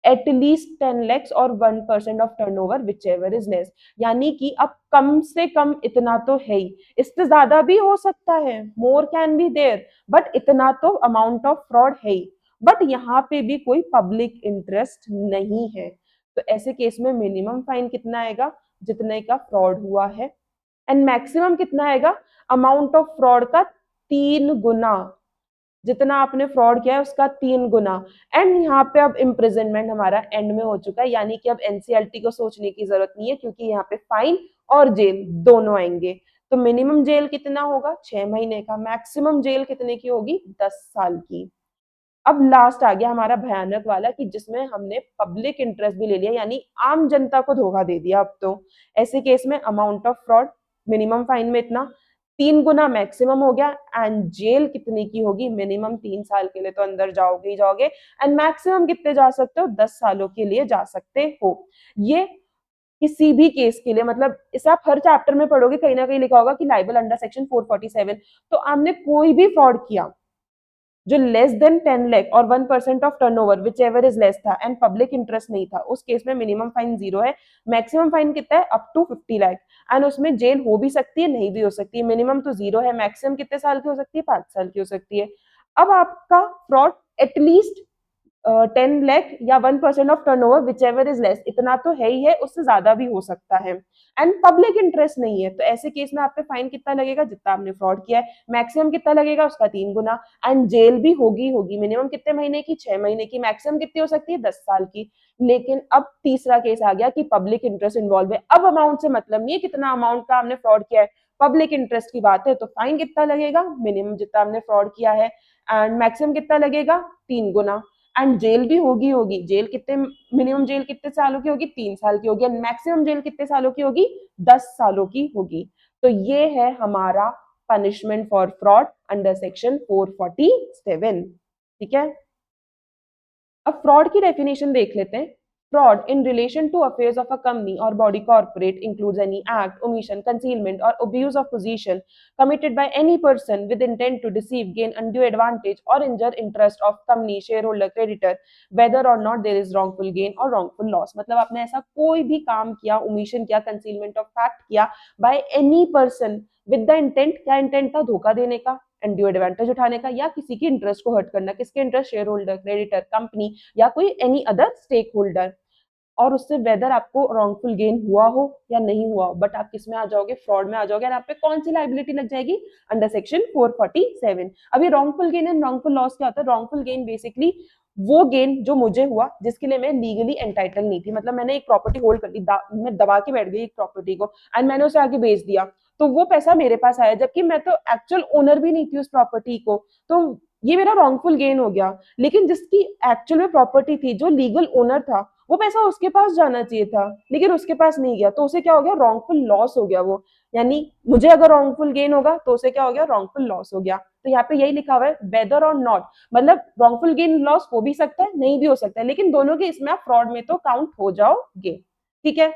एटलीस्ट 10 lakhs और 1% of turnover which ever is less, यानी कि अब कम से कम इतना तो है ही, इससे ज्यादा भी हो सकता है, more can be there, but इतना तो अमाउंट ऑफ फ्रॉड है ही, बट यहाँ पे भी कोई पब्लिक इंटरेस्ट नहीं है। तो ऐसे केस में मिनिमम फाइन कितना आएगा, जितने का फ्रॉड हुआ है, एंड मैक्सिमम कितना आएगा, अमाउंट ऑफ फ्रॉड का 3 गुना, जितना आपने फ्रॉड किया है उसका 3 गुना। एंड यहाँ पे अब इम्प्रिजनमेंट हमारा एंड में हो चुका है, यानी कि अब एनसीएलटी को सोचने की जरूरत नहीं है, क्योंकि यहाँ पे फाइन और जेल दोनों आएंगे। तो मिनिमम जेल कितना होगा, 6 महीने का, मैक्सिमम जेल कितने की होगी, 10 साल की। अब लास्ट आ गया हमारा भयानक वाला, कि जिसमें हमने पब्लिक इंटरेस्ट भी ले लिया, यानी आम जनता को धोखा दे दिया। अब तो ऐसे केस में amount of fraud minimum fine में इतना, 3 गुना मैक्सिमम हो गया, एंड जेल कितने की होगी, मिनिमम 3 साल के लिए तो अंदर जाओगे ही जाओगे, एंड मैक्सिमम कितने जा सकते हो, 10 सालों के लिए जा सकते हो। ये किसी भी केस के लिए, मतलब इसे आप हर चैप्टर में पढ़ोगे, कहीं ना कहीं लिखा होगा कि लाइबल अंडर सेक्शन 447। तो आपने कोई भी फ्रॉड किया जो लेस देन 10 लाख और 1% of turnover which ever is less था एंड पब्लिक इंटरेस्ट नहीं था, उस केस में मिनिमम फाइन 0 है, मैक्सिमम फाइन कितना है, अप टू 50 लाख, एंड उसमें जेल हो भी सकती है, नहीं भी हो सकती है। मिनिमम तो 0 है, मैक्सिमम कितने साल की हो सकती है, 5 साल की हो सकती है। अब आपका फ्रॉड एटलीस्ट 10 लाख या 1% of turnover which ever is less, इतना तो है ही है, उससे ज्यादा भी हो सकता है, एंड पब्लिक इंटरेस्ट नहीं है। तो ऐसे केस में आप पे फाइन कितना लगेगा, जितना आपने फ्रॉड किया है, मैक्सिमम कितना लगेगा, उसका 3 गुना, एंड जेल भी होगी होगी। मिनिमम कितने महीने की, 6 महीने की, मैक्सिमम कितनी हो सकती है, 10 साल की। लेकिन अब तीसरा केस आ गया कि पब्लिक इंटरेस्ट इन्वॉल्व है। अब अमाउंट से मतलब नहीं है कितना अमाउंट का हमने फ्रॉड किया है, पब्लिक इंटरेस्ट की बात है, तो फाइन कितना लगेगा, मिनिमम जितना हमने फ्रॉड किया है, एंड मैक्सिमम कितना लगेगा, 3 गुना, एंड जेल भी होगी होगी। जेल कितने, मिनिमम जेल कितने सालों की होगी, 3 साल की होगी, एंड मैक्सिमम जेल कितने सालों की होगी, 10 सालों की होगी। तो ये है हमारा punishment for fraud under section 447। ठीक है, अब फ्रॉड की डेफिनेशन देख लेते हैं। Fraud in relation to affairs of a company or body corporate includes any act, omission, concealment or abuse of position committed by any person with intent to deceive, gain undue advantage or injure interest of company, shareholder, creditor, whether or not there is wrongful gain or wrongful loss। मतलब आपने ऐसा कोई भी काम किया, omission किया, concealment of fact किया by any person with the intent, क्या इंटेंट था, धोखा देने का, एंड्यू एडवांटेज उठाने का, या किसी की इंटरेस्ट को हर्ट करना, किसके interest, share holder, creditor, company या कोई एनी अदर स्टेक होल्डर, और उससे वेदर आपको रॉन्गफुल गेन हुआ हो या नहीं हुआ हो, बट आप किस में आ जाओगे, फ्रॉड में आ जाओगे, और आप पे कौन सी लाइबिलिटी लग जाएगी, अंडर सेक्शन 447। अभी wrongful gain and wrongful loss क्या होता है, रॉन्गफुल गेन बेसिकली वो गेन जो मुझे हुआ जिसके लिए मैं लीगली एंटाइटल नहीं थी, मतलब मैंने एक प्रॉपर्टी होल्ड कर ली, मैं दबा के बैठ गई एक प्रॉपर्टी को एंड मैंने उसे आगे बेच दिया, तो वो पैसा मेरे पास आया जबकि मैं तो एक्चुअल ओनर भी नहीं थी उस प्रॉपर्टी को। तो ये मेरा रॉन्गफुल गेन हो गया। लेकिन जिसकी एक्चुअल में प्रॉपर्टी थी, जो लीगल ओनर था, वो पैसा उसके पास जाना चाहिए था, लेकिन उसके पास नहीं गया, तो उसे क्या हो गया, रॉन्गफुल लॉस हो गया वो। यानी मुझे अगर रॉन्गफुल गेन होगा तो उसे क्या हो गया, रॉन्गफुल लॉस हो गया। तो यहाँ पे यही लिखा हुआ है वेदर और नॉट, मतलब रॉन्गफुल गेन लॉस हो भी सकता है, नहीं भी हो सकता है, लेकिन दोनों के इसमें आप फ्रॉड में तो काउंट हो जाओगे। ठीक है,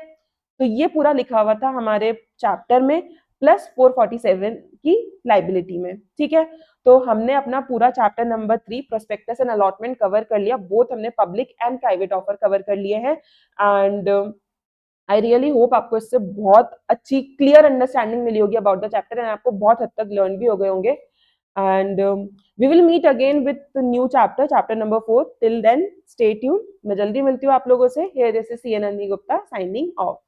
तो ये पूरा लिखा हुआ था हमारे चैप्टर में, प्लस 447 की लाइबिलिटी में। ठीक है, तो हमने अपना पूरा chapter number 3 prospectus and allotment cover कर लिया, बोथ हमने public and private offer cover कर लिए हैं। एंड आई रियली होप आपको इससे बहुत अच्छी क्लियर अंडरस्टैंडिंग मिली होगी अबाउट द चैप्टर एंड आपको बहुत हद तक लर्न भी हो गए होंगे। And we will meet again with new chapter, chapter number 4। Till then stay tuned, मैं जल्दी मिलती हूँ आप लोगों से। Here this is C N Gupta signing of.